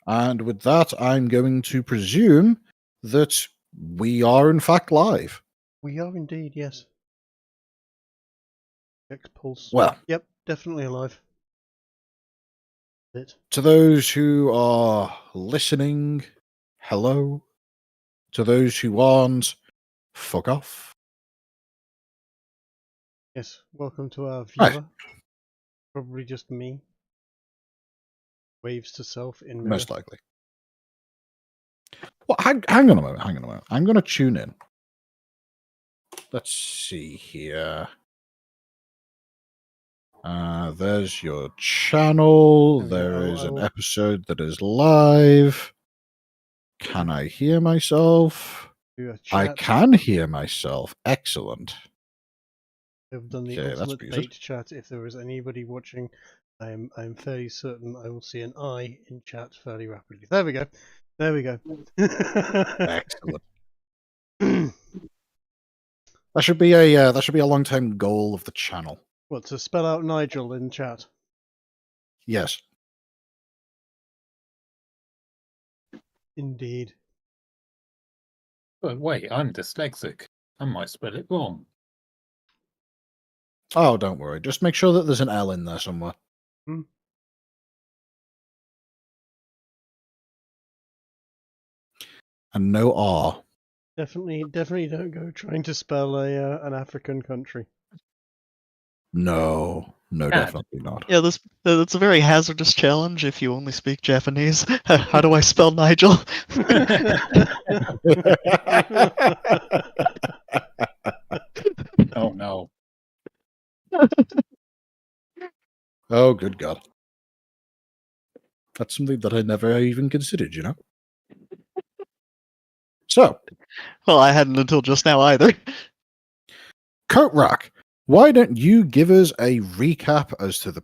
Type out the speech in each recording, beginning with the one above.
And with that, I'm going to presume that we are in fact live. We are indeed, yes. X-Pulse. Well, Yep, definitely alive. Bit. to those who are listening, hello. To those who aren't, fuck off. Yes, welcome to our viewer. Right. Probably just me. Waves to self in mirror. Most likely. Well, hang on a moment. I'm going to tune in. Let's see here. There's your channel. There is an episode that is live. Can I hear myself? I can hear myself. Excellent. I've done the ultimate bait chat. If there is anybody watching, I'm fairly certain I will see an I in chat fairly rapidly. There we go. There we go. Excellent. That should be a long-term goal of the channel. What, to spell out Nigel in chat? Yes. Indeed. But wait, I'm dyslexic. I might spell it wrong. Oh, don't worry. Just make sure that there's an L in there somewhere. Hmm. And no R. Definitely don't go trying to spell an African country. No, definitely not. Yeah, that's a very hazardous challenge if you only speak Japanese. How do I spell Nigel? Oh no. Oh, good God. That's something that I never even considered, you know? So. Well, I hadn't until just now either. Coatrack, why don't you give us a recap as to the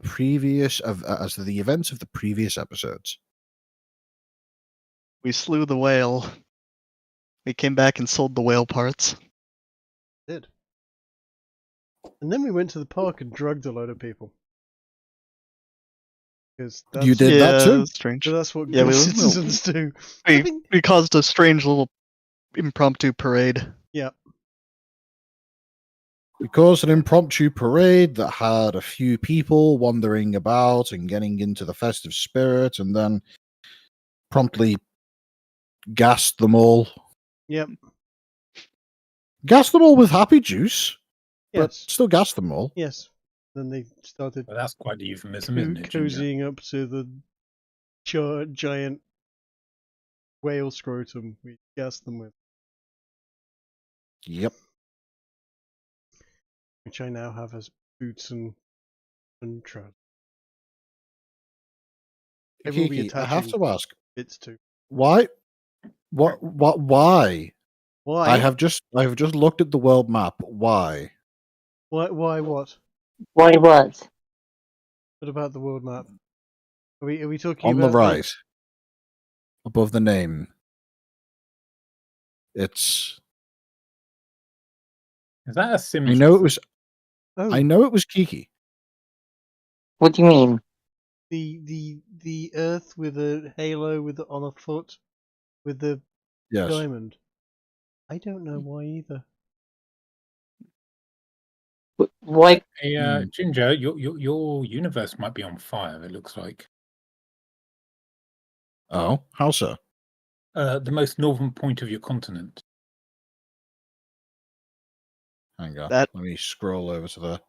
events of the previous episodes? We slew the whale. We came back and sold the whale parts. Did. And then we went to the park and drugged a load of people. You did that too? That's strange. That's what good citizens do. We caused a strange little impromptu parade. Yeah. We caused an impromptu parade that had a few people wandering about and getting into the festive spirit, and then promptly gassed them all. Yep. Gassed them all with happy juice, yes. But still gassed them all. Yes. Then they started. Well, that's quite a euphemism, isn't it? Cozying up to the giant whale scrotum we gassed them with. Yep. Which I now have as boots and trousers. Kiki, I have to ask. Bits too. Why? Why? Why? I have just looked at the world map. Why? Why what? Why what? What about the world map? Are we talking on about the right, above the name? Is that a sim? I know it was. Oh. I know it was Kiki. What do you mean? The Earth with a halo on a foot with the diamond. I don't know why either. Why? Hey, Ginger, your universe might be on fire. It looks like. Oh, how so? The most northern point of your continent. Hang on. Let me scroll over to there.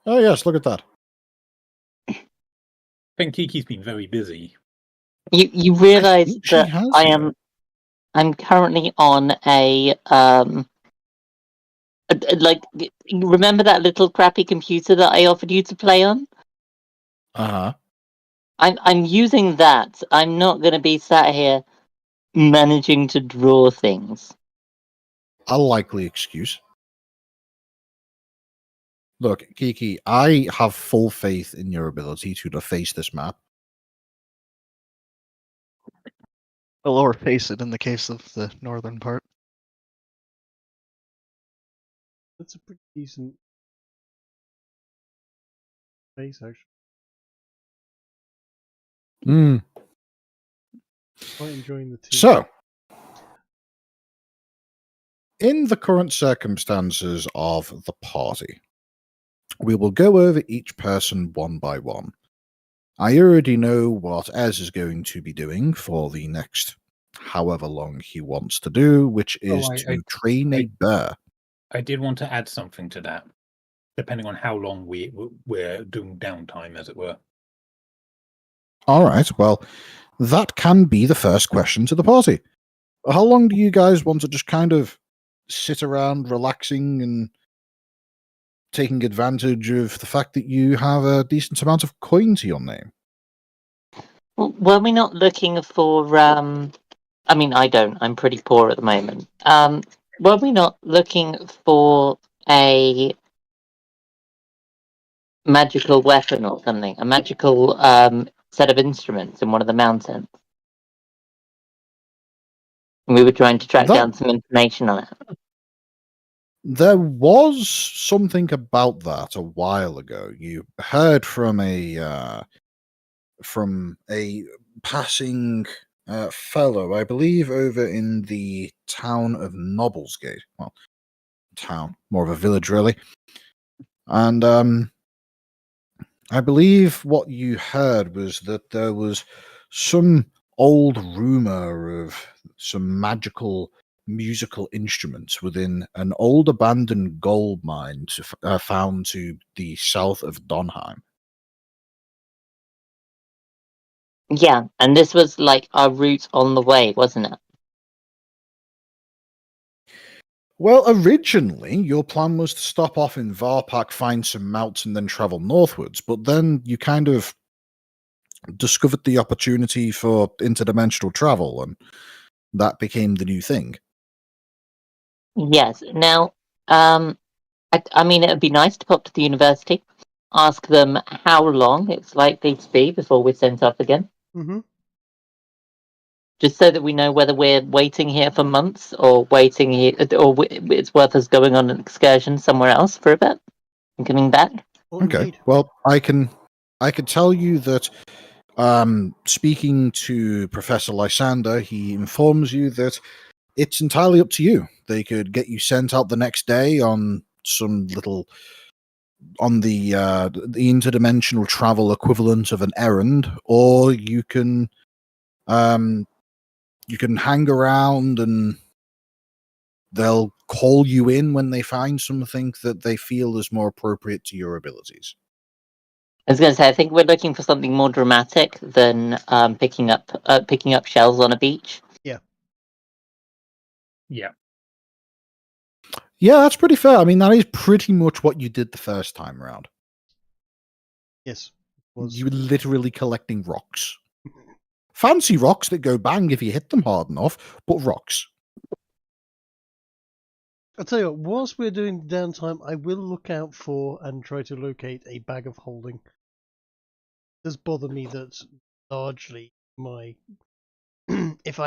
Oh yes, look at that. I think Kiki's been very busy. You realise that I'm currently on a like, remember that little crappy computer that I offered you to play on? Uh-huh. I'm using that. I'm not going to be sat here managing to draw things. A likely excuse. Look, Kiki, I have full faith in your ability to deface this map. Well, or face it in the case of the northern part. That's a pretty decent face, actually. Quite enjoying the tea. So, in the current circumstances of the party, we will go over each person one by one. I already know what Ez is going to be doing for the next however long he wants to do, which is to train a bear. I did want to add something to that, depending on how long we're doing downtime, as it were. All right, well, that can be the first question to the party. How long do you guys want to just kind of sit around relaxing and taking advantage of the fact that you have a decent amount of coin to your name? Well, were we not looking for? I mean, I don't. I'm pretty poor at the moment. Were we not looking for a magical weapon or something? A magical set of instruments in one of the mountains? We were trying to track down some information on it. There was something about that a while ago. You heard from a passing fellow, I believe, over in the town of Nobblesgate. Well, town, more of a village, really. And I believe what you heard was that there was some old rumor of some magical musical instruments within an old abandoned gold mine found to the south of Donheim. Yeah, and this was like our route on the way, wasn't it? Well, originally, your plan was to stop off in Varpak, find some mounts, and then travel northwards, but then you kind of discovered the opportunity for interdimensional travel, and that became the new thing. Yes. Now, I mean, it would be nice to pop to the university, ask them how long it's likely to be before we're sent off again. Mm-hmm. Just so that we know whether we're waiting here for months or waiting here, or it's worth us going on an excursion somewhere else for a bit and coming back. Oh, Okay. indeed. Well, I can tell you that speaking to Professor Lysander, he informs you that it's entirely up to you. They could get you sent out the next day on some little on the interdimensional travel equivalent of an errand, or you can hang around and they'll call you in when they find something that they feel is more appropriate to your abilities. I was going to say, I think we're looking for something more dramatic than picking up shells on a beach. Yeah. Yeah. Yeah, that's pretty fair. I mean, that is pretty much what you did the first time around. Yes. You were literally collecting rocks. Fancy rocks that go bang if you hit them hard enough, but rocks. I'll tell you what, whilst we're doing downtime, I will look out for and try to locate a bag of holding. It does bother me that largely my if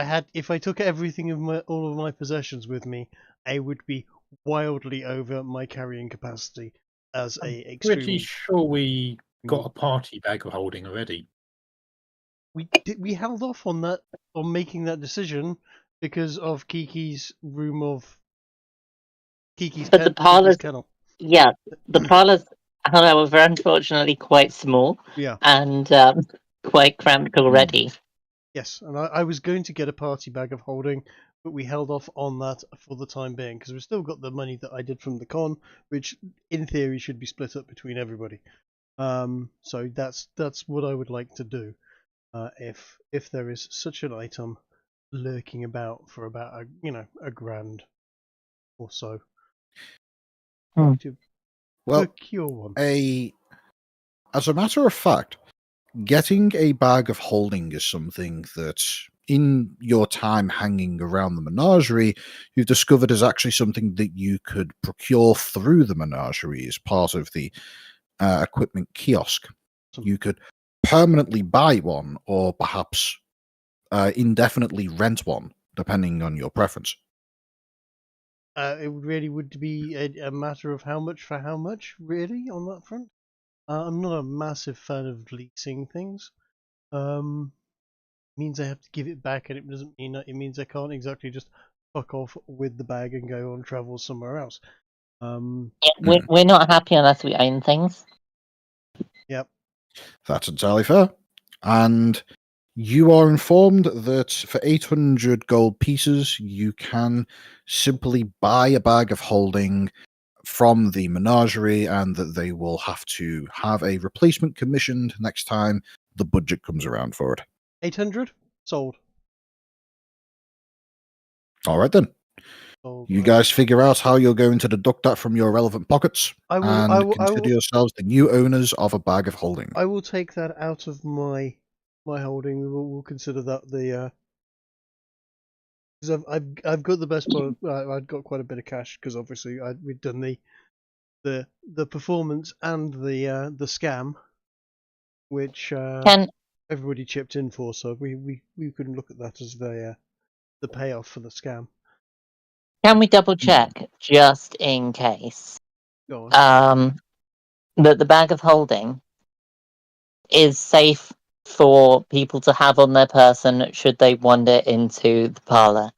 I took everything of all of my possessions with me, I would be wildly over my carrying capacity as a extremely. Pretty sure we got a party bag of holding already. We held off on that, on making that decision, because of Kiki's room of Kiki's kennel. Yeah, the parlors, however, unfortunately quite small. Yeah. And quite cramped already. Yes, and I was going to get a party bag of holding, but we held off on that for the time being because we've still got the money that I did from the con, which in theory should be split up between everybody. So that's what I would like to do. If there is such an item lurking about for about a grand or so. To procure one. As a matter of fact, getting a bag of holding is something that in your time hanging around the menagerie, you've discovered is actually something that you could procure through the menagerie as part of the equipment kiosk. You could permanently buy one or perhaps indefinitely rent one, depending on your preference. It really would be a matter of how much for how much, really, on that front. I'm not a massive fan of leasing things. means I have to give it back, and it doesn't mean that it means I can't exactly just fuck off with the bag and go on travel somewhere else. Yeah, we're not happy unless we own things. Yep. That's entirely fair. And you are informed that for 800 gold pieces, you can simply buy a bag of holding from the menagerie, and that they will have to have a replacement commissioned next time the budget comes around for it. 800 sold. All right, then. Sold. You guys figure out how you're going to deduct that from your relevant pockets and consider yourselves the new owners of a bag of holding. I will take that out of my holding. We'll consider that the because I've got the best part. I've got quite a bit of cash because obviously we've done the performance and the scam, which everybody chipped in for. So we couldn't look at that as the payoff for the scam. Can we double check just in case Go on. that the bag of holding is safe for people to have on their person should they wander into the parlor?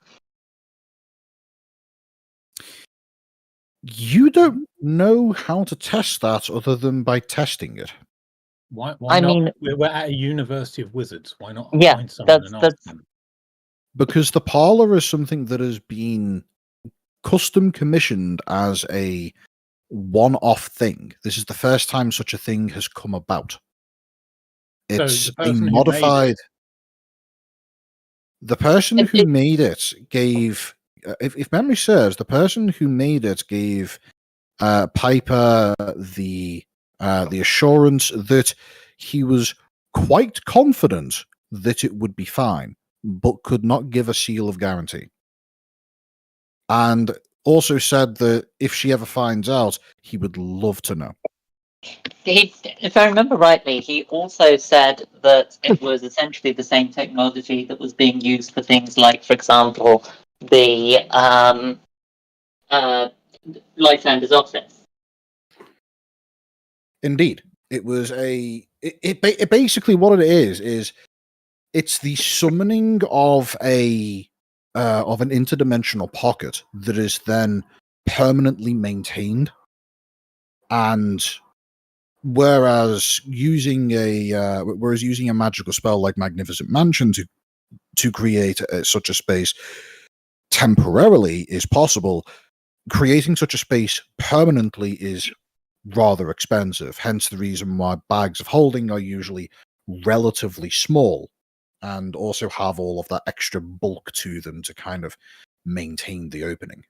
You don't know how to test that other than by testing it. Why I not? mean- We're at a University of Wizards. Why not Yeah, find someone and ask them? Because the parlor is something that has been custom commissioned as a one-off thing. This is the first time such a thing has come about. It's the a person who made modified. The person If who it- made it gave, if memory serves, the person who made it gave Piper the assurance that he was quite confident that it would be fine, but could not give a seal of guarantee. And also said that if she ever finds out, he would love to know. If I remember rightly, he also said that it was essentially the same technology that was being used for things like, for example, the Lysander's office. Indeed, it was it basically what it is it's the summoning of an interdimensional pocket that is then permanently maintained, and whereas using a magical spell like Magnificent Mansion to create such a space temporarily is possible, creating such a space permanently is rather expensive. Hence the reason why bags of holding are usually relatively small and also have all of that extra bulk to them to kind of maintain the opening.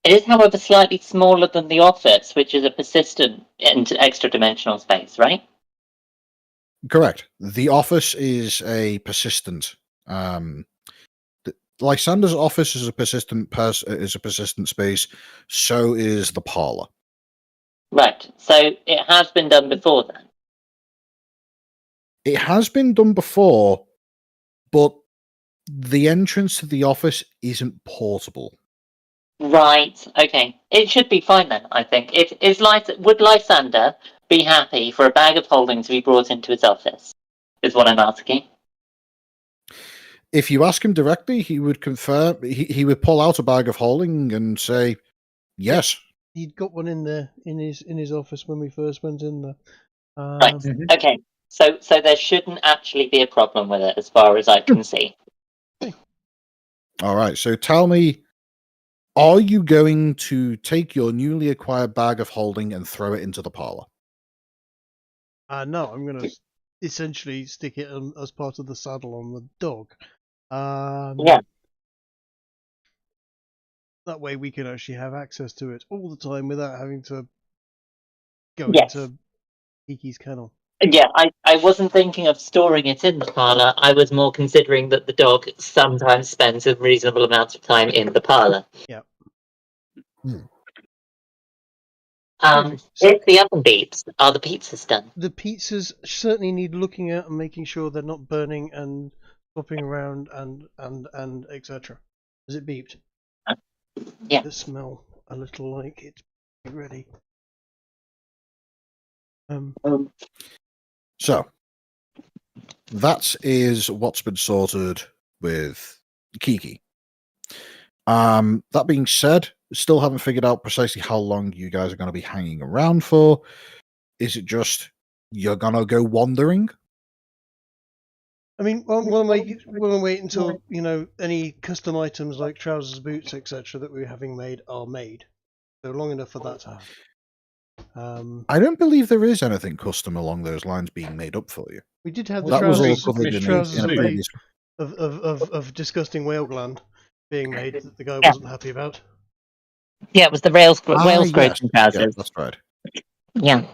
It is, however, slightly smaller than the office, which is a persistent extra-dimensional space, right? Correct. The office is a persistent. Lysander's office is a persistent space. So is the parlor. Right. So it has been done before then. It has been done before, but the entrance to the office isn't portable. Right. Okay. It should be fine then, I think. Would Lysander be happy for a bag of holding to be brought into his office? Is what I'm asking. If you ask him directly, he would confirm. He would pull out a bag of holding and say, "Yes." He'd got one in his office when we first went in there. Right. Okay. So there shouldn't actually be a problem with it, as far as I can see. All right. So tell me, are you going to take your newly acquired bag of holding and throw it into the parlor? No, I'm going to essentially stick it as part of the saddle on the dog. Yeah. That way we can actually have access to it all the time without having to go into Kiki's kennel. Yeah, I wasn't thinking of storing it in the parlor. I was more considering that the dog sometimes spends a reasonable amount of time in the parlor. Yeah. If the oven beeps, are the pizzas done? The pizzas certainly need looking at and making sure they're not burning and flopping around and etc. Has it beeped? Yeah. They smell a little like it's ready. So, That is what's been sorted with Kiki. That being said, still haven't figured out precisely how long you guys are going to be hanging around for. Is it just you're going to go wandering? I mean, we'll wait until any custom items like trousers, boots, etc. that we're having made are made. So long enough for that to happen. I don't believe there is anything custom along those lines being made up for you. We did have the That was all trousers, covered in trousers a previous. of disgusting whale gland being made that the guy Yeah. wasn't happy about. Yeah, it was the whale Yes. scrotum trousers. Yeah, that's right. Yeah.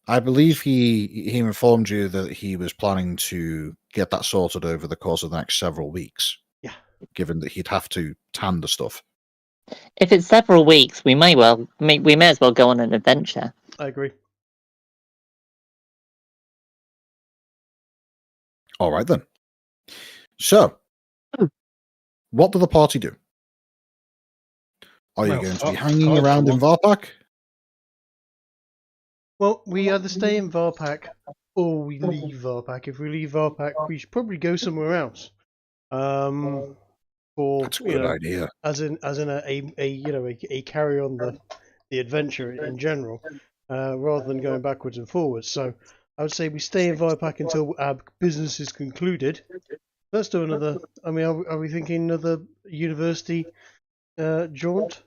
I believe he informed you that he was planning to get that sorted over the course of the next several weeks. Yeah. Given that he'd have to tan the stuff. If it's several weeks, we may as well go on an adventure. I agree. All right then. So, what do the party do? Are you going to be hanging around in Varpak? Well, we either stay in Varpak or we leave Varpak. If we leave Varpak, we should probably go somewhere else. That's a good idea. As in a carry on the adventure in general, rather than going backwards and forwards. So I would say we stay in Varpak until our business is concluded. Let's do another. I mean, are we thinking another university jaunt?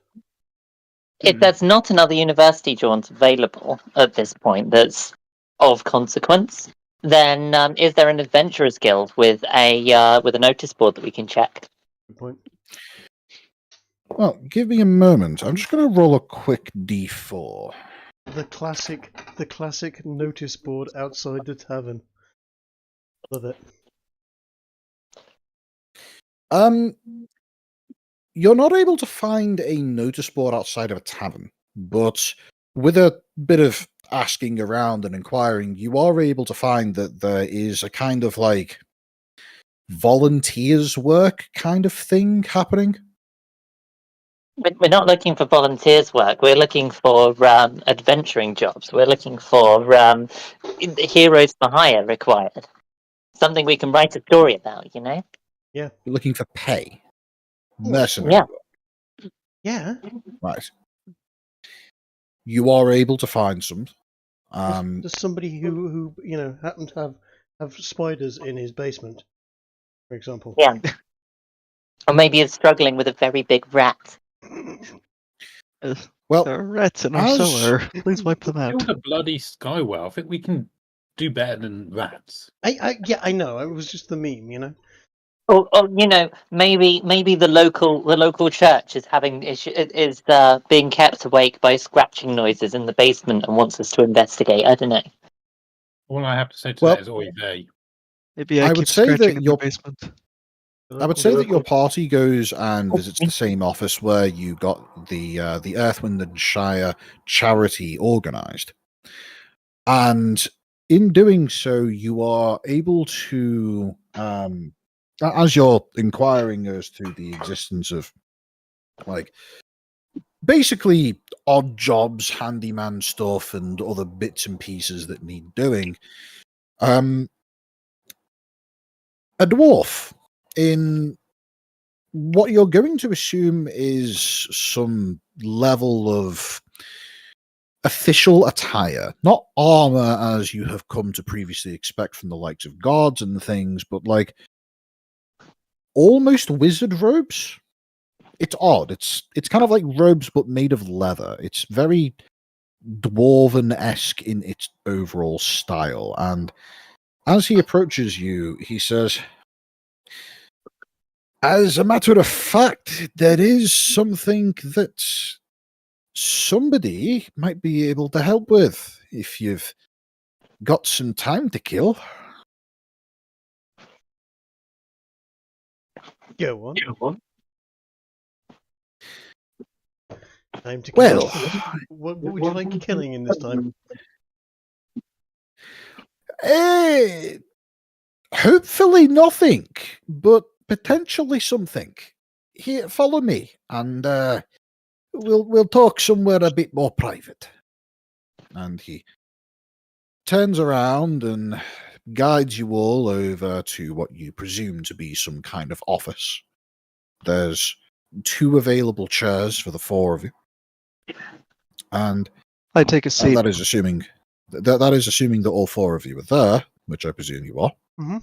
If there's not another university jaunt available at this point that's of consequence, then is there an adventurers guild with a notice board that we can check? Good point. Well, give me a moment. I'm just going to roll a quick d4. The classic notice board outside the tavern. Love it. You're not able to find a notice board outside of a tavern, but with a bit of asking around and inquiring, you are able to find that there is a kind of like volunteers work kind of thing happening. We're not looking for volunteers work. We're looking for adventuring jobs. We're looking for heroes for hire required. Something we can write a story about, you know? Yeah. You're looking for pay. Mercenary work. Yeah. Right. You are able to find some. Does somebody who happen to have spiders in his basement, for example? Yeah. Or maybe he's struggling with a very big rat. Well, there are rats in our cellar. Please wipe them out. Build a bloody skywell. I think we can do better than rats. I know. It was just the meme, you know. Or maybe the local church is being kept awake by scratching noises in the basement and wants us to investigate. I don't know. All I have to say to that is oy vey. Maybe I I would keep say that scratching in your- the basement. I would say that your party goes and visits the same office where you got the Earthwind and Shire charity organized. And in doing so, you are able to, as you're inquiring as to the existence of, like, basically odd jobs, handyman stuff, and other bits and pieces that need doing, a dwarf in what you're going to assume is some level of official attire, not armor as you have come to previously expect from the likes of guards and things, but like almost wizard robes. It's odd. It's kind of like robes but made of leather. It's very dwarven-esque in its overall style. And as he approaches you, he says, as a matter of fact, there is something that somebody might be able to help with if you've got some time to kill. Go on. Time to kill. Well, what would you like killing in this time? Hopefully nothing, but potentially something. Here, follow me, and we'll talk somewhere a bit more private. And he turns around and guides you all over to what you presume to be some kind of office. There's 2 available chairs for the 4 of you, and I take a seat. that is assuming that is assuming that all 4 of you are there, which I presume you are. Mm-hmm.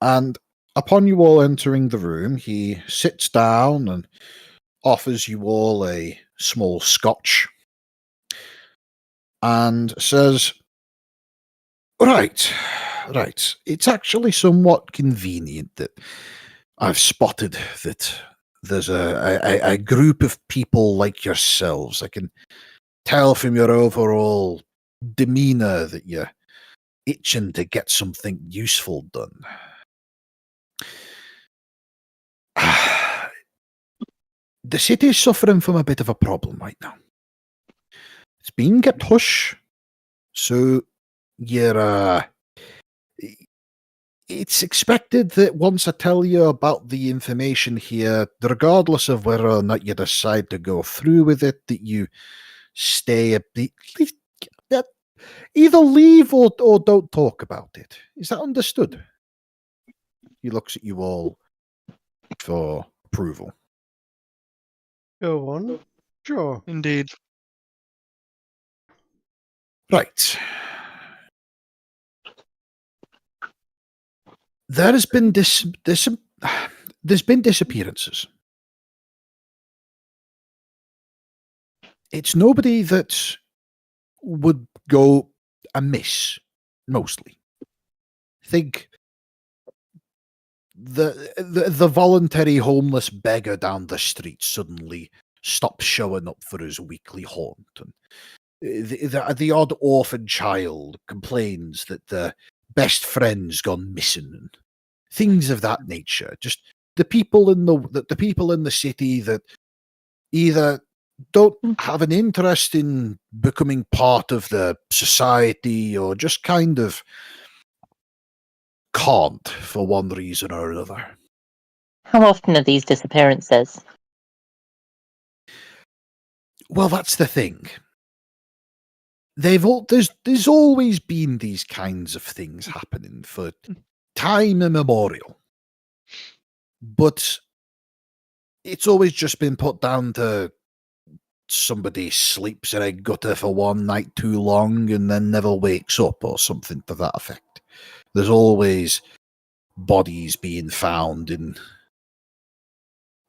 And upon you all entering the room, he sits down and offers you all a small scotch and says, Right. It's actually somewhat convenient that I've spotted that there's a group of people like yourselves. I can tell from your overall demeanor that you're itching to get something useful done. The city is suffering from a bit of a problem right now. It's being kept hush, so you're it's expected that once I tell you about the information here, regardless of whether or not you decide to go through with it, that you stay a bit, either leave or don't talk about it. Is that understood? He looks at you all for approval. Go on. Sure. Indeed. Right. There has been there's been disappearances. It's nobody that would go amiss, mostly. Think the voluntary homeless beggar down the street suddenly stops showing up for his weekly haunt, and the odd orphan child complains that the best friend's gone missing, and things of that nature. Just the people in the people in the city that either don't have an interest in becoming part of the society or just kind of can't for one reason or another. How often are these disappearances? Well, that's the thing. There's always been these kinds of things happening for time immemorial, but it's always just been put down to somebody sleeps in a gutter for one night too long and then never wakes up or something to that effect. There's always bodies being found in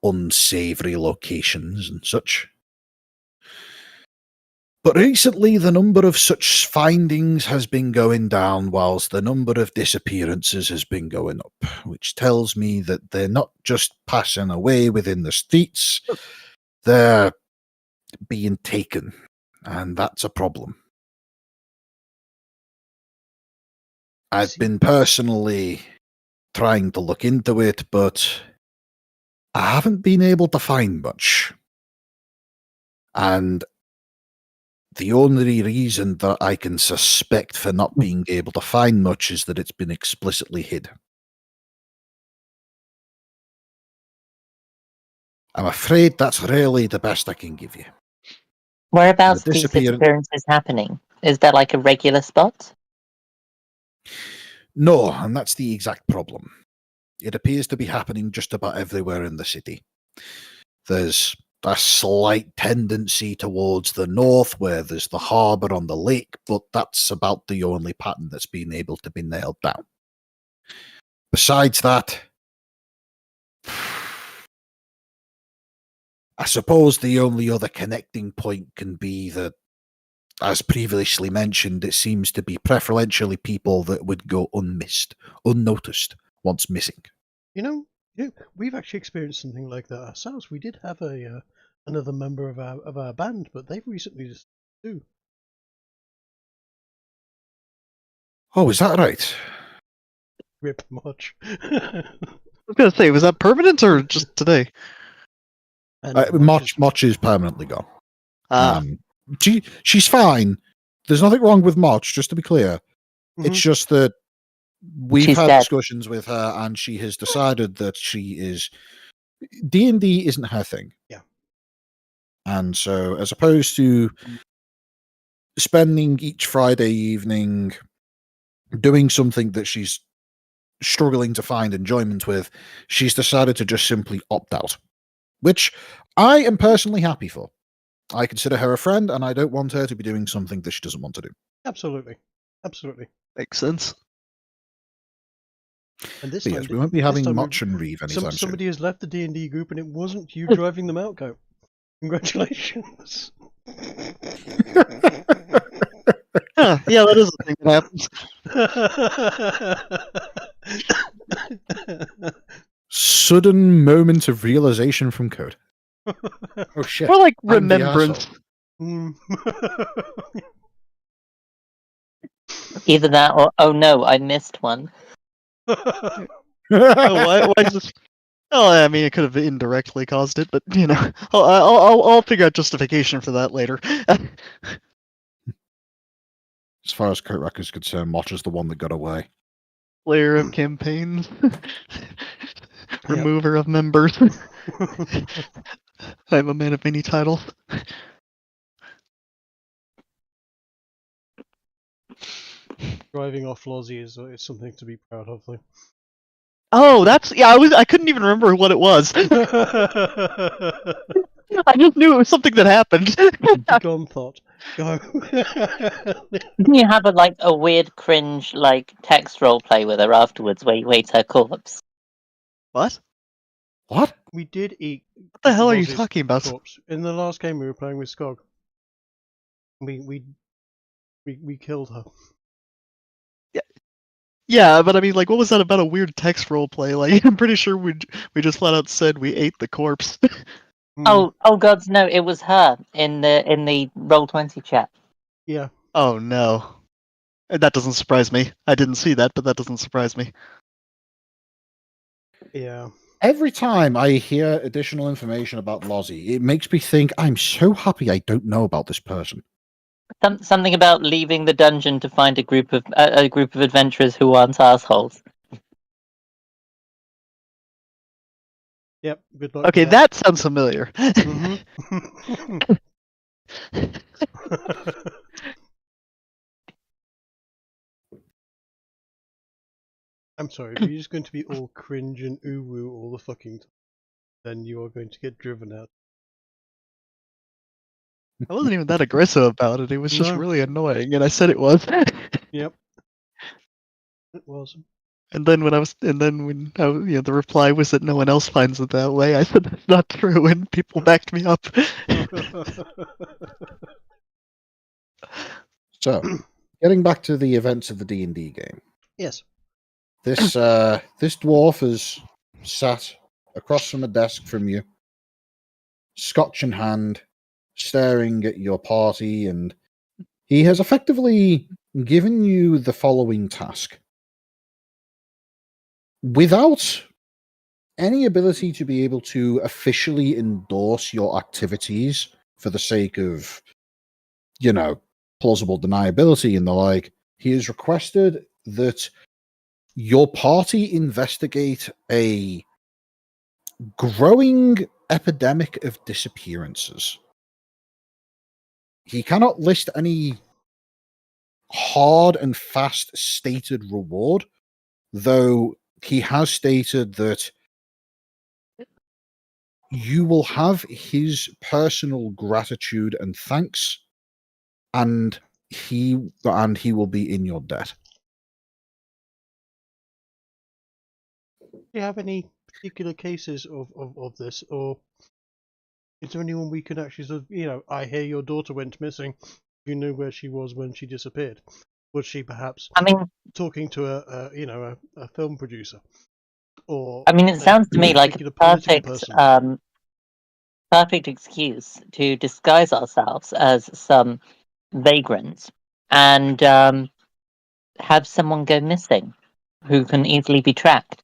unsavory locations and such. But recently, the number of such findings has been going down, whilst the number of disappearances has been going up, which tells me that they're not just passing away within the streets, they're being taken, and that's a problem. I've been personally trying to look into it, but I haven't been able to find much. And the only reason that I can suspect for not being able to find much is that it's been explicitly hid. I'm afraid that's really the best I can give you. Whereabouts The are these disappearances happening? Is there like a regular spot? No, and that's the exact problem. It appears to be happening just about everywhere in the city. There's a slight tendency towards the north where there's the harbour on the lake, but that's about the only pattern that's been able to be nailed down. Besides that, I suppose the only other connecting point can be that, as previously mentioned, it seems to be preferentially people that would go unmissed, unnoticed, once missing. You know, we've actually experienced something like that ourselves. We did have another member of our band, but they've recently just too. Oh, is that right? Rip Motch. I was gonna say, was that permanent or just today? Motch is permanently gone. She's fine. There's nothing wrong with Motch, just to be clear. Mhm. It's just that we've She's had dead. discussions with her, and she has decided that she is D&D isn't her thing. Yeah. And so, as opposed to spending each Friday evening doing something that she's struggling to find enjoyment with, she's decided to just simply opt out, which I am personally happy for. I consider her a friend, and I don't want her to be doing something that she doesn't want to do. Absolutely. Absolutely. Makes sense. And this But time, yes, we won't be having time Motch and Reeve anytime soon. somebody has left the D&D group, and it wasn't you driving them out, Coat. Congratulations. Huh, yeah, that is a thing that happens. Sudden moment of realization from Code. Oh shit. Or like I'm the remembrance. Mm. Either that or, oh no, I missed one. Oh, why is this? Oh, I mean, it could have indirectly caused it, but you know, I'll figure out justification for that later. As far as Coatrack is concerned, Motch is the one that got away. Player of campaigns, remover of members. I'm a man of many titles. Driving off Lozzie is something to be proud of, though. Oh, I couldn't even remember what it was. I just knew it was something that happened. Gone thought. Go. Didn't you have a weird cringe text role play with her afterwards where you ate her corpse? What? What? We did eat. What the hell are you Lozzie's talking about? corpse. In the last game we were playing with Skog. We killed her. Yeah, but I mean, like, what was that about a weird text role play? Like, I'm pretty sure we just flat out said we ate the corpse. Oh gods, no! It was her in the Roll20 chat. Yeah. Oh no, that doesn't surprise me. I didn't see that, but that doesn't surprise me. Yeah. Every time I hear additional information about Lozzie, it makes me think I'm so happy I don't know about this person. Something about leaving the dungeon to find a group of adventurers who aren't assholes. Yep. Good luck. Okay, with that sounds familiar. Mhm. I'm sorry, if you're just going to be all cringe and ooh all the fucking time, then you are going to get driven out. I wasn't even that aggressive about it. It was just No. really annoying, and I said it was. Yep. It was. And then when the reply was that no one else finds it that way, I said that's not true, and people backed me up. So, getting back to the events of the D&D game. Yes. This dwarf is sat across from a desk from you, scotch in hand, staring at your party, and he has effectively given you the following task. Without any ability to be able to officially endorse your activities for the sake of, plausible deniability and the like, he has requested that your party investigate a growing epidemic of disappearances. He cannot list any hard and fast stated reward, though he has stated that you will have his personal gratitude and thanks, and he will be in your debt. Do you have any particular cases of this, or is there anyone we can actually sort of, I hear your daughter went missing. You knew where she was when she disappeared. Was she perhaps talking to a film producer? Or it sounds to me like a perfect excuse to disguise ourselves as some vagrants and have someone go missing who can easily be tracked.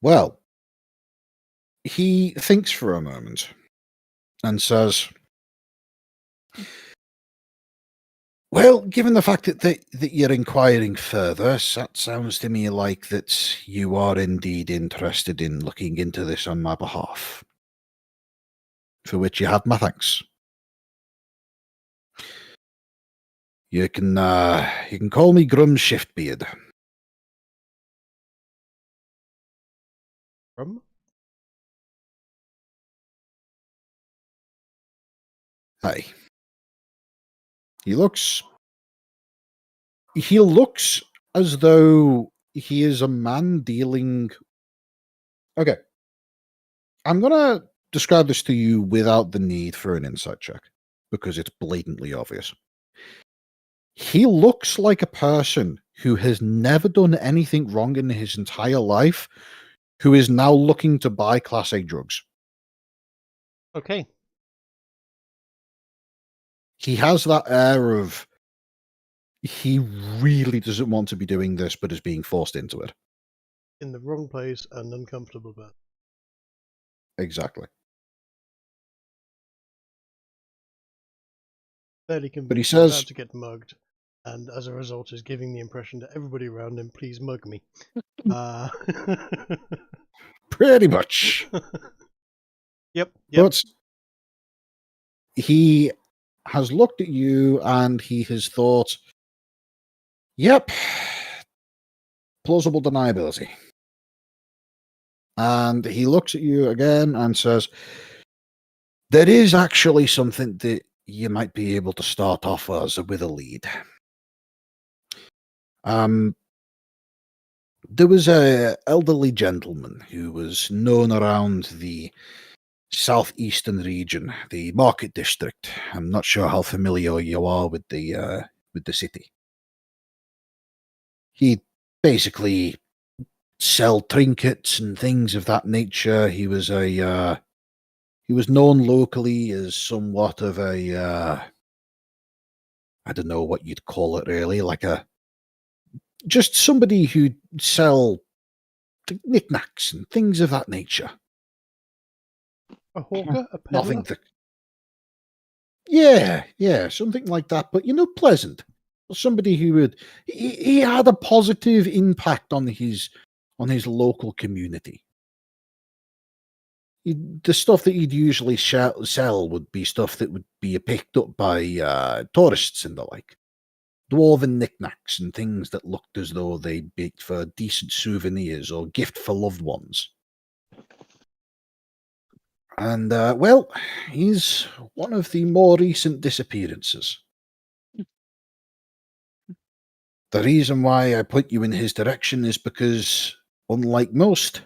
Well, he thinks for a moment and says, well, given the fact that you're inquiring further, that sounds to me like that you are indeed interested in looking into this on my behalf, for which you have my thanks. You can call me Grum Shiftbeard. From? Hi. He looks as though he is a man dealing. Okay. I'm gonna describe this to you without the need for an insight check, because it's blatantly obvious. He looks like a person who has never done anything wrong in his entire life, who is now looking to buy Class A drugs. Okay. He has that air of he really doesn't want to be doing this, but is being forced into it. In the wrong place and uncomfortable bed. Exactly. Fairly convinced But he he's says, about to get mugged, and as a result is giving the impression to everybody around him, please mug me. pretty much. Yep. But he has looked at you and he has thought, yep, plausible deniability. And he looks at you again and says, there is actually something that you might be able to start off as with a lead. There was a elderly gentleman who was known around the southeastern region, the market district. I'm not sure how familiar you are with the city. He basically sell trinkets and things of that nature. He was known locally as somewhat of a I don't know what you'd call it really, like just somebody who'd sell knickknacks and things of that nature. A hawker? A peddler? Nothing that. Yeah, something like that. But pleasant. Somebody who would he had a positive impact on his local community. The stuff that he'd usually sell would be stuff that would be picked up by tourists and the like. Dwarven knickknacks and things that looked as though they'd be for decent souvenirs or gift for loved ones. And, he's one of the more recent disappearances. The reason why I put you in his direction is because, unlike most,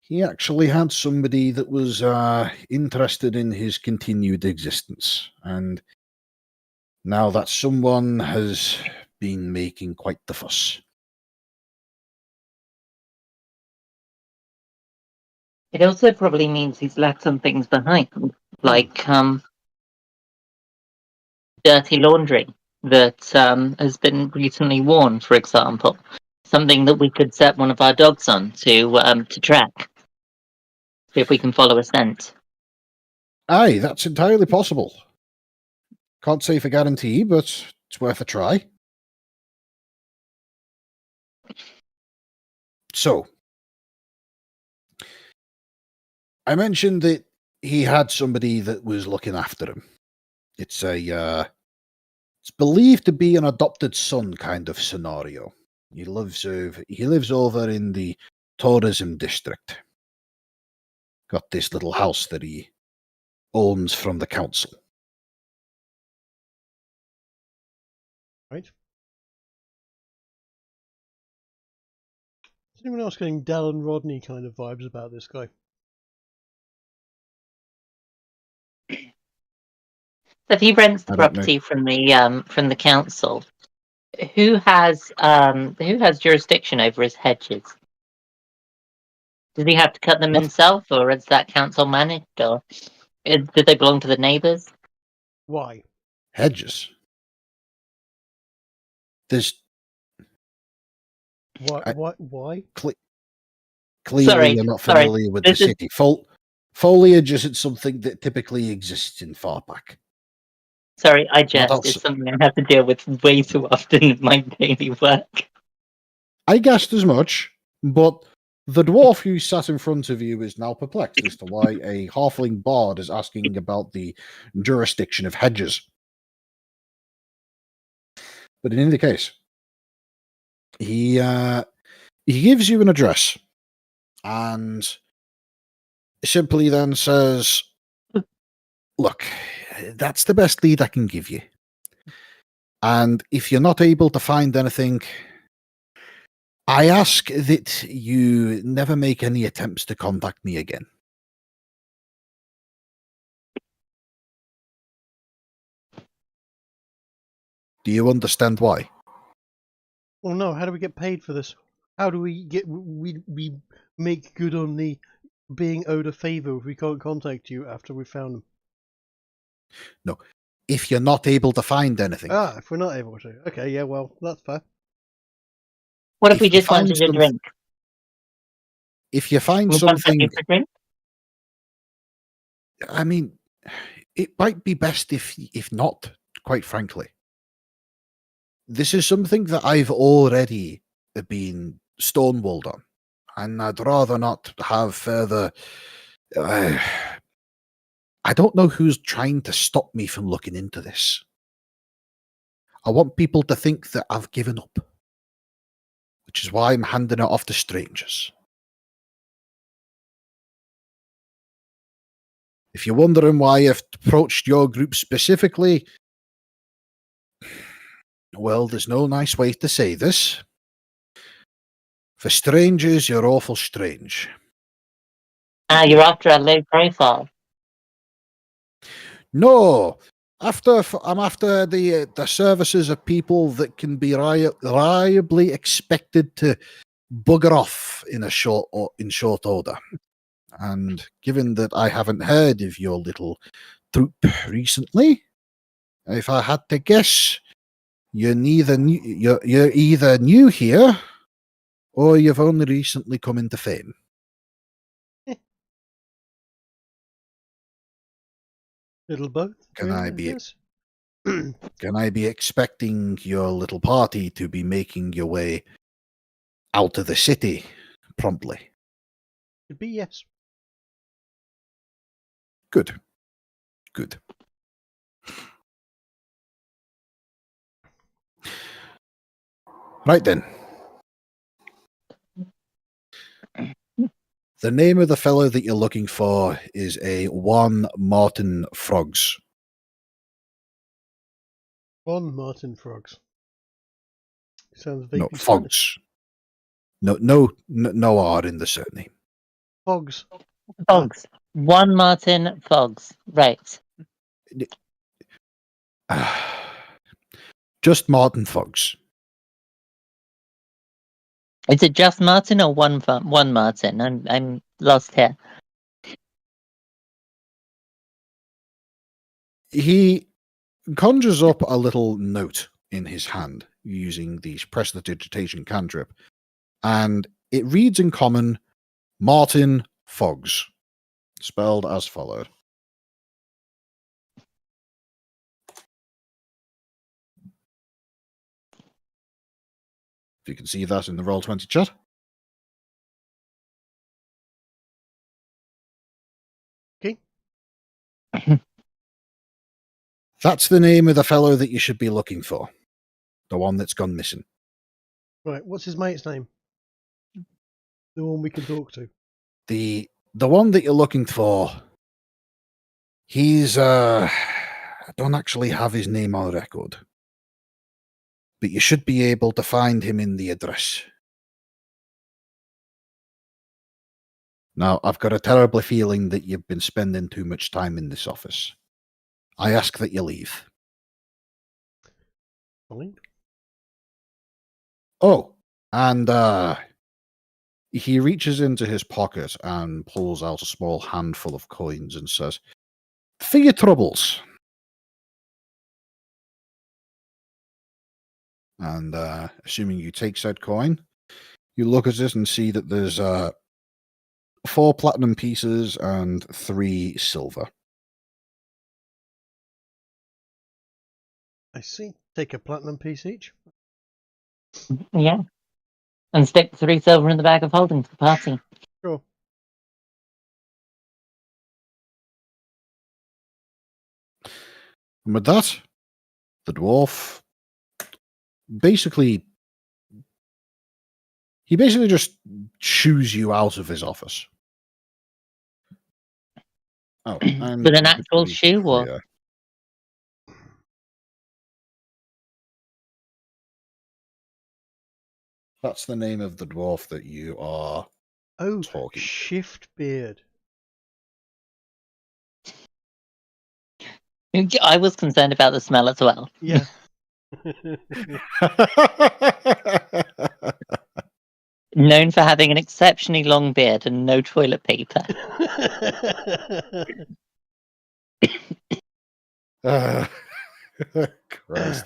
he actually had somebody that was interested in his continued existence. And now that someone has been making quite the fuss. It also probably means he's left some things behind, like dirty laundry that has been recently worn, for example. Something that we could set one of our dogs on to track. See if we can follow a scent. Aye, that's entirely possible. Can't say for guarantee, but it's worth a try. So, I mentioned that he had somebody that was looking after him. It's believed to be an adopted son kind of scenario. He lives over in the tourism district. Got this little house that he owns from the council. Right. Is anyone else getting Dallin Rodney kind of vibes about this guy? So if he rents the I don't know. property from the council, who has jurisdiction over his hedges? Does he have to cut them What? himself, or is that council managed, or do they belong to the neighbours? Why? Hedges. There's Why? clearly Sorry, you're not familiar with the city. Foliage isn't something that typically exists in Farpak. Sorry, I jest. also- It's something I have to deal with way too often in my daily work. I guessed as much, but the dwarf who sat in front of you is now perplexed as to why a halfling bard is asking about the jurisdiction of hedges. But in any case, he gives you an address and simply then says, "Look, that's the best lead I can give you. And if you're not able to find anything, I ask that you never make any attempts to contact me again." Do you understand why? Oh no, how do we get paid for this? How do we make good on the being owed a favour if we can't contact you after we found them? No. If you're not able to find anything. Ah, if we're not able to. Okay, yeah, well, that's fair. What if we you just find wanted a drink? If you find We'll contact something, you for a drink? I mean, it might be best if not, quite frankly. This is something that I've already been stonewalled on, and I'd rather not have further. I don't know who's trying to stop me from looking into this. I want people to think that I've given up, which is why I'm handing it off to strangers. If you're wondering why I've approached your group specifically, well, there's no nice way to say this. For strangers, you're awful strange. Ah, you're after a low profile. No, I'm after the services of people that can be reliably expected to bugger off in short order. And given that I haven't heard of your little troop recently, if I had to guess, you're either new here, or you've only recently come into fame. Little both. Can really, I be yes. Can I be expecting your little party to be making your way out of the city promptly? Could be yes. Good. Good. Right then. The name of the fellow that you're looking for is a one Martin Frogs. One Martin Frogs. Sounds No, vaguely Fogs. No R in the surname. Fogs. Fogs. One Martin Fogs. Right. Just Martin Fogs. Is it just Martin or one Martin? I'm lost here. He conjures up a little note in his hand using the prestidigitation cantrip, and it reads in common, Martin Fogs, spelled as followed. If you can see that in the Roll20 chat. Okay. That's the name of the fellow that you should be looking for. The one that's gone missing. Right, what's his mate's name? The one we can talk to. The one that you're looking for, he's I don't actually have his name on record. But you should be able to find him in the address. Now, I've got a terrible feeling that you've been spending too much time in this office. I ask that you leave. Fine. Oh, and he reaches into his pocket and pulls out a small handful of coins and says, "For your troubles." And assuming you take said coin, you look at it and see that there's 4 platinum pieces and 3 silver. I see. Take a platinum piece each. Yeah. And stick 3 silver in the bag of holding for the party. Sure. And with that, the dwarf basically just shoos you out of his office. Oh, and With an to actual be shoe, or clear, that's the name of the dwarf that you are Oh, talking. Shift Beard. I was concerned about the smell as well. Yeah. Known for having an exceptionally long beard and no toilet paper. Christ.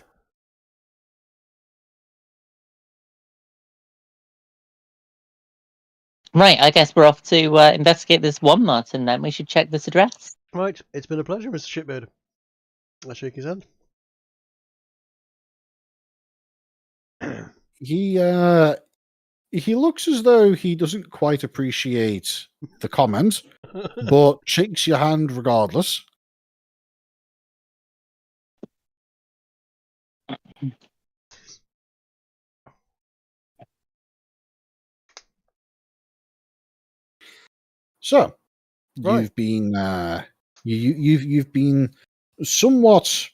Right, I guess we're off to investigate this one Martin then. We should check this address. Right, it's been a pleasure, Mr. Shipbeard. I shake his hand. He looks as though he doesn't quite appreciate the comment, but shakes your hand regardless. So, Right. you've been you've been somewhat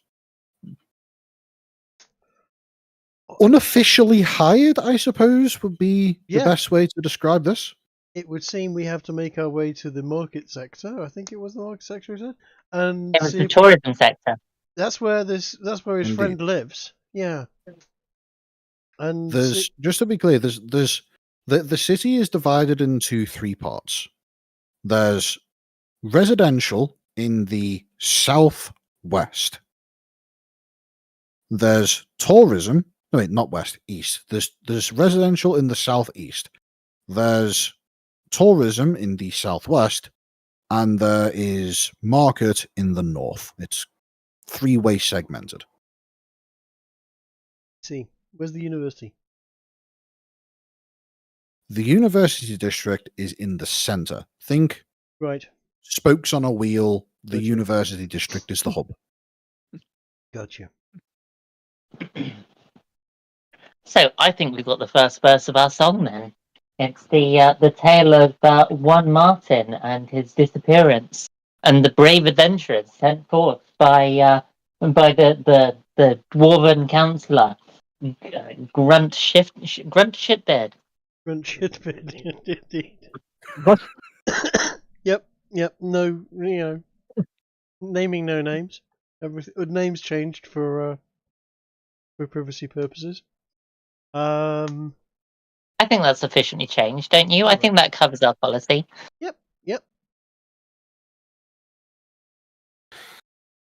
unofficially hired, I suppose, would be the Yeah. best way to describe this. It would seem we have to make our way to the market sector. I think it was the market sector, is it? And It was see the if tourism sector. that's where his Indeed. friend lives. Yeah. And There's just to be clear, there's the city is divided into three parts. There's residential in the southwest. There's tourism. No, wait, not west, east. There's residential in the southeast. There's tourism in the southwest, and there is market in the north. It's three-way segmented. see, where's the university? The university district is in the center. Think Right. spokes on a wheel. The Gotcha. university district is the hub. Gotcha. So I think we've got the first verse of our song then. It's the tale of one Martin and his disappearance, and the brave adventurers sent forth by the dwarven councillor Grunt Shitbeard. Grunt Shitbeard, indeed. What? Yep. No, naming no names. Names changed for privacy purposes. I think that's sufficiently changed, don't you? I think that covers our policy. Yep.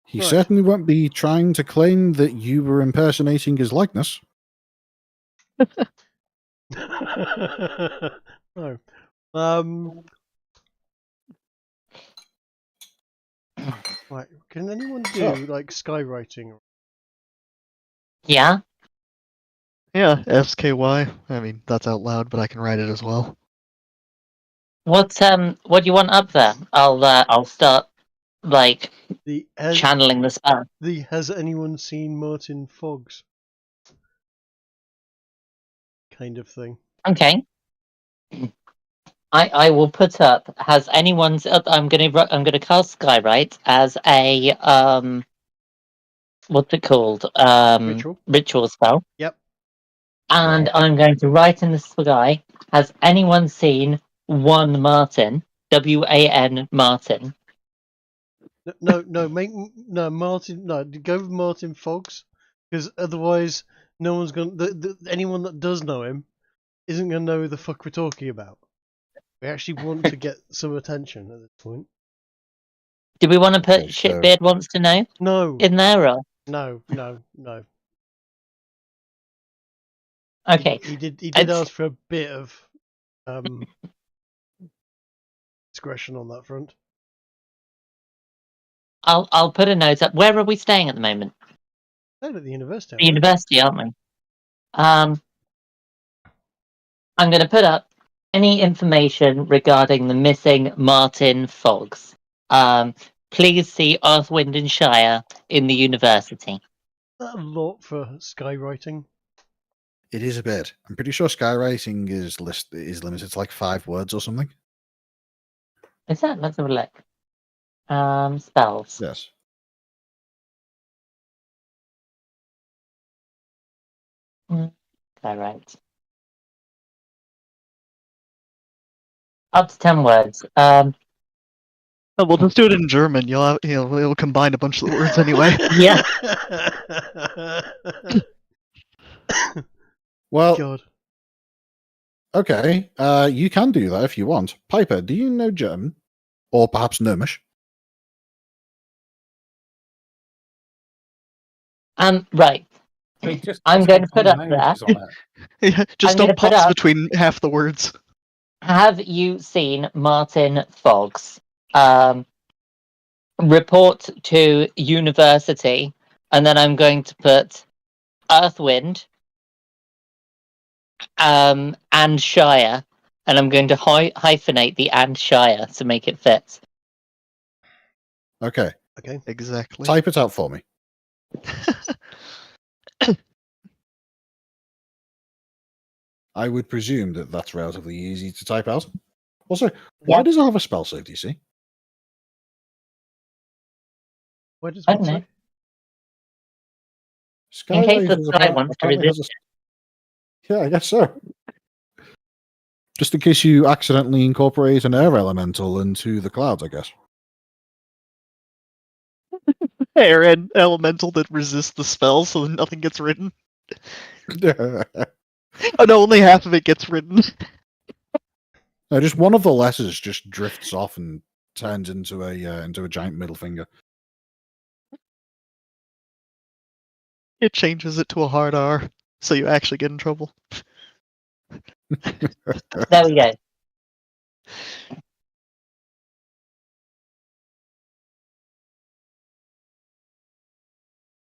He Right. certainly won't be trying to claim that you were impersonating his likeness. No. Right. Can anyone do like skywriting? Yeah. Yeah, SKY. I mean, that's out loud, but I can write it as well. What do you want up there? I'll start like channeling the spell. Has anyone seen Martin Fogg's kind of thing? Okay. I will put up. Has anyone's? I'm gonna cast Skywrite as a what's it called? Ritual spell. Yep. And I'm going to write in the sky. Has anyone seen one Martin? WAN Martin. No, Martin. No, go with Martin Fogg's, because otherwise, no one's gonna. Anyone that does know him isn't gonna know who the fuck we're talking about. We actually want to get some attention at this point. Do we want to put Okay, Shitbeard wants to know No. in there or? No. Okay. He did ask for a bit of discretion on that front. I'll put a note up. Where are we staying at the moment? Staying at the university. The university, aren't we? I'm going to put up any information regarding the missing Martin Fogs. Please see Earth, Wind and Shire in the university. Is that a lot for skywriting? It is a bit. I'm pretty sure skywriting is limited to like 5 words or something. Is that? Let's have a look. Spells. Yes. Right. Up to 10 words. Oh, we'll just do it in German. It'll combine a bunch of the words anyway. Yeah. Well, God. okay. You can do that if you want. Piper, do you know German? Or perhaps Gnomish? Right. I'm going to put up there. Yeah, just I'm gonna don't put pause up- between half the words. Have you seen Martin Fogg's report to university? And then I'm going to put Earthwind and Shire. And I'm going to hyphenate the and Shire to make it fit. Okay. Okay. Exactly. Type it out for me. I would presume that that's relatively easy to type out. Also, why Yeah. does it have a spell save, DC? Where does I what don't know. say? In case Skywave the is sky wants to apparently has resist. Yeah, I guess so. Just in case you accidentally incorporate an air elemental into the clouds, I guess. Air and elemental that resists the spell, so nothing gets written. Oh no, only half of it gets written. No, just one of the letters just drifts off and turns into a giant middle finger. It changes it to a hard R, so you actually get in trouble. There we go.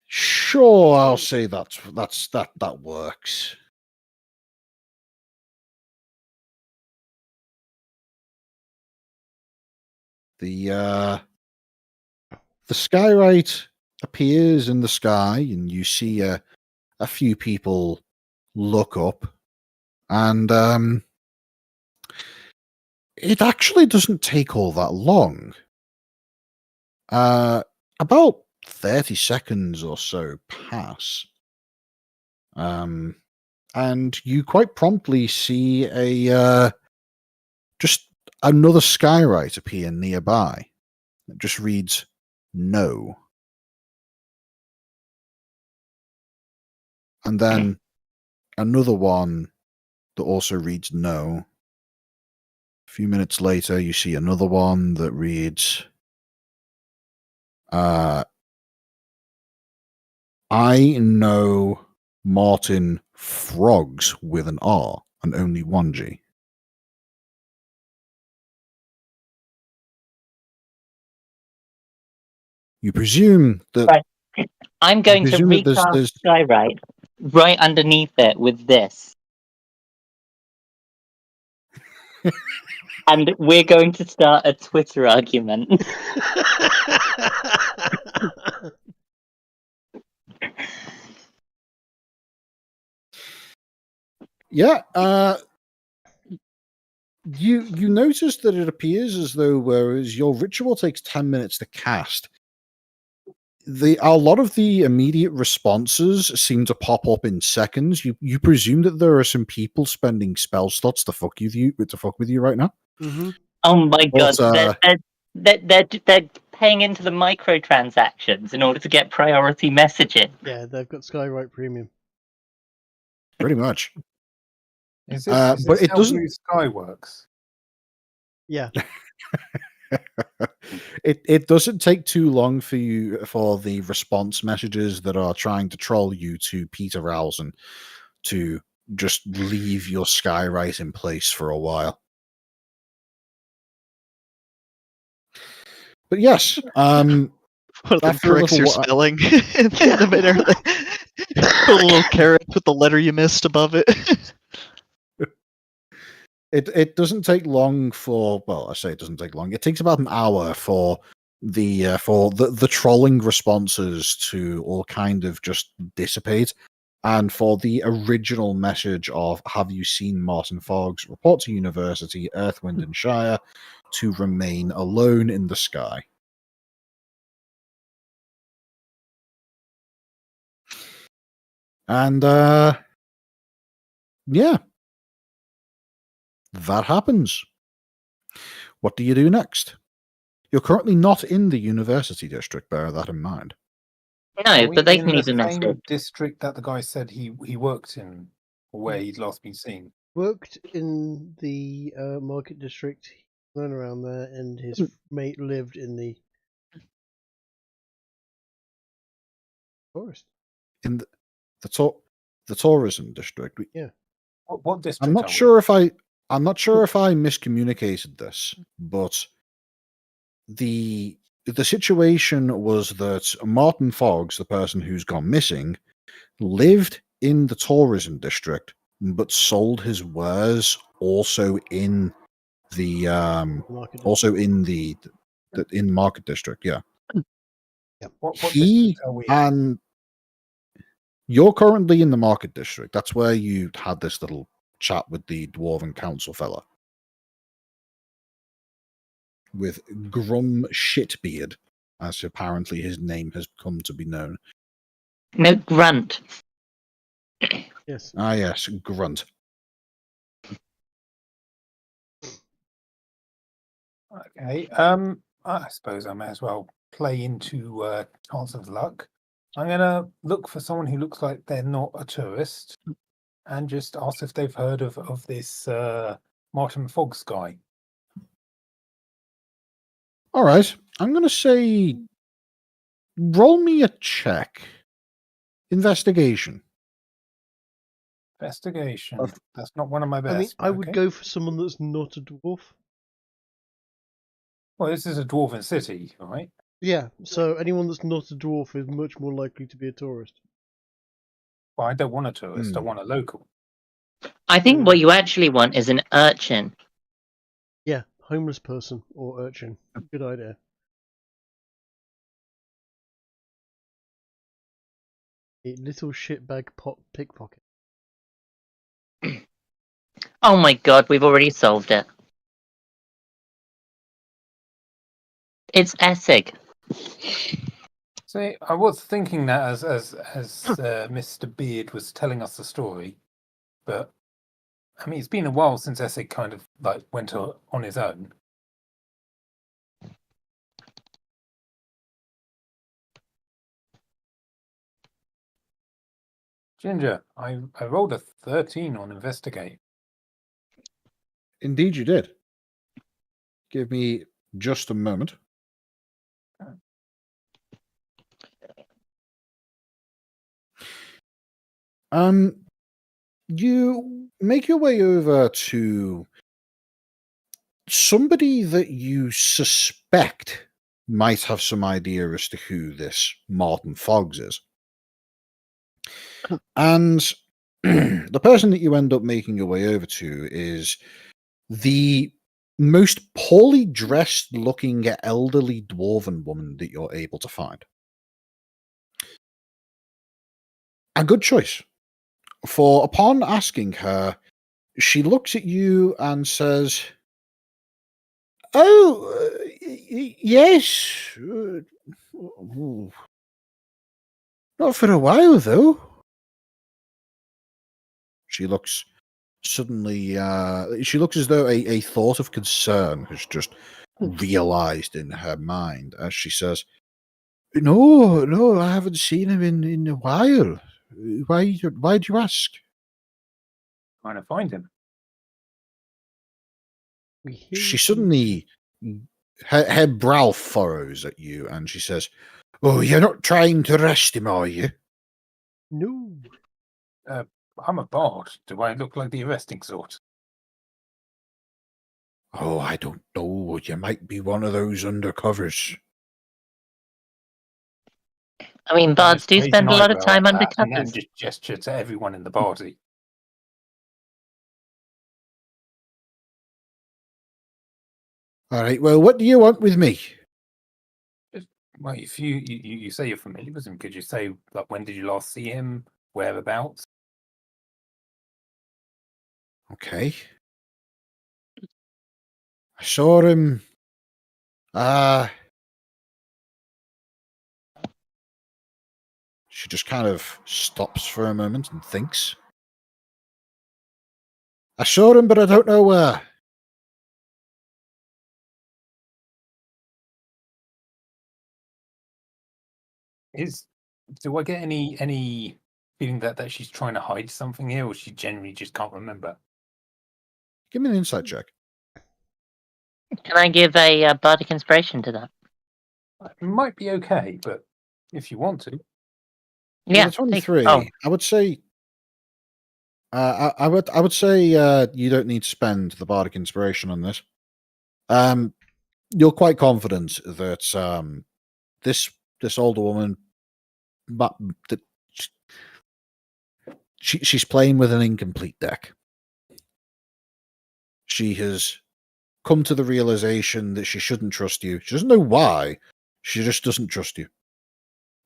Sure, I'll say that works. The skywright appears in the sky, and you see a few people look up, and it actually doesn't take all that long. About 30 seconds or so pass. And you quite promptly see just another skywrite appear nearby. It just reads no. And then another one that also reads no. A few minutes later, you see another one that reads I know Martin Frogs with an R and only one G. You presume that Right. I'm going to presume that recast Skywrite right underneath it with this. And we're going to start a Twitter argument. Yeah, you notice that it appears as though whereas your ritual takes 10 minutes to cast, a lot of the immediate responses seem to pop up in seconds. You presume that there are some people spending spell slots to fuck with you right now. Mm-hmm. Oh my god, But, they're paying into the microtransactions in order to get priority messaging. Yeah, they've got Skywrite Premium. pretty much. Is but this it how doesn't- Blue Sky works? Yeah. It doesn't take too long for the response messages that are trying to troll you to peter out and to just leave your skywrite in place for a while. But yes, One of them After a corrects little your whi- spelling in the middle. Put a little caret with the letter you missed above it. it doesn't take long for, well, I say it doesn't take long. It takes about an hour for the trolling responses to all kind of just dissipate, and for the original message of "Have you seen Martin Foggs? Report to University, Earth, Wind, and Shire to remain alone in the sky." And yeah, that happens. What do you do next? You're currently not in the university district, bear that in mind. No, Are we but they in can leave the a message. same district that the guy said he worked in, or where he'd last been seen. Worked in the market district, ran around there, and his mate lived in the forest. In the tourism district. What district? I'm not are we sure if I miscommunicated this, but the situation was that Martin Foggs, the person who's gone missing, lived in the tourism district, but sold his wares also in the Market in market district. Yeah, What he district are we? and you're currently in the market district. That's where you had this little chat with the dwarven council fella. With Grum Shitbeard, as apparently his name has come to be known. No, Grunt. Yes. Ah, yes, Grunt. Okay. I suppose I may as well play into chance of luck. I'm gonna look for someone who looks like they're not a tourist, and just ask if they've heard of this Martin Foggs guy. All right, I'm going to say roll me a check. Investigation. Investigation. That's not one of my best. I mean, I but would okay. go for someone that's not a dwarf. Well, this is a dwarven city, right? Yeah, so anyone that's not a dwarf is much more likely to be a tourist. Well, I don't want a tourist. I want a local. I think what you actually want is an urchin. Yeah, homeless person or urchin. Good idea. A little shitbag pickpocket. Oh my god, we've already solved it. It's Essig. See, I was thinking that as Mr. Beard was telling us the story, but I mean, it's been a while since Essig kind of like went on his own. Ginger, I rolled a 13 on investigate. Indeed, you did. Give me just a moment. You make your way over to somebody that you suspect might have some idea as to who this Martin Foggs is. And the person that you end up making your way over to is the most poorly dressed looking elderly dwarven woman that you're able to find. A good choice. For upon asking her, she looks at you and says, "Oh, yes. Not for a while, though." She looks suddenly, she looks as though a thought of concern has just realized in her mind as she says, No, I haven't seen him in a while. Why do you ask? Trying to find him. She suddenly, her brow furrows at you and she says, "Oh, you're not trying to arrest him, are you?" No. I'm a bard. Do I look like the arresting sort? "Oh, I don't know. You might be one of those undercovers." I mean, bards Just do raise spend an a lot of eyebrow time at under that, and then covers. just gesture to everyone in the party. All right, well, what do you want with me? Well, if you say you're familiar with him, could you say like when did you last see him, whereabouts. Okay. I saw him. She just kind of stops for a moment and thinks. I saw him, but I don't know where. Do I get any feeling that she's trying to hide something here, or she generally just can't remember? Give me an insight check. Can I give a bardic inspiration to that? It might be okay, but if you want to. Yeah. With a 23, Oh, I would say. I would say you don't need to spend the bardic inspiration on this. You're quite confident that this older woman, but that she's playing with an incomplete deck. She has come to the realization that she shouldn't trust you. She doesn't know why. She just doesn't trust you,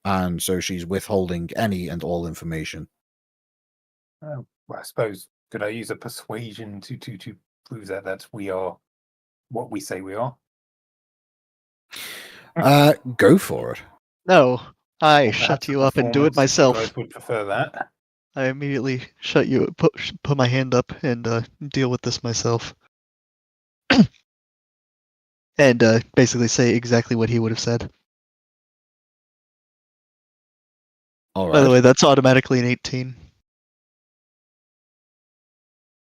and so she's withholding any and all information. Well, I suppose could I use a persuasion to prove that we are what we say we are? Go for it. No, I Or shut perhaps a you up and do it performance, if you myself. guys would prefer that. I immediately put my hand up and deal with this myself. And basically say exactly what he would have said. All right. By the way, that's automatically an 18.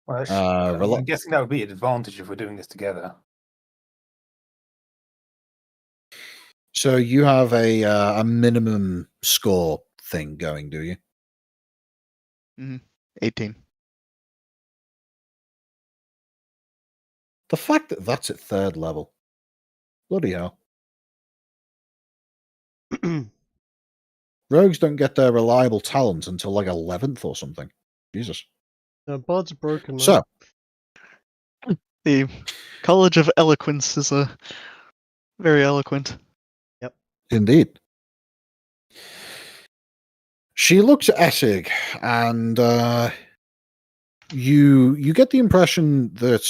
Well, I'm guessing that would be an advantage if we're doing this together. So you have a minimum score thing going, do you? 18. The fact that that's at 3rd level. Bloody hell. Rogues don't get their reliable talent until like 11th or something. Jesus. Bards are broken, man. So, The College of Eloquence is very eloquent. Yep. Indeed. She looks at Essig, and you get the impression that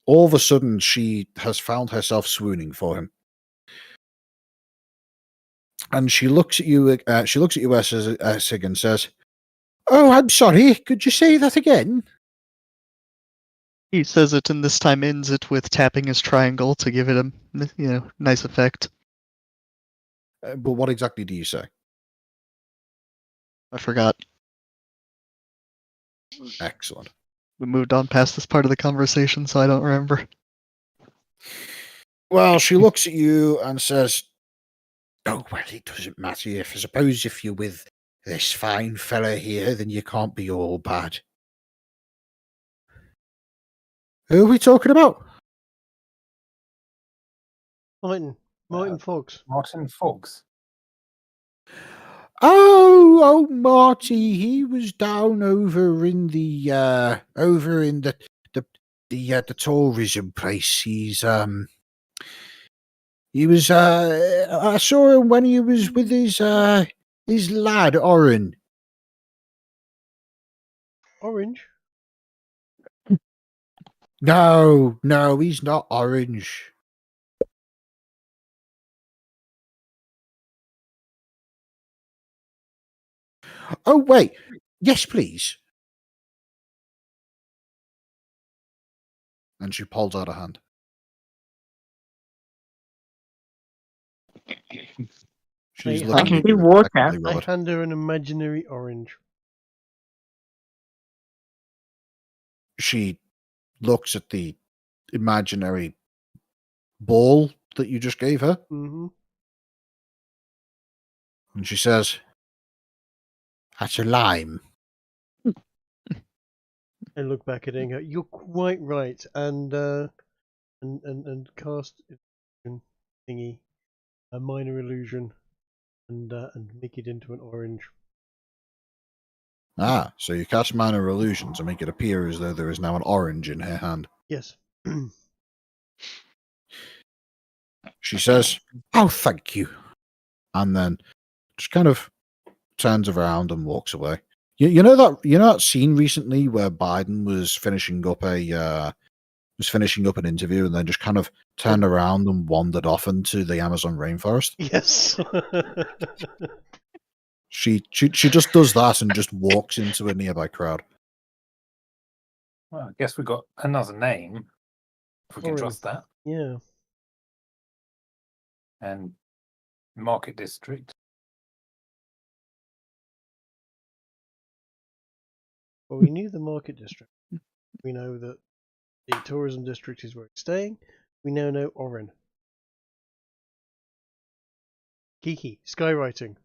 all of a sudden she has found herself swooning for him. And she looks at you. She looks at you, Essig, and says, "Oh, I'm sorry. Could you say that again?" He says it, and this time ends it with tapping his triangle to give it a nice effect. But what exactly do you say? I forgot. Excellent. We moved on past this part of the conversation, so I don't remember. Well, she looks at you and says, "Oh, well, it doesn't matter. I suppose if you're with this fine fella here, then you can't be all bad." Who are we talking about? Martin Fox. Martin Fox. Oh, Marty, he was down over in the tourism place. He was I saw him when he was with his lad Oren. Orange? No, he's not orange. Oh, wait. Yes, please. And she pulls out a hand. She's I looking can at do you water. expectantly, I Rod. hand her an imaginary orange. She looks at the imaginary ball that you just gave her, Mm-hmm. and she says, "That's a lime." I look back at it and go, "You're quite right." And cast illusion thingy, a minor illusion, and make it into an orange. Ah, so you cast minor illusion to make it appear as though there is now an orange in her hand. Yes. She says, "Oh, thank you," and then just kind of turns around and walks away. You know that scene recently where Biden was finishing up an interview and then just kind of turned around and wandered off into the Amazon rainforest. Yes. She just does that and just walks into a nearby crowd. Well, I guess we got another name, if we can Orin. trust that. Yeah. And Market District. Well, we knew the market district. We know that the tourism district is where it's staying. We now know Orin. Kiki, skywriting.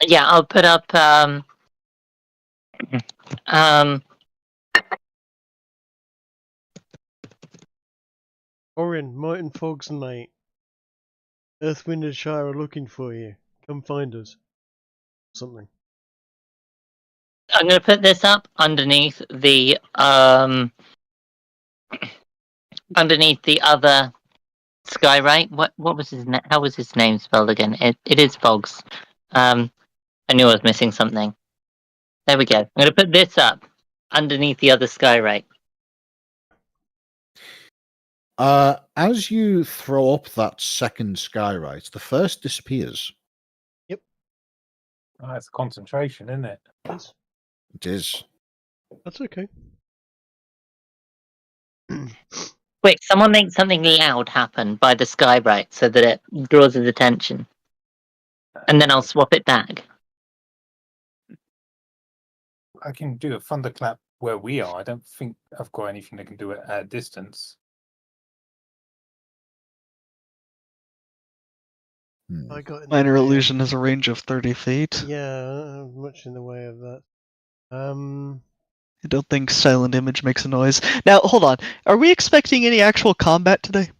Yeah, I'll put up Orin, Might and Fogs, mate. Earth, Wind and Shire are looking for you. Come find us. Something. I'm going to put this up underneath the other skywrite. What was his name? How was his name spelled again? It is Fogs. I knew I was missing something. There we go. I'm going to put this up underneath the other skywrite. As you throw up that second skywrite, the first disappears. Oh, that's concentration, isn't it? Yes. It is. That's okay. Quick, someone make something loud happen by the skywrite so that it draws his attention. And then I'll swap it back. I can do a thunderclap where we are. I don't think I've got anything that can do it at a distance. I got in the Minor way of- illusion has a range of 30 feet. Yeah, much in the way of that. I don't think silent image makes a noise. Now, hold on. Are we expecting any actual combat today?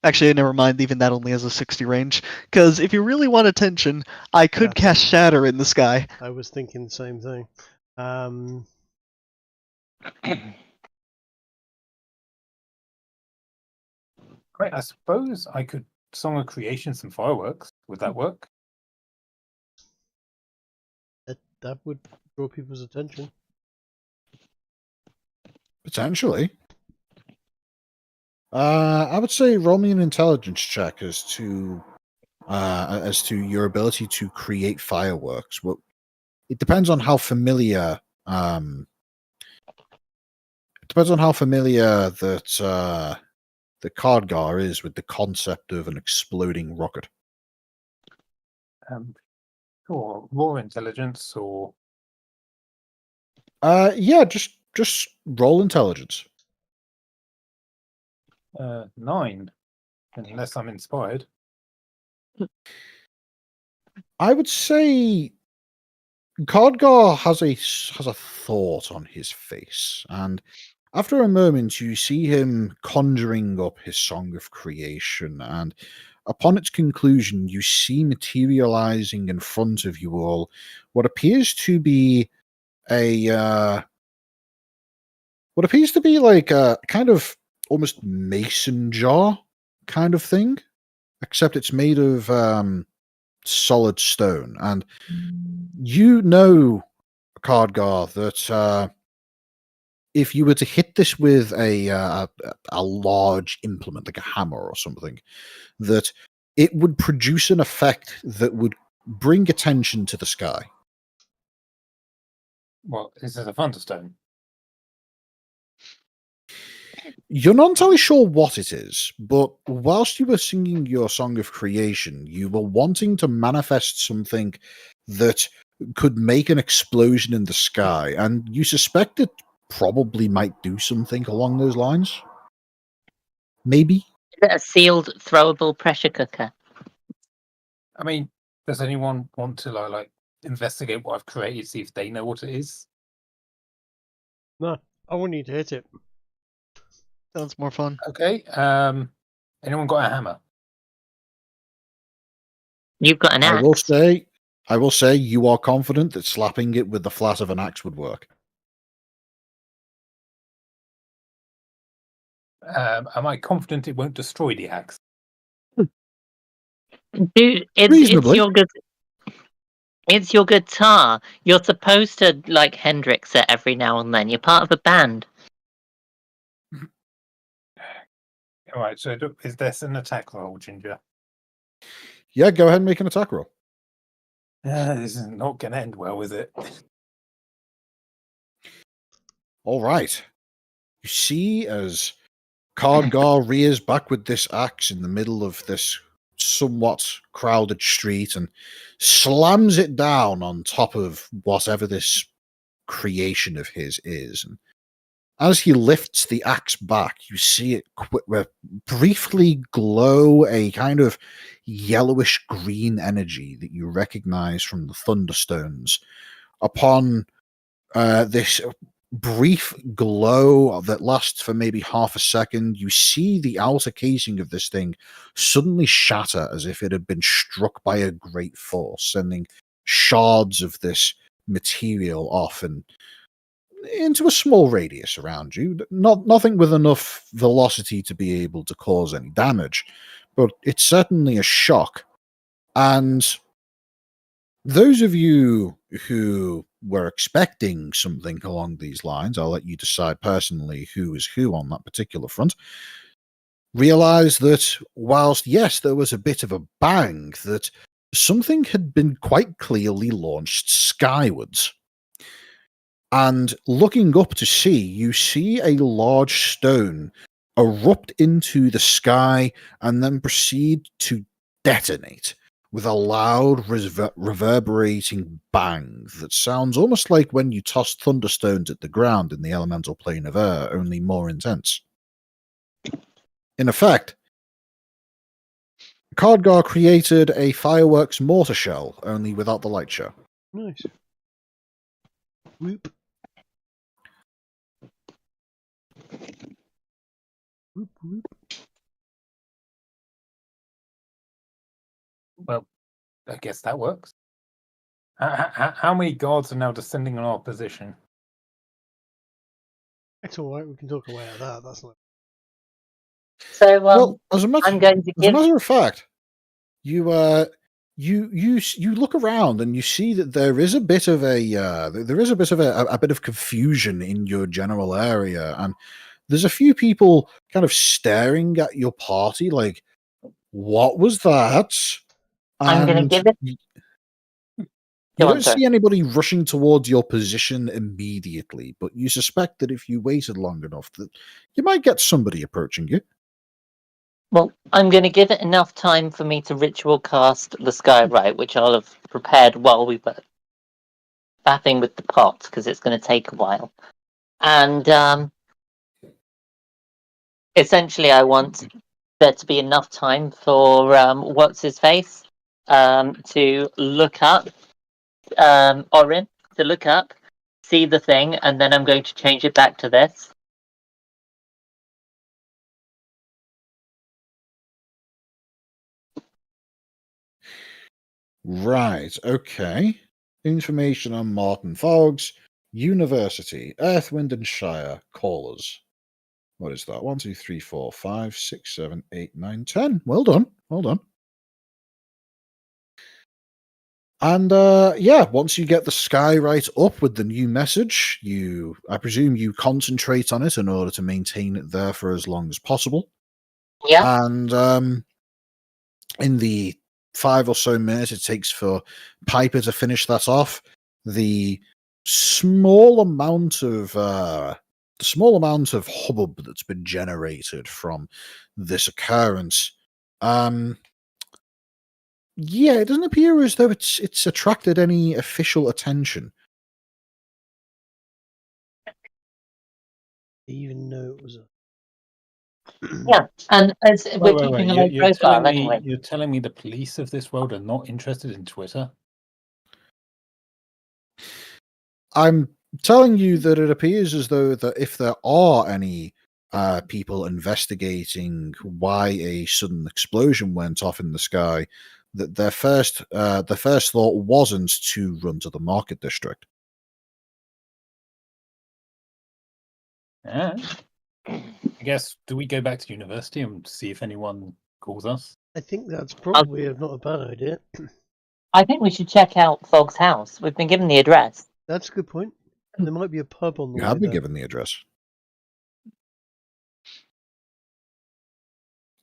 Actually, never mind. Even that only has a 60 range. Because if you really want attention, I could Yeah. cast Shatter in the sky. I was thinking the same thing. Great. I suppose I could Song of Creation some fireworks. Would that work? That would draw people's attention. Potentially. I would say roll me an intelligence check as to your ability to create fireworks. Well, it depends on how familiar. It depends on how familiar that the Cardgar is with the concept of an exploding rocket. Or raw intelligence, or Yeah, just roll intelligence. 9, unless I'm inspired. I would say Cardgar has a thought on his face, and after a moment you see him conjuring up his Song of Creation, and upon its conclusion you see materializing in front of you all what appears to be like a kind of almost mason jar kind of thing, except it's made of solid stone. And you know, Cardgar, that if you were to hit this with a large implement like a hammer or something, that it would produce an effect that would bring attention to the sky. Well, this is a thunderstone. You're not entirely sure what it is, but whilst you were singing your Song of Creation, you were wanting to manifest something that could make an explosion in the sky, and you suspect it probably might do something along those lines. Maybe. Is it a sealed, throwable pressure cooker? I mean, does anyone want to like investigate what I've created, see if they know what it is? No, I want you to hit it. Sounds more fun. Okay. Anyone got a hammer? You've got an axe. I will say you are confident that slapping it with the flat of an axe would work. Am I confident it won't destroy the axe? Dude, it's Reasonably. your good. It's your guitar. You're supposed to like Hendrix it every now and then. You're part of a band. All right. So is this an attack roll, Ginger? Yeah, go ahead and make an attack roll. This is not going to end well, is it? All right. You see as Cardgar rears back with this axe in the middle of this somewhat crowded street and slams it down on top of whatever this creation of his is. And as he lifts the axe back, you see it briefly glow a kind of yellowish green energy that you recognize from the Thunderstones. Upon this brief glow that lasts for maybe half a second, you see the outer casing of this thing suddenly shatter as if it had been struck by a great force, sending shards of this material off and into a small radius around you. Nothing with enough velocity to be able to cause any damage, but it's certainly a shock. And those of you who were expecting something along these lines, I'll let you decide personally who is who on that particular front, realize that whilst, yes, there was a bit of a bang, that something had been quite clearly launched skywards. And looking up to see, you see a large stone erupt into the sky and then proceed to detonate with a loud reverberating bang that sounds almost like when you toss thunderstones at the ground in the elemental plane of air, only more intense. In effect, Cardgar created a fireworks mortar shell, only without the light show. Nice. Whoop. Whoop, whoop. Well, I guess that works. How many guards are now descending on our position? It's alright, we can talk away at that. That's not. So, Well, as a I'm going to give. matter of fact, you look around and you see that there is a bit of a bit of confusion in your general area, and there's a few people kind of staring at your party like, what was that? I'm going to give it. You Go on, don't sorry. see anybody rushing towards your position immediately, but you suspect that if you waited long enough, that you might get somebody approaching you. Well, I'm going to give it enough time for me to ritual cast the Skyrite, which I'll have prepared while we were faffing with the pot, because it's going to take a while. And essentially, I want there to be enough time for what's his face to look up, Orin, to look up, see the thing, and then I'm going to change it back to this. Right, okay. Information on Martin Foggs, University, Earth, Wind and Shire, callers. What is that? 1, 2, 3, 4, 5, 6, 7, 8, 9, 10. Well done. Well done. And yeah, once you get the Skyrite up with the new message, I presume you concentrate on it in order to maintain it there for as long as possible. Yeah. And in the 5 or so minutes it takes for Piper to finish that off, the small amount of hubbub that's been generated from this occurrence, yeah, it doesn't appear as though it's attracted any official attention. Even know it was a. Yeah, and as we're Wait. keeping a low You're profile anyway. You're telling me the police of this world are not interested in Twitter? I'm telling you that it appears as though that if there are any people investigating why a sudden explosion went off in the sky, that their first thought wasn't to run to the market district. Yeah. I guess, do we go back to university and see if anyone calls us? I think that's probably not a bad idea. I think we should check out Fog's house. We've been given the address. That's a good point. There might be a pub on the You way have been there. given the address.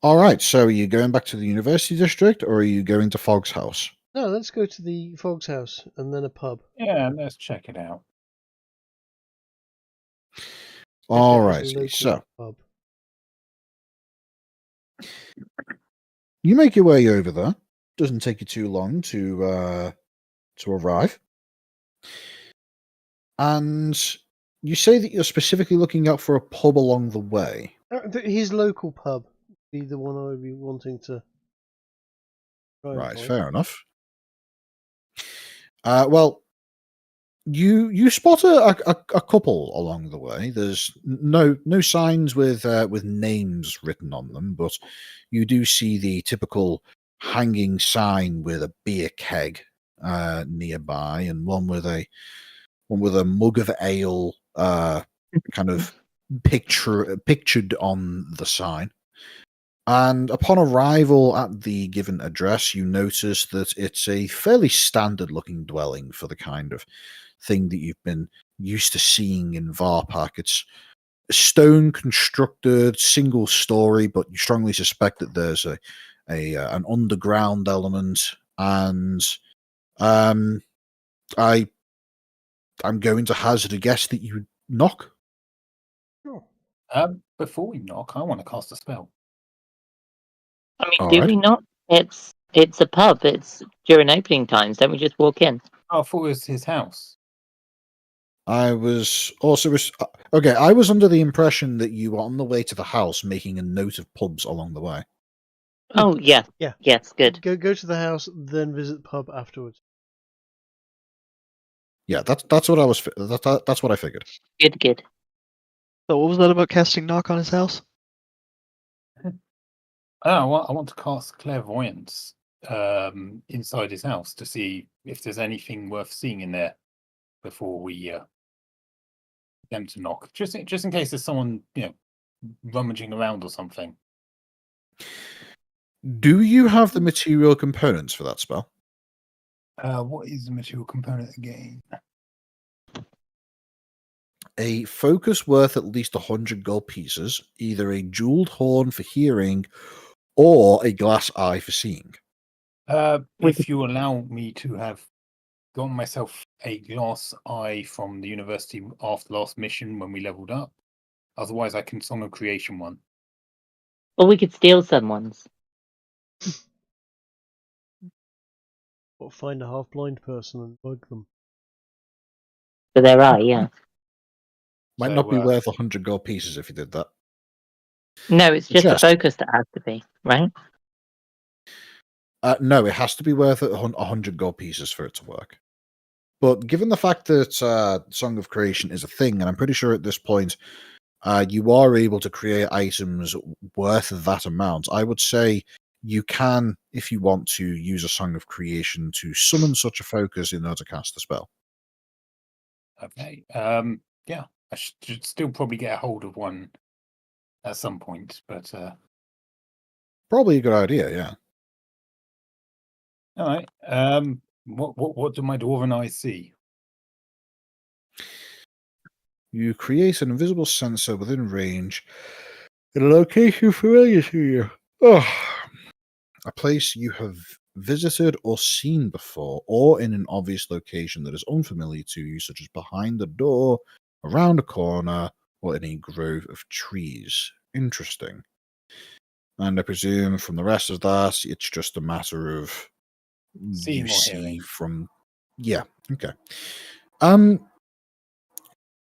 All right, so are you going back to the university district, or are you going to Fogg's house? No, let's go to the Fog's house and then a pub. Yeah, let's check it out. All Check out right, this local so pub. you make your way over there. Doesn't take you too long to arrive, and you say that you're specifically looking out for a pub along the way. His local pub would be the one I would be wanting to try and Right, find. fair enough. Well, you spot a couple along the way. There's no signs with names written on them, but you do see the typical hanging sign with a beer keg nearby, and one with a mug of ale kind of pictured on the sign. And upon arrival at the given address, you notice that it's a fairly standard-looking dwelling for the kind of thing that you've been used to seeing in Varpak. It's stone constructed, single story, but you strongly suspect that there's an underground element. And I'm going to hazard a guess that you knock. Sure. Before we knock, I want to cast a spell. I mean, All do right. we not? It's a pub. It's during opening times. Don't we just walk in? Oh, I thought it was his house. I was okay. I was under the impression that you were on the way to the house, making a note of pubs along the way. Oh yeah, Yeah. yes, good. Go to the house, then visit the pub afterwards. Yeah, that's what I was. That's what I figured. Good. So what was that about casting knock on his house? Oh, I want to cast clairvoyance inside his house to see if there's anything worth seeing in there before we attempt to knock. Just in case there's someone rummaging around or something. Do you have the material components for that spell? What is the material component again? A focus worth at least 100 gold pieces, either a jeweled horn for hearing, or a glass eye for seeing. If you allow me to have gotten myself a glass eye from the university after last mission when we leveled up. Otherwise, I can Song of Creation one. Or we could steal someone's. Or find a half-blind person and bug them. For their eye, yeah. Might So, not be worth 100 gold pieces if you did that. No, it's just a Just- focus that has to be, right? No, it has to be worth 100 gold pieces for it to work. But given the fact that Song of Creation is a thing, and I'm pretty sure at this point you are able to create items worth that amount, I would say you can, if you want to, use a Song of Creation to summon such a focus in order to cast the spell. Okay. Yeah, I should still probably get a hold of one at some point, but Probably a good idea, yeah. all right. What do my dwarven eyes see? You create an invisible sensor within range in a location familiar to you. A place you have visited or seen before, or in an obvious location that is unfamiliar to you, such as behind a door, around a corner, or in a grove of trees. Interesting. And I presume from the rest of that, it's just a matter of Seeing you or see hearing. from. Yeah. Okay.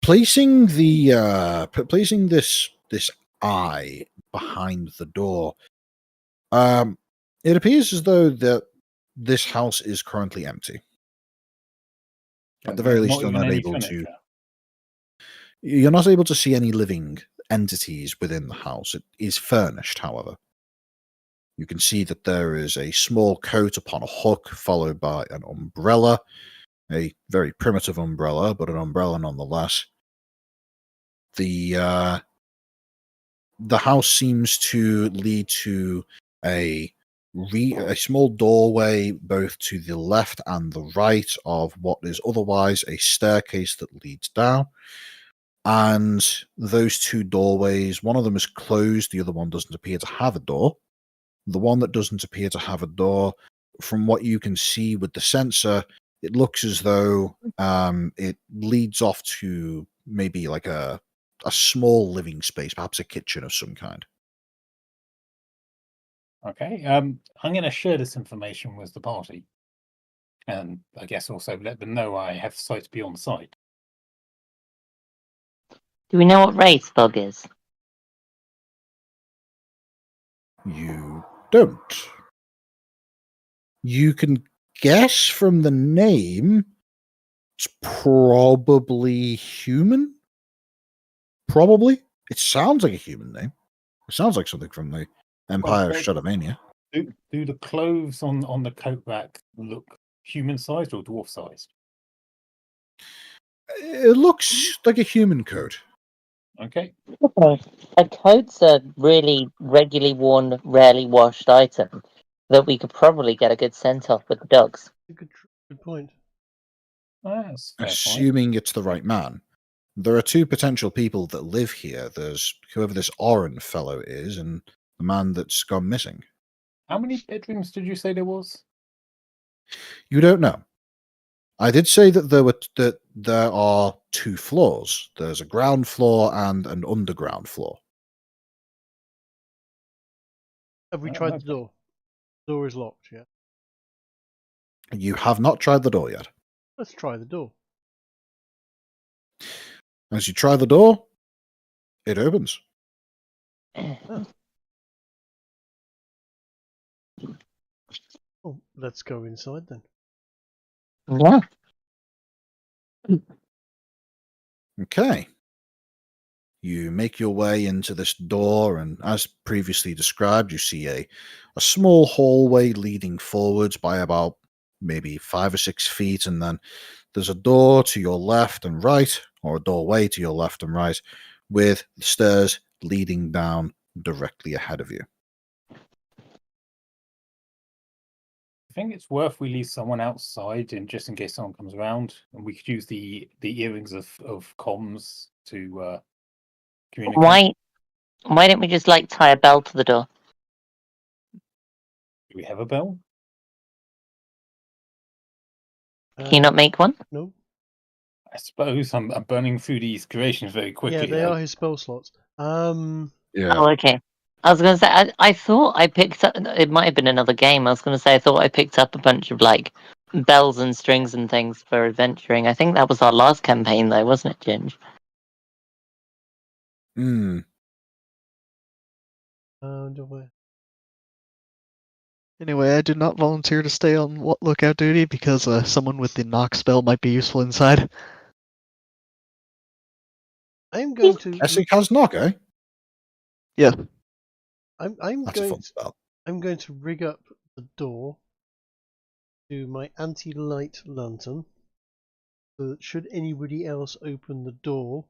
Placing the placing this eye behind the door. It appears as though that this house is currently empty. At the very least, you're even not any able to. furniture. You're not able to see any living entities within the house. It is furnished, however. You can see that there is a small coat upon a hook, followed by an umbrella, a very primitive umbrella, but an umbrella nonetheless. The house seems to lead to a a small doorway both to the left and the right of what is otherwise a staircase that leads down. And those two doorways, one of them is closed, the other one doesn't appear to have a door. The one that doesn't appear to have a door, from what you can see with the sensor, it looks as though it leads off to maybe like a small living space, perhaps a kitchen of some kind. Okay. I'm going to share this information with the party, and I guess also let them know I have sight beyond sight. Do we know what race Bug is? You don't. You can guess from the name, it's probably human. Probably. It sounds like a human name. It sounds like something from the Empire of Shadowmania. Do the clothes on the Coatrack look human-sized or dwarf-sized? It looks like a human coat. Okay. Okay. A coat's a really regularly worn, rarely washed item that we could probably get a good scent off with the dogs. Good point. That's fair point. Assuming it's the right man. There are two potential people that live here. There's whoever this Oren fellow is, and the man that's gone missing. How many bedrooms did you say there was? You don't know. I did say that there are two floors. There's a ground floor and an underground floor. Have we tried the door? The door is locked, yeah. You have not tried the door yet. Let's try the door. As you try the door, it opens. Oh, let's go inside then. Yeah. Okay. You make your way into this door, and as previously described, you see a small hallway leading forwards by about maybe 5 or 6 feet, and then there's a door to your left and right, or a doorway to your left and right, with the stairs leading down directly ahead of you. I think it's worth we leave someone outside, and just in case someone comes around, and we could use the earrings of comms to communicate. Why don't we just tie a bell to the door? Do we have a bell? Can you not make one? No. I suppose I'm burning through these creations very quickly. Yeah, they are his spell slots. Yeah. Oh, okay. I was going to say, I thought I picked up, it might have been another game, I was going to say I thought I picked up a bunch of, bells and strings and things for adventuring. I think that was our last campaign, though, wasn't it, Ginge? Hmm. Anyway, I did not volunteer to stay on lookout duty because someone with the knock spell might be useful inside. I'm going to. Essig has knock, eh? Yeah. I'm That's a going. fun spell. I'm going to rig up the door to my anti-light lantern, so that should anybody else open the door,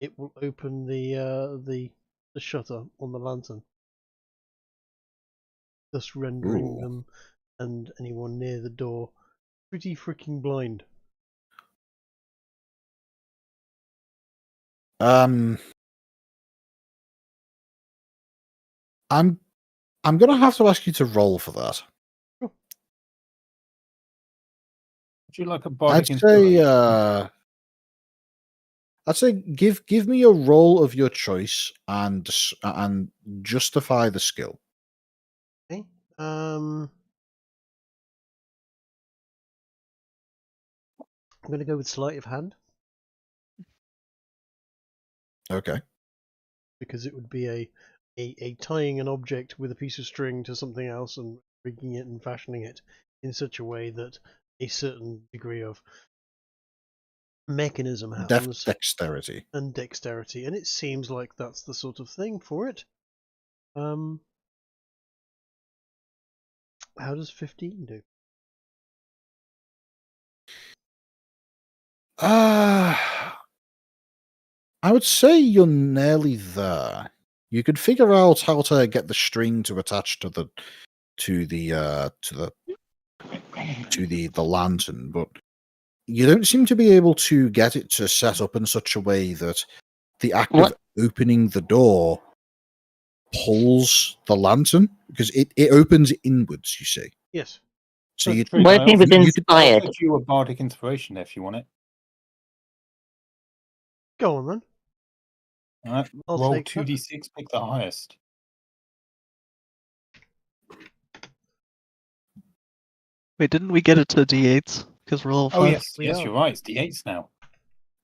it will open the shutter on the lantern, thus rendering them and anyone near the door pretty freaking blind. I'm gonna have to ask you to roll for that. Sure. Would you like a I'd bardic say give me a roll of your choice and justify the skill. Okay. I'm going to go with sleight of hand. Okay. Because it would be a tying an object with a piece of string to something else and rigging it and fashioning it in such a way that a certain degree of mechanism happens. Dexterity. And dexterity. And it seems like that's the sort of thing for it. How does 15 do? I would say you're nearly there. You could figure out how to get the string to attach to the lantern, but you don't seem to be able to get it to set up in such a way that the act of opening the door pulls the lantern, because it opens inwards, you see. Yes. So you What if he was inspired? I'll give you a bardic inspiration if you want it. Go on then. All right. I'll Roll take that. 2d6, pick the highest. Wait, didn't we get it to D8s? Because we're level 5? Oh, yes, We yes, are. you're right. It's d8s now.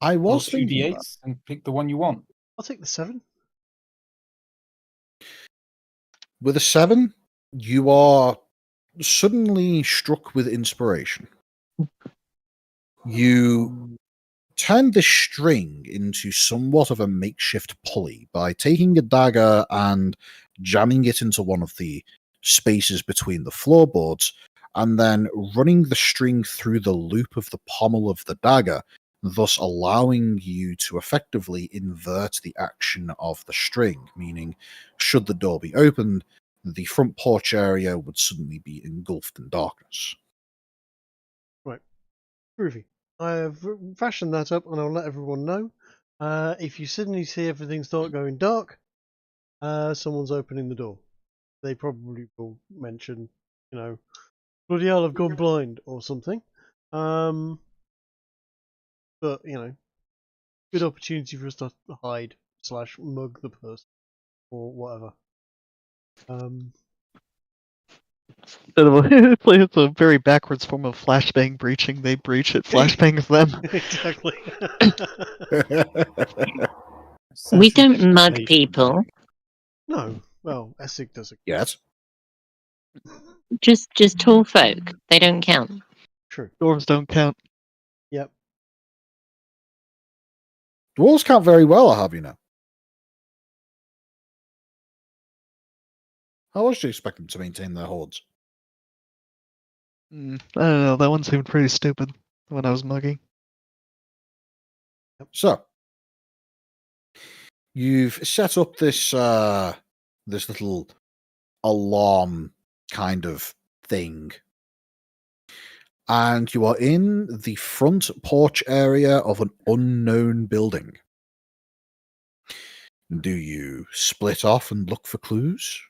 I Roll was two thinking that. d8s and pick the one you want. I'll take the 7. With a 7, you are suddenly struck with inspiration. You turn the string into somewhat of a makeshift pulley by taking a dagger and jamming it into one of the spaces between the floorboards, and then running the string through the loop of the pommel of the dagger, thus allowing you to effectively invert the action of the string, meaning should the door be opened, the front porch area would suddenly be engulfed in darkness. Right. Groovy. I have fashioned that up and I'll let everyone know. If you suddenly see everything start going dark, someone's opening the door. They probably will mention, bloody hell, I've gone blind or something. But, good opportunity for us to hide / mug the person or whatever. It's a very backwards form of flashbang breaching. They breach it, flashbangs them. Exactly. We don't mug people. No. Well, Essig does it. Yes. Just tall folk. They don't count. True. Dwarves don't count. Yep. Dwarves count very well, I have you know. How else do you expect them to maintain their hordes? I don't know. That one seemed pretty stupid when I was mugging. So, you've set up this this little alarm kind of thing, and you are in the front porch area of an unknown building. Do you split off and look for clues?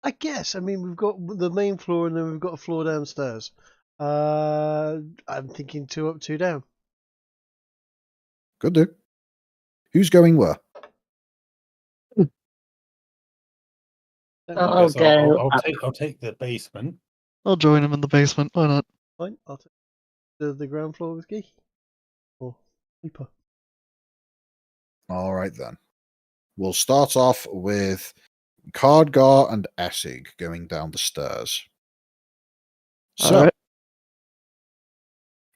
I guess. I mean, we've got the main floor and then we've got a floor downstairs. I'm thinking 2 up, 2 down. Good do. Who's going where? I'll go. I'll take the basement. I'll join him in the basement. Why not? Fine. I'll take the ground floor with Geeky. Or Reaper. All right then. We'll start off with Cardgar and Essig going down the stairs. So, All right.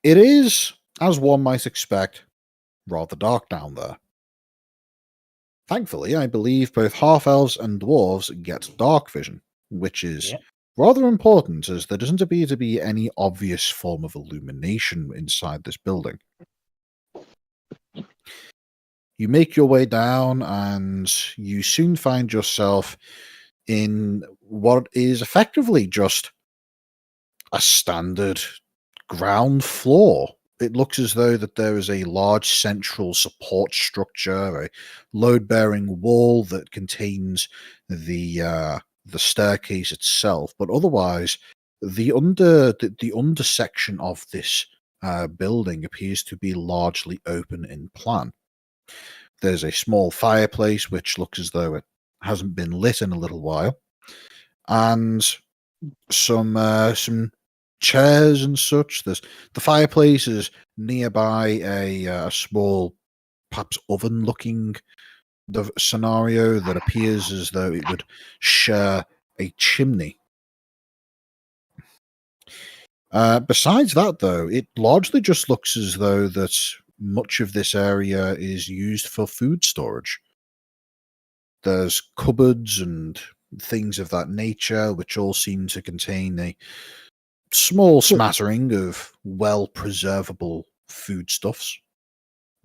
it is, as one might expect, rather dark down there. Thankfully, I believe both half-elves and dwarves get dark vision, which is rather important, as there doesn't appear to be any obvious form of illumination inside this building. You make your way down, and you soon find yourself in what is effectively just a standard ground floor. It looks as though that there is a large central support structure, a load-bearing wall that contains the staircase itself, but otherwise, the undersection of this building appears to be largely open in plan. There's a small fireplace which looks as though it hasn't been lit in a little while, and some chairs and such. The fireplace is nearby a small, perhaps oven-looking scenario that appears as though it would share a chimney. Besides that, though, it largely just looks as though that much of this area is used for food storage. There's cupboards and things of that nature, which all seem to contain a small smattering of well-preservable foodstuffs,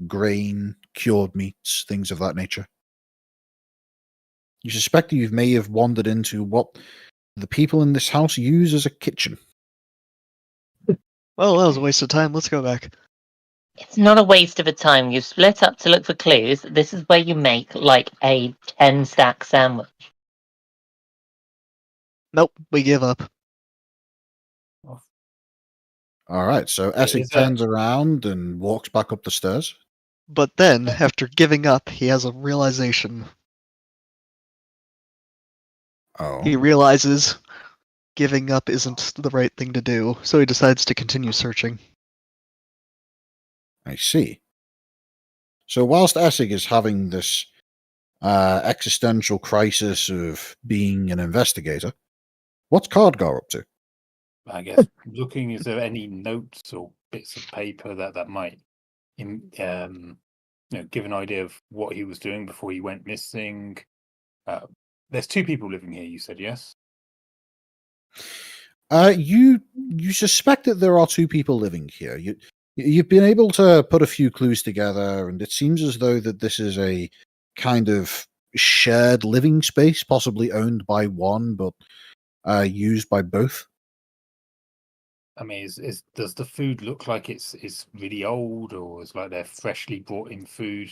grain, cured meats, things of that nature. You suspect you may have wandered into what the people in this house use as a kitchen. Well, that was a waste of time. Let's go back. It's not a waste of a time. You've split up to look for clues. This is where you make like a 10-stack sandwich. Nope, we give up. All right, so Essex turns around and walks back up the stairs. But then, after giving up, he has a realization. Oh, He realizes giving up isn't the right thing to do, so he decides to continue searching. I see. So whilst Essig is having this existential crisis of being an investigator, what's Cardgar up to? I guess looking, is there any notes or bits of paper that might give an idea of what he was doing before he went missing? There's 2 people living here, you said, yes? You suspect that there are 2 people living here. You've been able to put a few clues together, and it seems as though that this is a kind of shared living space, possibly owned by one, but used by both. I mean, does the food look like it's really old, or is like they're freshly brought in food?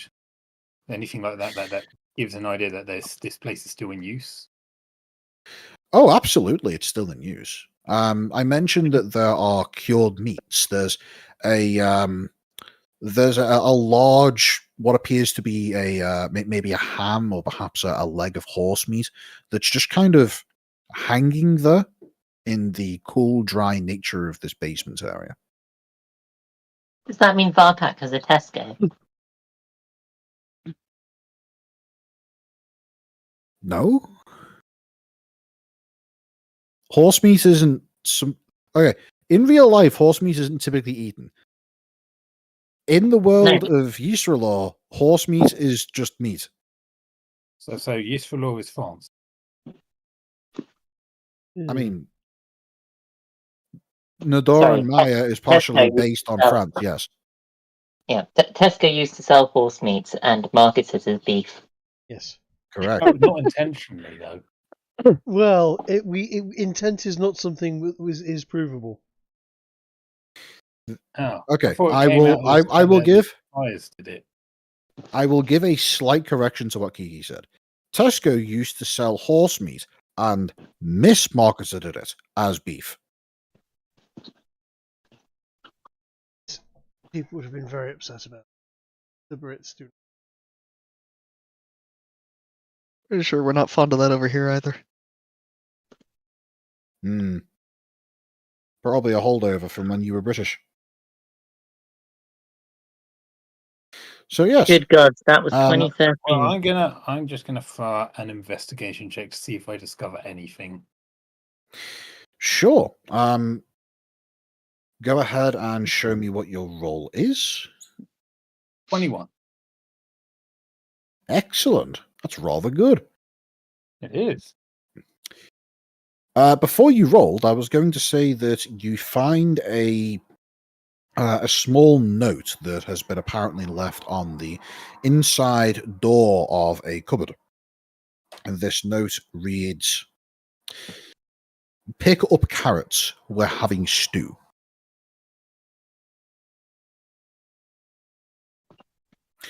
Anything like that gives an idea that this place is still in use? Oh, absolutely, it's still in use. I mentioned that there are cured meats. There's a large, what appears to be maybe a ham or perhaps a leg of horse meat that's just kind of hanging there in the cool, dry nature of this basement area. Does that mean Varpak has a Tesco? No? Horse meat isn't some... Okay, in real life, horse meat isn't typically eaten. In the world of Yisrael, horse meat is just meat. So Yisrael is France. I mean, Nador and Maya is partially based on France, yes. Yeah, Tesco used to sell horse meat and market it as beef. Yes. Correct. Oh, not intentionally, though. Well, intent is not something that is provable. Oh, okay, I will give did it. I will give a slight correction to what Kiki said. Tesco used to sell horse meat and mismarketed it as beef. People would have been very upset about it. The Brits do. Pretty sure we're not fond of that over here either. Probably a holdover from when you were British. So yes. Good God, that was 2013. Well, I'm just gonna throw an investigation check to see if I discover anything. Sure. Go ahead and show me what your role is. 21. Excellent. That's rather good. It is. Before you rolled, I was going to say that you find a small note that has been apparently left on the inside door of a cupboard. And this note reads, "Pick up carrots. We're having stew."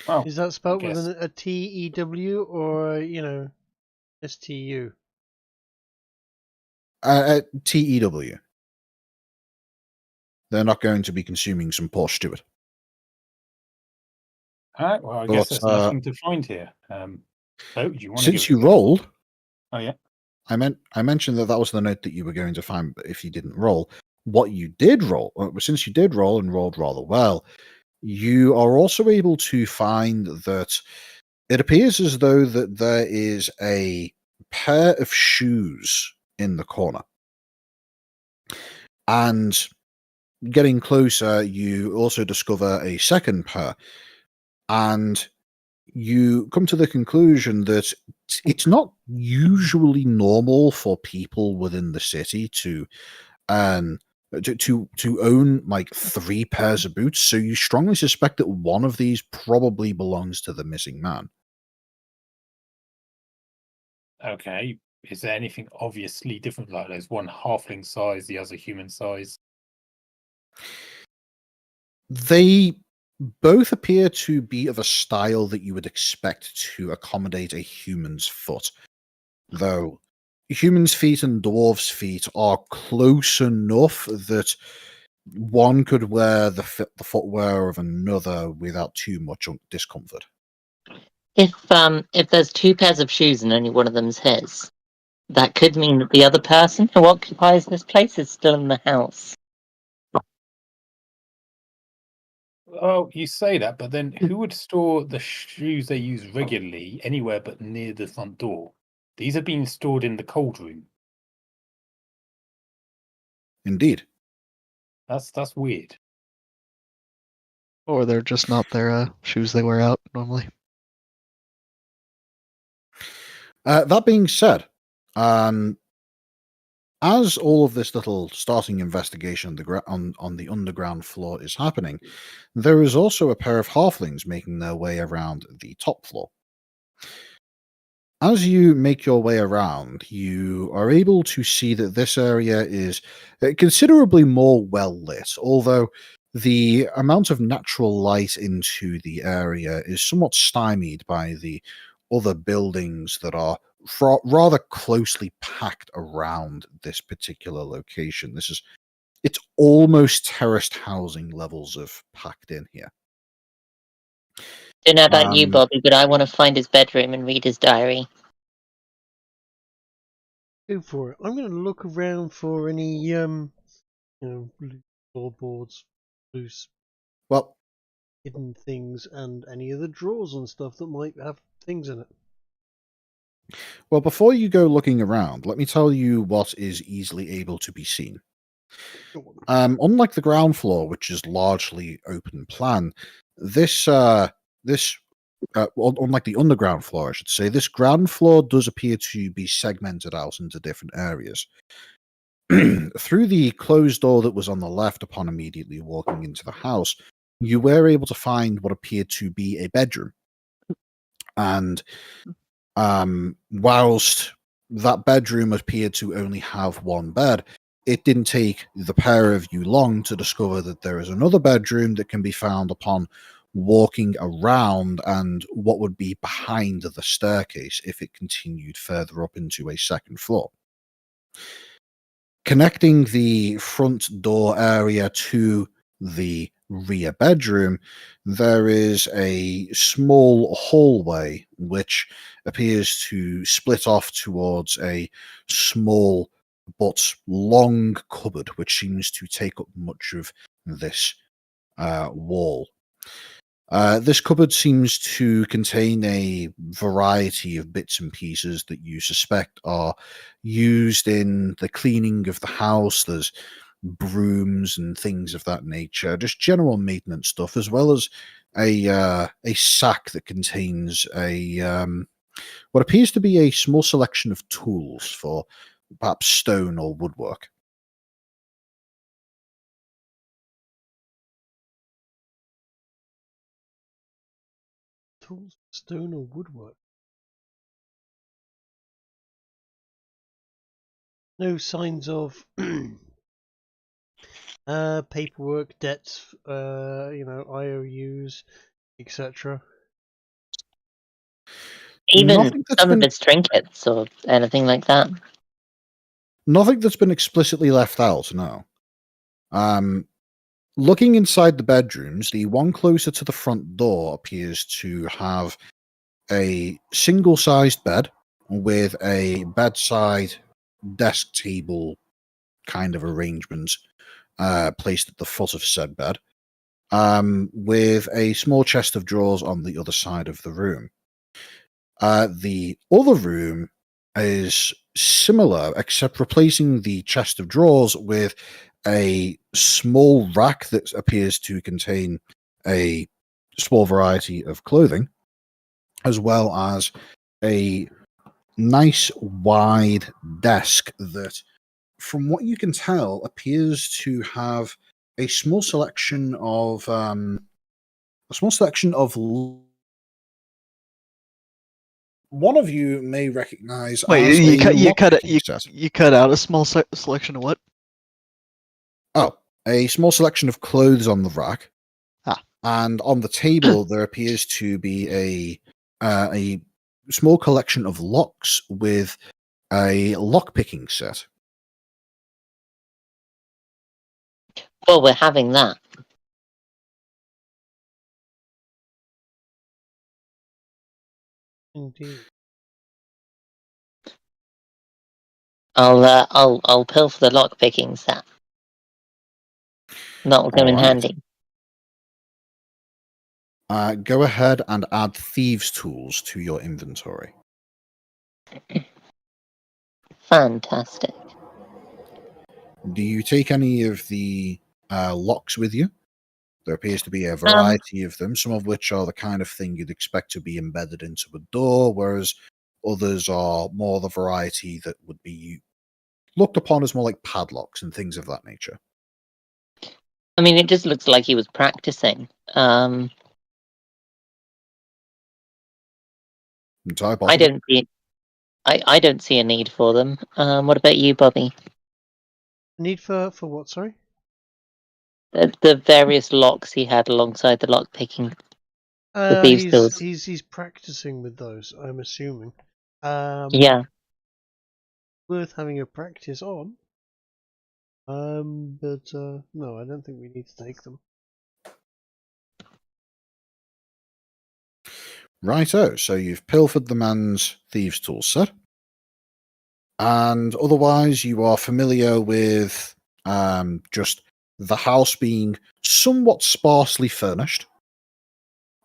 Oh, is that spelled with a T-E-W or, S-T-U? T-E-W. They're not going to be consuming some poor steward. All right, well, I guess there's nothing to find here. So, do you want since you rolled... Oh, yeah? I mentioned that was the note that you were going to find if you didn't roll. What you did roll, since you did roll and rolled rather well, you are also able to find that it appears as though that there is a pair of shoes in the corner. And getting closer, you also discover a second pair. And you come to the conclusion that it's not usually normal for people within the city to own like 3 pairs of boots, so you strongly suspect that one of these probably belongs to the missing man. Okay. Is there anything obviously different? Like there's one halfling size, the other human size. They both appear to be of a style that you would expect to accommodate a human's foot, though humans' feet and dwarves' feet are close enough that one could wear the footwear of another without too much discomfort. If there's two pairs of shoes and only one of them's his, that could mean that the other person who occupies this place is still in the house. Oh, you say that, but then who would store the shoes they use regularly anywhere but near the front door? These are being stored in the cold room. Indeed. That's weird. Or they're just not their shoes they wear out normally. That being said, as all of this little starting investigation on the underground floor is happening, there is also a pair of halflings making their way around the top floor. As you make your way around, you are able to see that this area is considerably more well lit, although the amount of natural light into the area is somewhat stymied by the other buildings that are rather closely packed around this particular location. It's almost terraced housing levels of packed in here. Don't know about you, Bobby, but I want to find his bedroom and read his diary. Go for it. I'm going to look around for any, loose floorboards, loose Well, hidden things, and any of the drawers and stuff that might have things in it. Well, before you go looking around, let me tell you what is easily able to be seen. Unlike the ground floor, which is largely open plan, unlike the underground floor, I should say, this ground floor does appear to be segmented out into different areas. Through the closed door that was on the left upon immediately walking into the house, you were able to find what appeared to be a bedroom. And whilst that bedroom appeared to only have one bed, it didn't take the pair of you long to discover that there is another bedroom that can be found upon walking around and what would be behind the staircase if it continued further up into a second floor. Connecting the front door area to the rear bedroom, there is a small hallway which appears to split off towards a small but long cupboard, which seems to take up much of this wall. This cupboard seems to contain a variety of bits and pieces that you suspect are used in the cleaning of the house. There's brooms and things of that nature, just general maintenance stuff, as well as a sack that contains what appears to be a small selection of tools for perhaps stone or woodwork. Tools, stone, or woodwork. No signs of paperwork, debts, IOUs, etc. Even some of its trinkets or anything like that. Nothing that's been explicitly left out, no. Looking inside the bedrooms, the one closer to the front door appears to have a single-sized bed with a bedside desk table kind of arrangement placed at the foot of said bed, with a small chest of drawers on the other side of the room. The other room is similar, except replacing the chest of drawers with a small rack that appears to contain a small variety of clothing, as well as a nice wide desk that, from what you can tell, appears to have a small selection of one of you may recognize Wait, as you a lockpicking set. you cut out a small selection of what? Oh, a small selection of clothes on the rack. Ah. And on the table, there appears to be a small collection of locks with a lockpicking set. Well, we're having that. Indeed. I'll pill for the lockpicking set. That will come in Alright. handy. Go ahead and add thieves' tools to your inventory. Fantastic. Do you take any of the locks with you? There appears to be a variety of them, some of which are the kind of thing you'd expect to be embedded into a door, whereas others are more the variety that would be looked upon as more like padlocks and things of that nature. I mean, it just looks like he was practicing. Entirely I possible. don't see. I don't see a need for them. What about you, Bobby? Need for what? Sorry. The various locks he had alongside the lockpicking. The thieves' tools. He's practicing with those. I'm assuming. Yeah. Worth having a practice on. But no, I don't think we need to take them. Righto, so you've pilfered the man's thieves' tool set. And otherwise, you are familiar with just the house being somewhat sparsely furnished.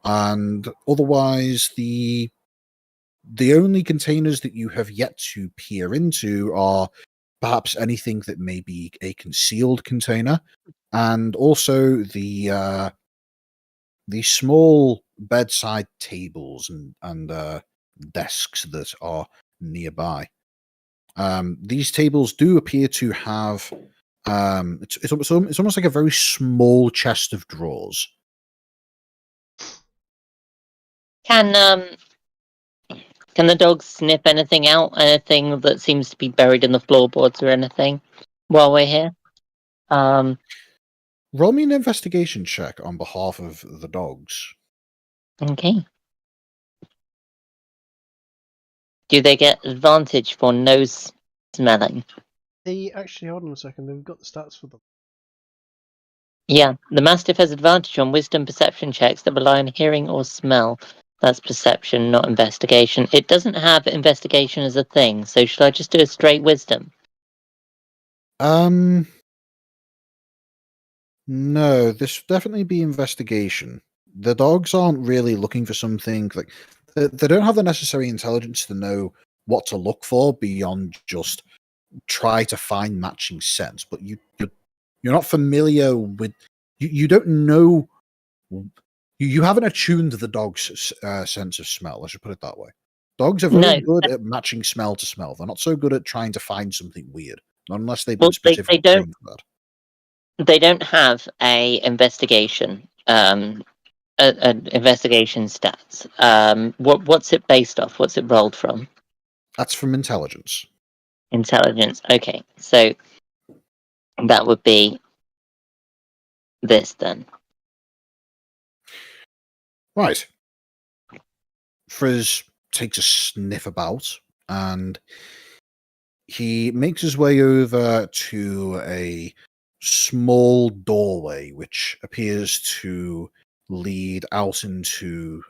And otherwise, the only containers that you have yet to peer into are perhaps anything that may be a concealed container, and also the small bedside tables and desks that are nearby. These tables do appear to have it's almost like a very small chest of drawers. Can the dogs sniff anything out? Anything that seems to be buried in the floorboards or anything while we're here? Roll me an investigation check on behalf of the dogs. Okay. Do they get advantage for nose smelling? They actually, hold on a second. They've got the stats for them. Yeah, the Mastiff has advantage on wisdom perception checks that rely on hearing or smell. That's perception, not investigation. It doesn't have investigation as a thing, so should I just do a straight wisdom? No, this should definitely be investigation. The dogs aren't really looking for something like they don't have the necessary intelligence to know what to look for beyond just try to find matching scents. But you're not familiar with you don't know you haven't attuned the dog's sense of smell. I should put it that way. Dogs are very good at matching smell to smell. They're not so good at trying to find something weird, not unless they've been specifically trained for that. They don't have a investigation, an investigation stats. What's it based off? What's it rolled from? That's from intelligence. Intelligence. Okay, so that would be this then. Right. Frizz takes a sniff about and he makes his way over to a small doorway which appears to lead out into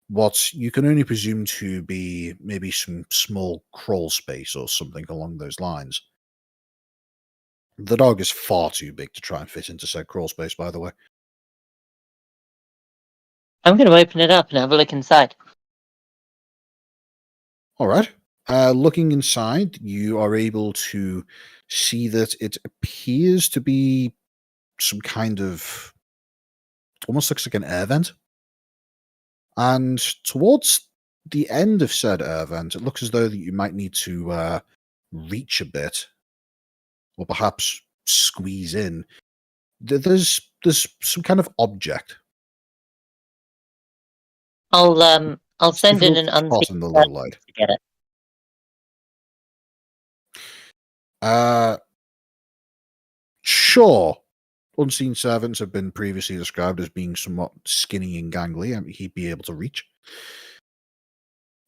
what you can only presume to be maybe some small crawl space or something along those lines. The dog is far too big to try and fit into said crawl space, by the way. I'm going to open it up and have a look inside. All right. Looking inside, you are able to see that it appears to be some kind of almost looks like an air vent. And towards the end of said air vent, it looks as though that you might need to reach a bit, or perhaps squeeze in. There's some kind of object. I'll I'll send in an Difficult to spot unseen in the low servant light. to get it. Sure. Unseen servants have been previously described as being somewhat skinny and gangly, and he'd be able to reach.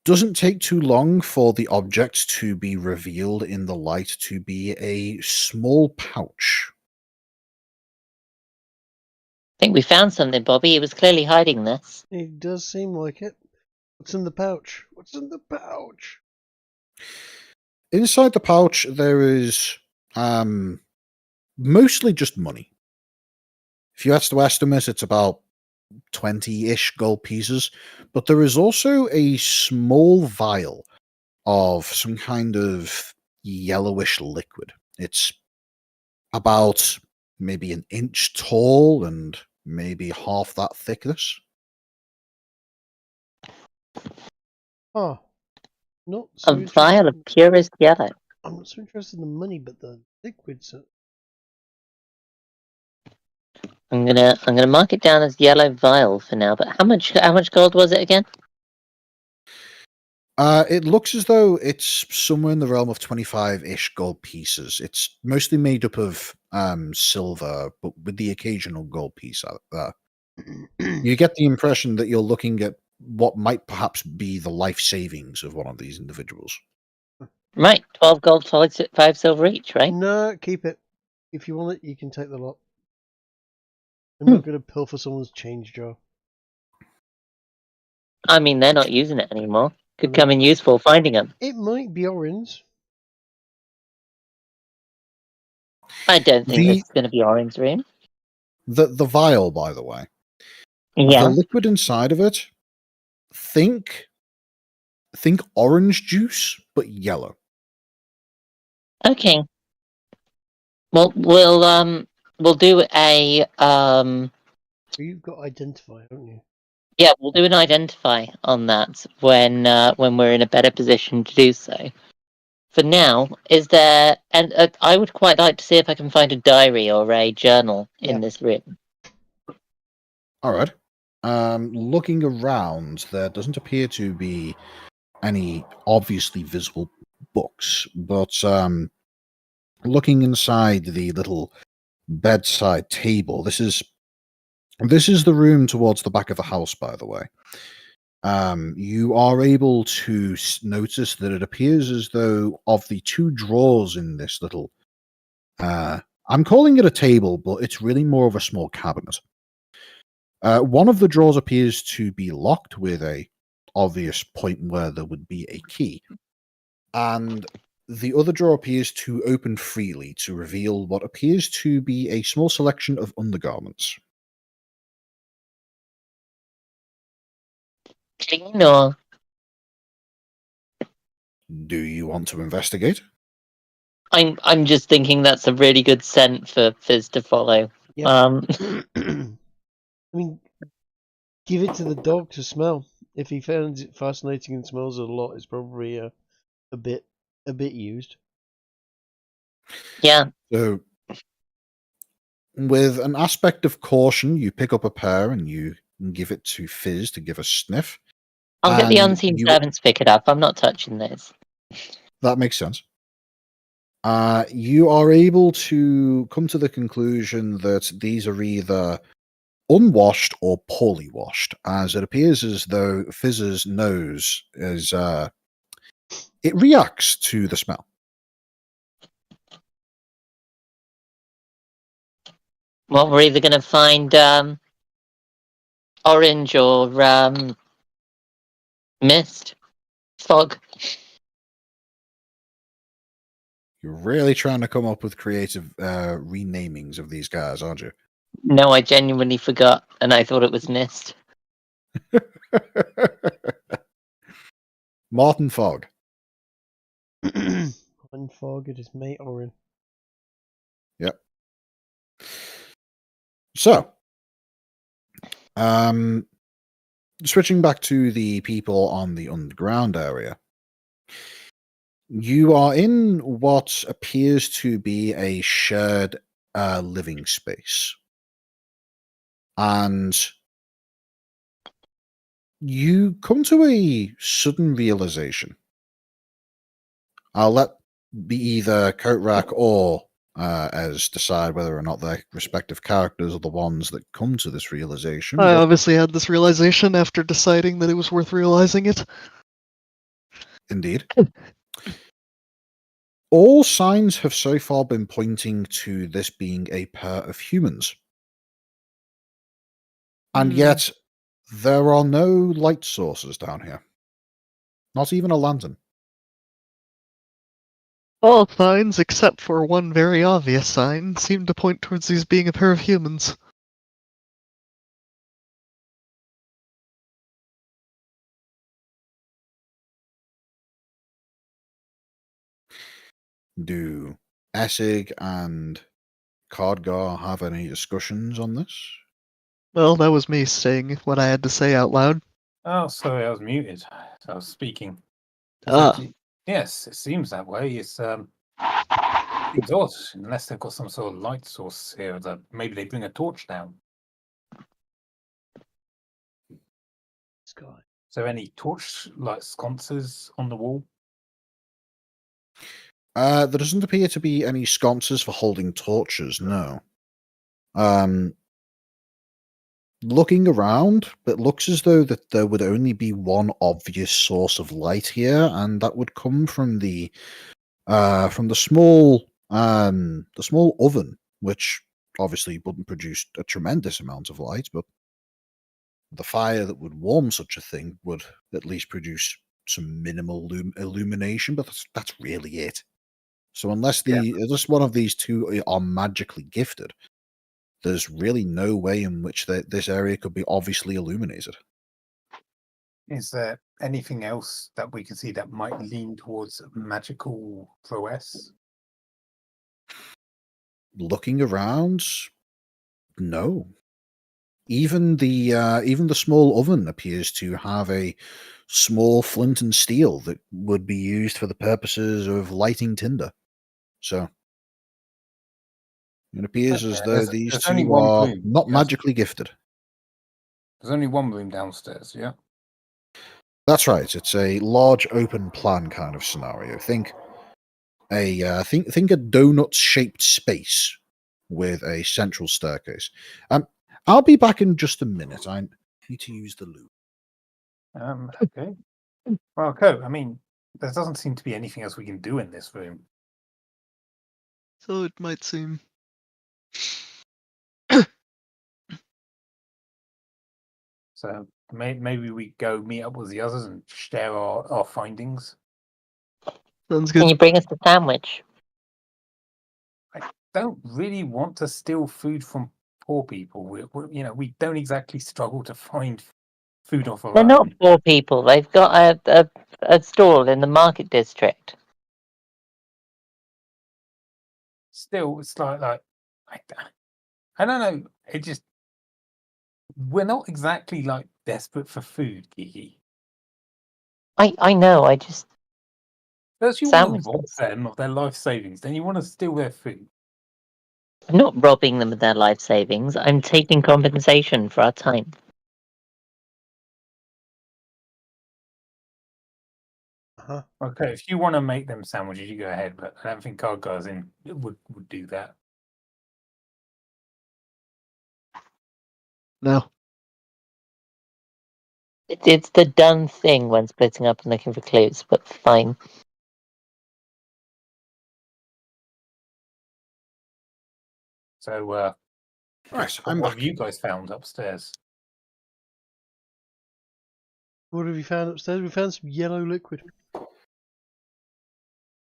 Doesn't take too long for the object to be revealed in the light to be a small pouch. I think we found something, Bobby. He was clearly hiding this. It does seem like it. What's in the pouch? What's in the pouch? Inside the pouch, there is mostly just money. If you had to estimate, it's about 20-ish gold pieces, but there is also a small vial of some kind of yellowish liquid. It's about maybe an inch tall and maybe half that thickness. Ah, not so A interested. vial of purest yellow. I'm not so interested in the money, but the liquids. I'm gonna mark it down as yellow vial for now. But how much gold was it again? It looks as though it's somewhere in the realm of 25-ish gold pieces. It's mostly made up of silver, but with the occasional gold piece out there. You get the impression that you're looking at what might perhaps be the life savings of one of these individuals. Right, 12 gold, 5 silver each, right? No, keep it. If you want it, you can take the lot. I'm not going to pilfer someone's change jar. I mean, they're not using it anymore. Could come in useful finding them. It might be orange. I don't think this is going to be orange room. The vial, by the way. Yeah. The liquid inside of it, think orange juice, but yellow. Okay. Well, we'll do a You've got identify, haven't you? Yeah, we'll do an identify on that when we're in a better position to do so. For now, is there? And I would quite like to see if I can find a diary or a journal in this room. All right. Looking around, there doesn't appear to be any obviously visible books, but looking inside the little bedside table, this is the room towards the back of the house, by the way. You are able to notice that it appears as though of the two drawers in this little, I'm calling it a table, but it's really more of a small cabinet. One of the drawers appears to be locked with a obvious point where there would be a key, and the other drawer appears to open freely to reveal what appears to be a small selection of undergarments. Clean or? Do you want to investigate? I'm just thinking that's a really good scent for Fizz to follow. Yep. I mean, give it to the dog to smell. If he finds it fascinating and smells it a lot, it's probably a bit used. Yeah. So, with an aspect of caution, you pick up a pair and you give it to Fizz to give a sniff. I'll get the unseen servants pick it up. I'm not touching those. That makes sense. You are able to come to the conclusion that these are either unwashed or poorly washed, as it appears as though Fizz's nose is it reacts to the smell. Well, we're either going to find orange or mist, fog. You're really trying to come up with creative renamings of these guys, aren't you? No, I genuinely forgot, and I thought it was mist. Martin Fogg. Martin Fogg, it is mate Orin. Yep. So, switching back to the people on the underground area, you are in what appears to be a shared living space. And You come to a sudden realization. I'll let be either Coatrack or as decide whether or not their respective characters are the ones that come to this realization. I but obviously had this realization after deciding that it was worth realizing it. Indeed. All signs have so far been pointing to this being a pair of humans. And yet, there are no light sources down here. Not even a lantern. All signs, except for one very obvious sign, seem to point towards these being a pair of humans. Do Essig and Cardgar have any discussions on this? Well, that was me saying what I had to say out loud. Oh, sorry, I was muted. So I was speaking. Ah. Yes, it seems that way. It's seems odd, unless they've got some sort of light source here. That maybe they bring a torch down. Sky. Is there any torch like sconces on the wall? There doesn't appear to be any sconces for holding torches, no. Looking around, it looks as though that there would only be one obvious source of light here, and that would come from the small oven, which obviously wouldn't produce a tremendous amount of light, but the fire that would warm such a thing would at least produce some minimal illumination, but that's really it. So unless one of these two are magically gifted, there's really no way in which this area could be obviously illuminated. Is there anything else that we can see that might lean towards magical prowess? Looking around, no. Even the small oven appears to have a small flint and steel that would be used for the purposes of lighting tinder. So it appears as though these there's only two one are bloom, not yes? magically gifted. There's only one room downstairs, yeah? That's right. It's a large open plan kind of scenario. Think a donut-shaped space with a central staircase. I'll be back in just a minute. I need to use the loo. Okay. Well, okay. I mean, there doesn't seem to be anything else we can do in this room. So it might seem. So maybe we go meet up with the others and share our findings. Sounds Can good. you bring us a sandwich? I don't really want to steal food from poor people. We don't exactly struggle to find food off our They're own. not poor people. They've got a stall in the market district. Still, it's like I don't know. It just we're not exactly like desperate for food, Kiki. I know. I just First, you want to rob sandwiches. them of their life savings, then you want to steal their food. I'm not robbing them of their life savings. I'm taking compensation for our time. Uh-huh. Okay, if you want to make them sandwiches, you go ahead. But I don't think our guys would do that. No. It's the done thing when splitting up and looking for clues, but fine. So, Right, I'm what back. have you guys found upstairs? What have you found upstairs? We found some yellow liquid.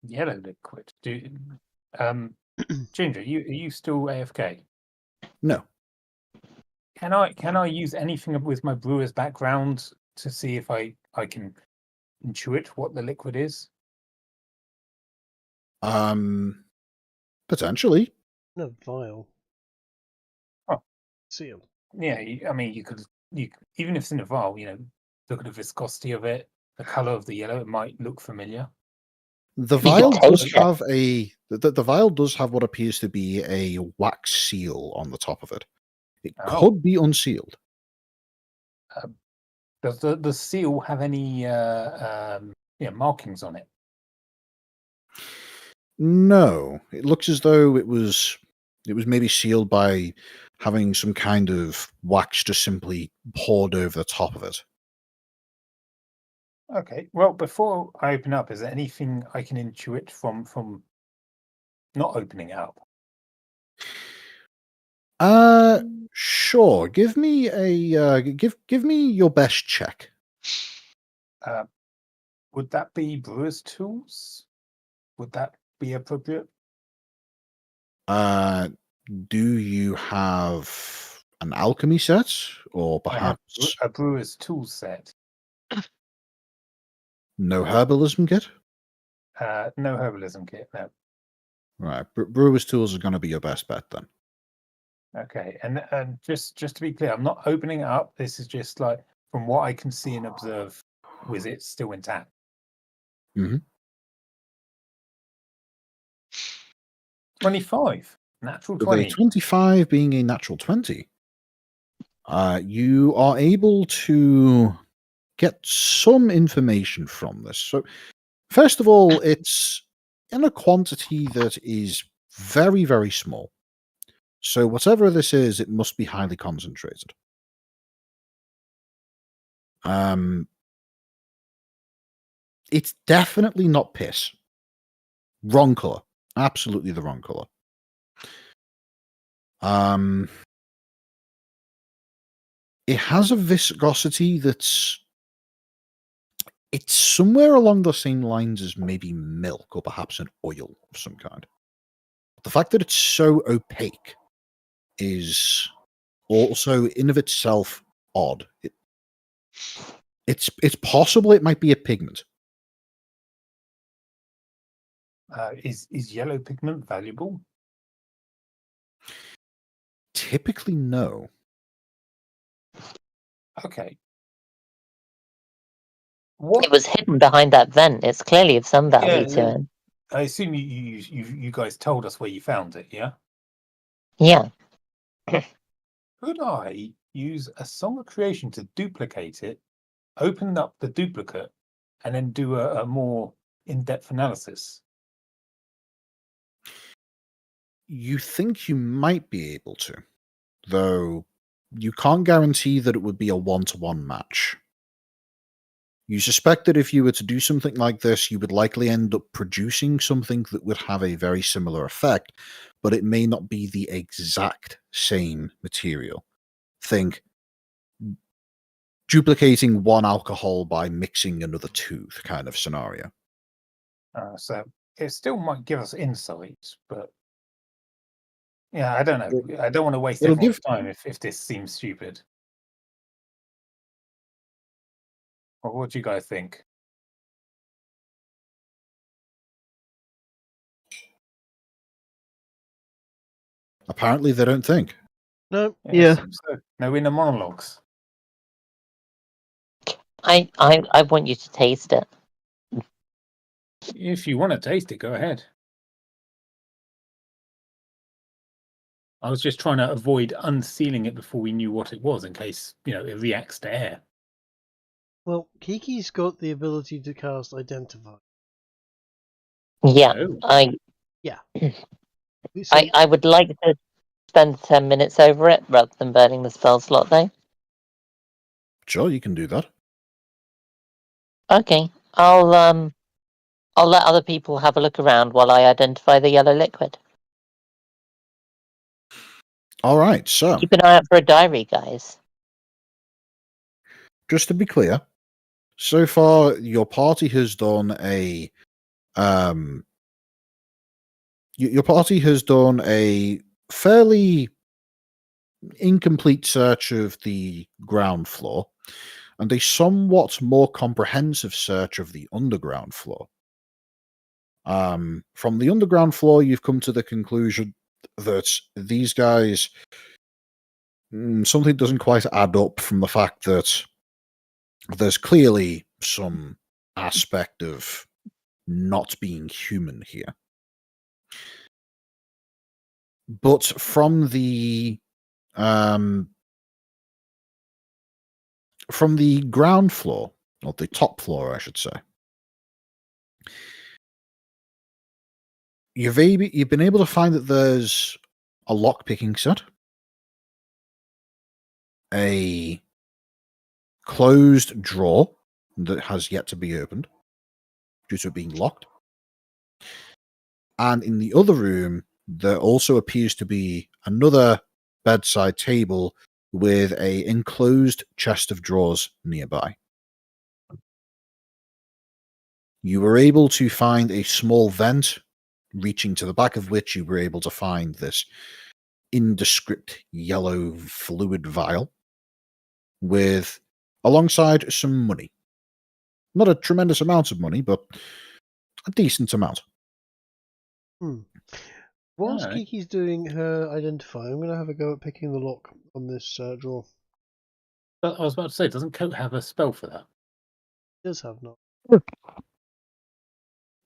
Yellow liquid. Ginger, are you still AFK? No. Can I use anything with my brewer's background to see if I can intuit what the liquid is? Potentially. No, vial. Oh. Sealed. Yeah, I mean, you even if it's in a vial, look at the viscosity of it, the color of the yellow. It might look familiar. The You vial can does taste it. have the vial does have what appears to be a wax seal on the top of it. It Oh. could be unsealed. Does the seal have any markings on it? No, it looks as though it was maybe sealed by having some kind of wax just simply poured over the top of it. Okay. Well, before I open up, is there anything I can intuit from not opening it up? Sure. Give me a give me your best check. Would that be brewer's tools? Would that be appropriate? Do you have an alchemy set, or I have perhaps a brewer's tool set. no herbalism kit? No herbalism kit. No. Right, brewer's tools is going to be your best bet then. Okay, and just to be clear, I'm not opening it up. This is just like from what I can see and observe. Was it still intact? Mm-hmm. 25, natural With 20. a 25 being a natural 20, you are able to get some information from this. So, first of all, it's in a quantity that is very, very small. So, whatever this is, it must be highly concentrated. It's definitely not piss. Wrong color. Absolutely the wrong color. It has a viscosity it's somewhere along the same lines as maybe milk or perhaps an oil of some kind. The fact that it's so opaque is also in of itself odd. It's possible it might be a pigment. Is yellow pigment valuable? Typically, no. Okay. It was hidden behind that vent. It's clearly of some value to Yeah, it. I assume you guys told us where you found it, yeah? Yeah. Could I use a song of creation to duplicate it, open up the duplicate, and then do a more in-depth analysis? You think you might be able to, though you can't guarantee that it would be a one-to-one match. You suspect that if you were to do something like this, you would likely end up producing something that would have a very similar effect, but it may not be the exact same material. Think duplicating one alcohol by mixing another two kind of scenario. So it still might give us insights, but yeah, I don't know. I don't want to waste It'll everyone's give- time if this seems stupid. Or what do you guys think? Apparently, they don't think. No. Yeah. So, no inner monologues. I want you to taste it. If you want to taste it, go ahead. I was just trying to avoid unsealing it before we knew what it was, in case it reacts to air. Well, Kiki's got the ability to cast Identify. Yeah. Oh. So, I would like to spend 10 minutes over it rather than burning the spell slot though. Sure, you can do that. Okay. I'll let other people have a look around while I identify the yellow liquid. All right, so Keep an eye out for a diary, guys. just to be clear, so far your party has done a your party has done a fairly incomplete search of the ground floor and a somewhat more comprehensive search of the underground floor. From the underground floor, you've come to the conclusion that these guys, something doesn't quite add up from the fact that there's clearly some aspect of not being human here. But from the from the ground floor, or the top floor, I should say, you've been able to find that there's a lock-picking set, a closed drawer that has yet to be opened due to it being locked, and in the other room there also appears to be another bedside table with a enclosed chest of drawers nearby. You were able to find a small vent, reaching to the back of which you were able to find this indescript yellow fluid vial with alongside some money. Not a tremendous amount of money, but a decent amount. Whilst Alright. Kiki's doing her identify, I'm going to have a go at picking the lock on this drawer. But I was about to say, doesn't Coat have a spell for that? It does have knock.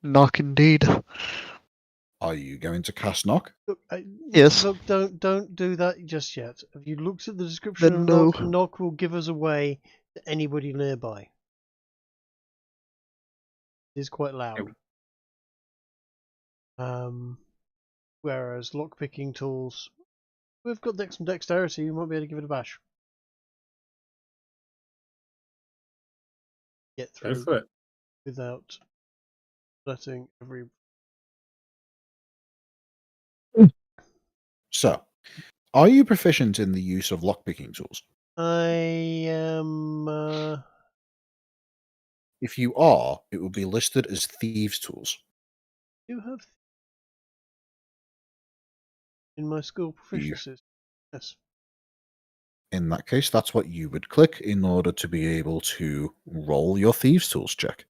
Knock indeed. Are you going to cast knock? Look, Yes. Look, don't do that just yet. Have you looked at the description Then of no. knock? Knock will give us away to anybody nearby. It is quite loud. Whereas lockpicking tools, we've got some dexterity. We might be able to give it a bash. Get Go through for it. without letting every. So, are you proficient in the use of lockpicking tools? I am. If you are, it will be listed as thieves' tools. Do have in my school proficiencies. Yes. In that case, that's what you would click in order to be able to roll your thieves' tools check.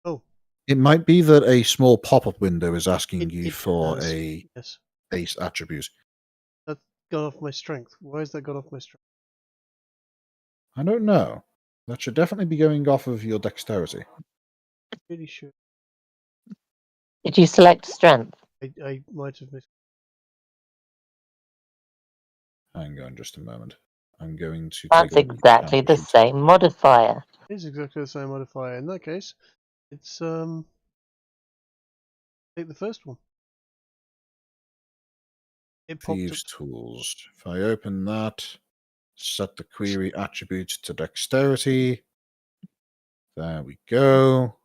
Oh. It might be that a small pop-up window is asking you It for has. a Yes. base attribute. That's gone off my strength. Why has that gone off my strength? I don't know. That should definitely be going off of your dexterity. Really should. Did you select strength? I might have missed. Hang on just a moment. I'm going to That's take a look at exactly the sheet. same modifier. It is exactly the same modifier. In that case, it's take the first one. It popped Thieves' up. tools. If I open that, set the query attribute to dexterity. There we go.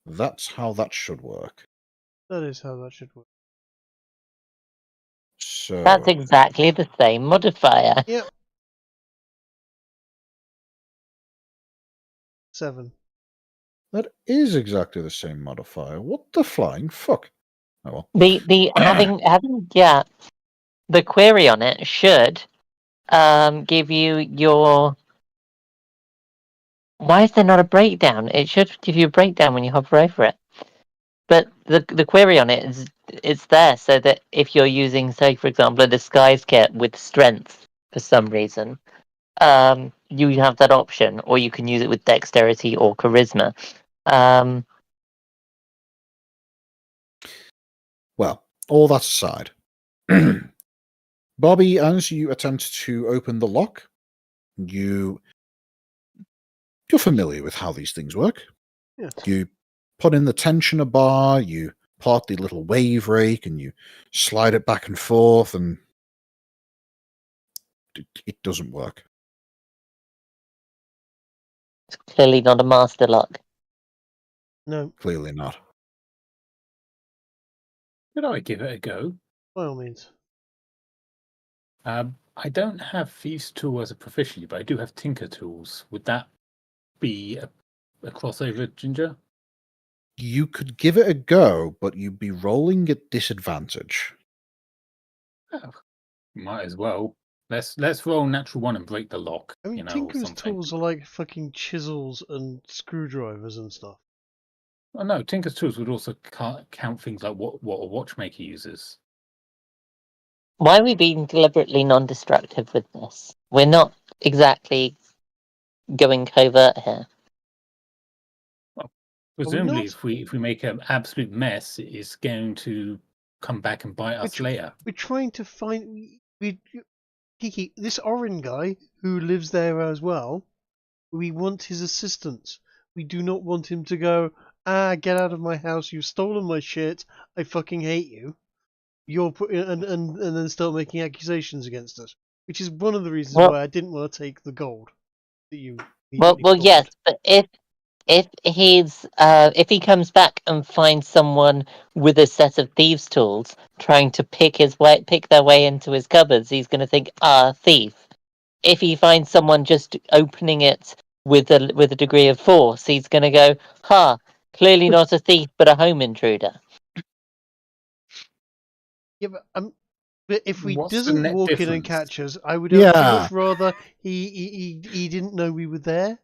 That's how that should work. That is how that should work. So That's exactly the same modifier. Yep. 7. that is exactly the same modifier. What the flying fuck? Oh well. The having the query on it should give you your. Why is there not a breakdown? It should give you a breakdown when you hover over it. But the query on it is there so that if you're using, say, for example, a disguise kit with strength for some reason, you have that option, or you can use it with dexterity or charisma. Well, all that aside, Bobby, as you attempt to open the lock, you're familiar with how these things work. Yeah. You put in the tensioner bar, you part the little wave rake, and you slide it back and forth, and it doesn't work. It's clearly not a master lock. No, Clearly not. Could I give it a go? by all means. I don't have Thieves' Tool as a proficiency, but I do have Tinker Tools. Would that be a crossover, Ginger? You could give it a go, but you'd be rolling at disadvantage. Oh, might as well. Let's roll natural one and break the lock. I mean, or Tinker's something. tools are like fucking chisels and screwdrivers and stuff. Oh no, Tinker's Tools would also count things like what a watchmaker uses. Why are we being deliberately non-destructive with this? We're not exactly going covert here. Presumably, not? if we make an absolute mess, it's going to come back and bite us later. We're trying to find Kiki, this Orin guy who lives there as well. We want his assistance. We do not want him to go, get out of my house, you've stolen my shit, I fucking hate you. And then start making accusations against us. Which is one of the reasons why I didn't want to take the gold that you Well, yes, but if he comes back and finds someone with a set of thieves' tools trying to pick their way into his cupboards, he's going to think, thief. If he finds someone just opening it with a degree of force, he's going to go, clearly not a thief, but a home intruder. Yeah, but if he What's the doesn't net walk in and difference? catch us, I would much rather he didn't know we were there.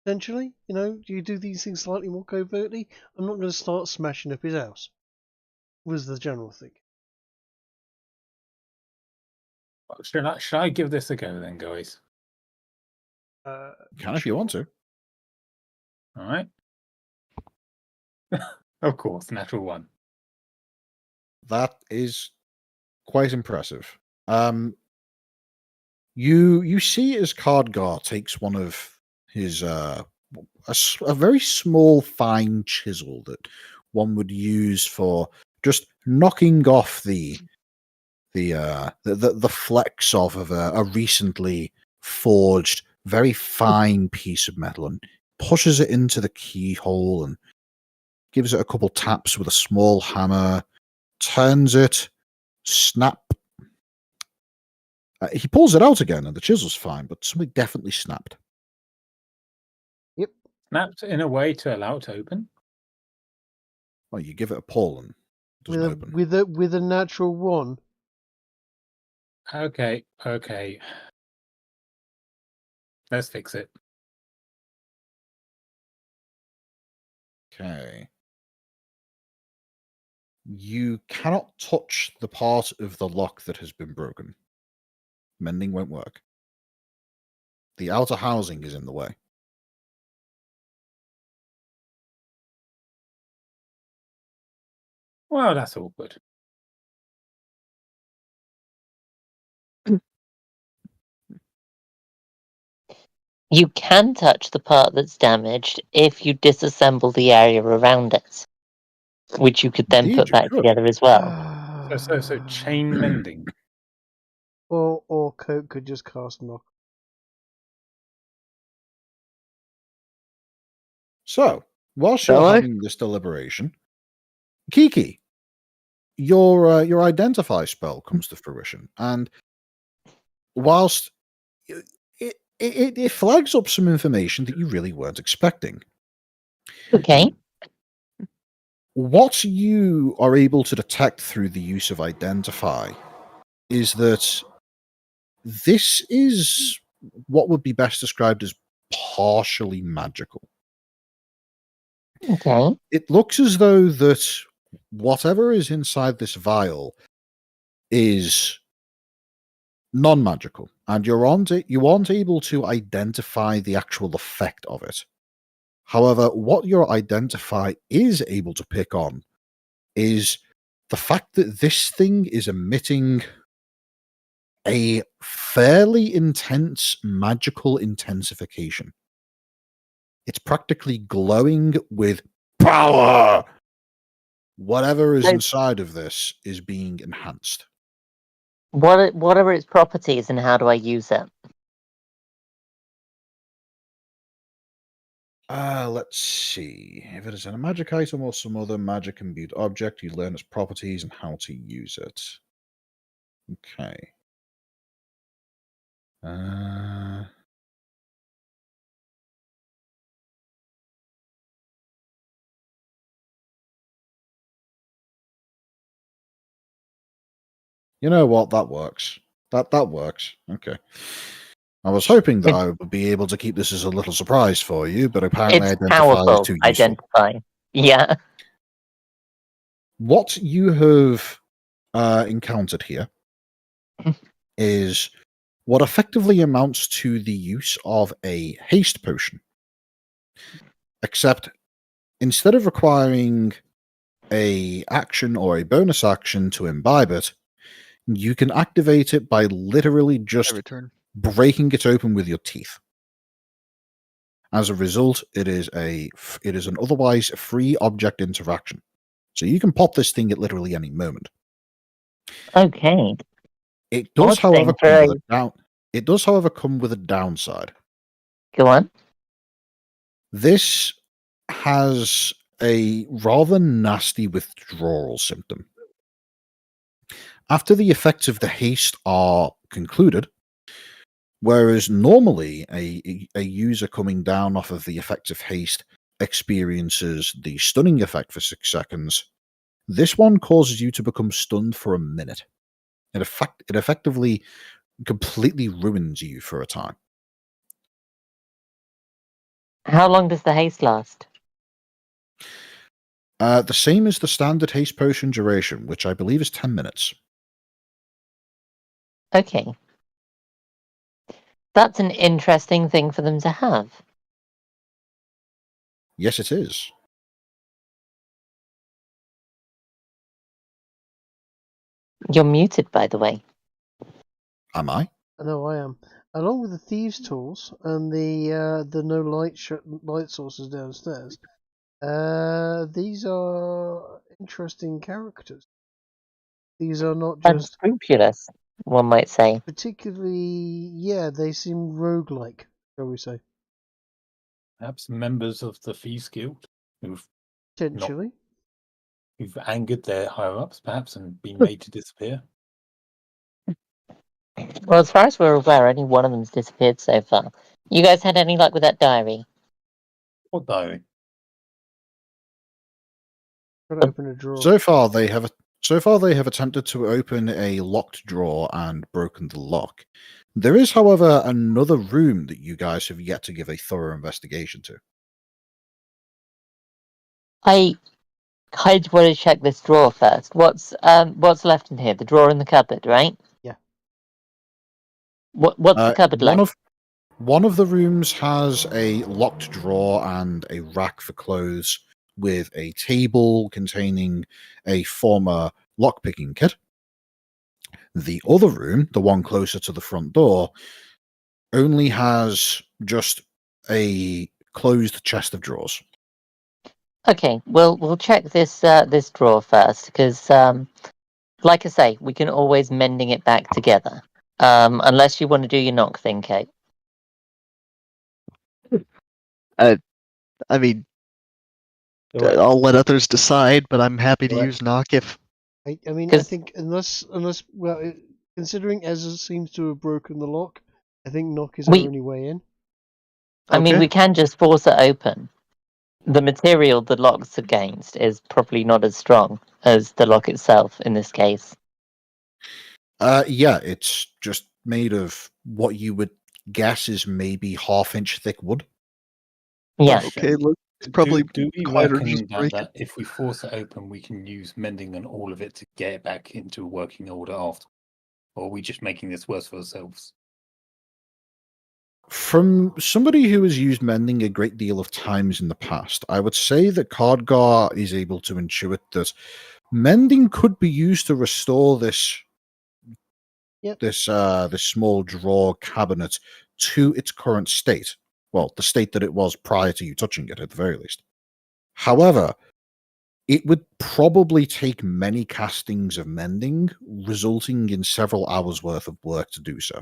Essentially, do you do these things slightly more covertly? I'm not going to start smashing up his house. Was the general thing. Should I give this a go then, guys? Can if you want to. All right. Of course, natural one. That is quite impressive. You see as Cardgar takes one of his a very small, fine chisel that one would use for just knocking off the flecks of a recently forged, very fine piece of metal, and pushes it into the keyhole and gives it a couple taps with a small hammer, turns it, snap. He pulls it out again, and the chisel's fine, but something definitely snapped. Yep. Snapped in a way to allow it to open? Well, you give it a pull and it doesn't open. With a natural one. Okay. Let's fix it. Okay. You cannot touch the part of the lock that has been broken. Mending won't work. The outer housing is in the way. Well, that's awkward. You can touch the part that's damaged if you disassemble the area around it, which you could then Indeed, put you back could. together as well. So chain mending. Or Coke could just cast knock. So, whilst you're having this deliberation, Kiki, your identify spell comes to fruition, and whilst it flags up some information that you really weren't expecting. Okay. What you are able to detect through the use of identify is that this is what would be best described as partially magical. Okay. It looks as though that whatever is inside this vial is non-magical, and you aren't able to identify the actual effect of it. However, what your identify is able to pick on is the fact that this thing is emitting a fairly intense magical intensification. It's practically glowing with power. Whatever is inside of this is being enhanced. What are its properties and how do I use it? Let's see. If it is a magic item or some other magic imbued object, you learn its properties and how to use it. Okay. You know what? That works. That works. Okay. I was hoping that I would be able to keep this as a little surprise for you, but apparently It's identify powerful. is too useful. Identify. Yeah. What you have encountered here is what effectively amounts to the use of a haste potion. Except instead of requiring a action or a bonus action to imbibe it, you can activate it by literally just Every turn. breaking it open with your teeth. As a result, it is an otherwise free object interaction. So you can pop this thing at literally any moment. Okay. It does, Odd however, thing for it does, however, come with a downside. Go on. This has a rather nasty withdrawal symptom. After the effects of the haste are concluded, whereas normally a user coming down off of the effects of haste experiences the stunning effect for 6 seconds, this one causes you to become stunned for a minute. It effectively completely ruins you for a time. How long does the haste last? The same as the standard haste potion duration, which I believe is 10 minutes. Okay. That's an interesting thing for them to have. Yes, it is. You're muted, by the way. Am I? I know I am. Along with the thieves' tools and the no light sources downstairs, these are interesting characters. These are not just Unscrupulous, one might say. particularly. Yeah, they seem roguelike, shall we say? Perhaps members of the Thieves Guild who've Potentially. who've angered their higher ups, perhaps, and been made to disappear. Well, as far as we're aware, only one of them's disappeared so far. You guys had any luck with that diary? What diary? Try to open a drawer. So far, they have attempted to open a locked drawer and broken the lock. There is, however, another room that you guys have yet to give a thorough investigation to. I kind of want to check this drawer first. What's left in here? The drawer in the cupboard, right? Yeah. What's the cupboard like? One of the rooms has a locked drawer and a rack for clothes with a table containing a former lockpicking kit. The other room, the one closer to the front door, only has just a closed chest of drawers. Okay, we'll check this drawer first because, like I say, we can always mending it back together. Unless you want to do your knock thing, Kate. I mean, I'll let others decide, but I'm happy to use knock if. I mean, I 'Cause- think unless well, considering Ezra seems to have broken the lock, I think knock is our only way in. I mean, Okay. we can just force it open. The material the lock's against is probably not as strong as the lock itself in this case. Yeah, it's just made of what you would guess is maybe half-inch thick wood. Yeah. Okay, let's probably do we quieter reckon just break that if we force it open, we can use mending and all of it to get it back into working order after? Or are we just making this worse for ourselves? From somebody who has used mending a great deal of times in the past, I would say that Cardgar is able to intuit that mending could be used to restore this small drawer cabinet to its current state. Well, the state that it was prior to you touching it, at the very least. However, it would probably take many castings of mending, resulting in several hours worth of work to do so.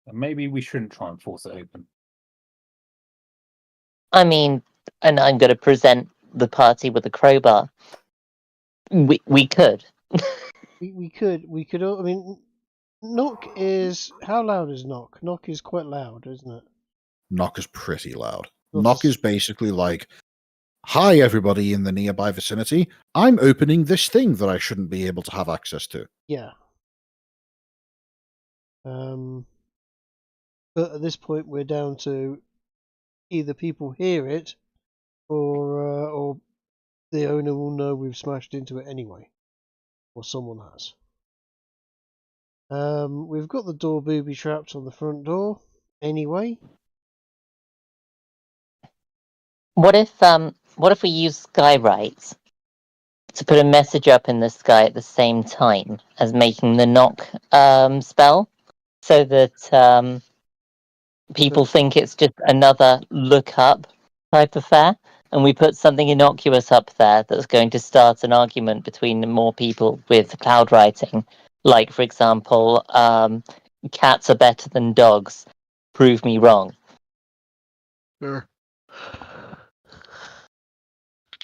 And maybe we shouldn't try and force it open. I mean, and I'm going to present the party with a crowbar. We could. We could. I mean, knock is how loud is knock? Knock is quite loud, isn't it? Knock is pretty loud. Knock Knock is basically like, "Hi, everybody in the nearby vicinity. I'm opening this thing that I shouldn't be able to have access to." Yeah. But at this point, we're down to either people hear it, or the owner will know we've smashed into it anyway, or someone has. We've got the door booby trapped on the front door anyway. What if we use skywrites to put a message up in the sky at the same time as making the knock spell, so that people think it's just another look up type affair, and we put something innocuous up there that's going to start an argument between more people with cloud writing, like for example, cats are better than dogs. Prove me wrong. Sure.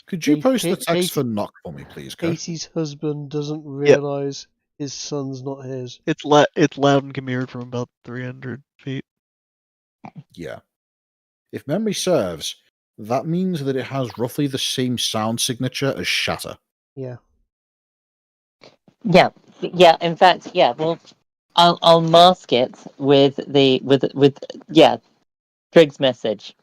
Could you post the text Casey- for knock for me, please, Kurt? Casey's husband doesn't realise his son's not his. It's loud and can be heard from about 300 feet. Yeah. If memory serves, that means that it has roughly the same sound signature as shatter. Yeah. Yeah. In fact, yeah. Well, I'll mask it with Trig's message.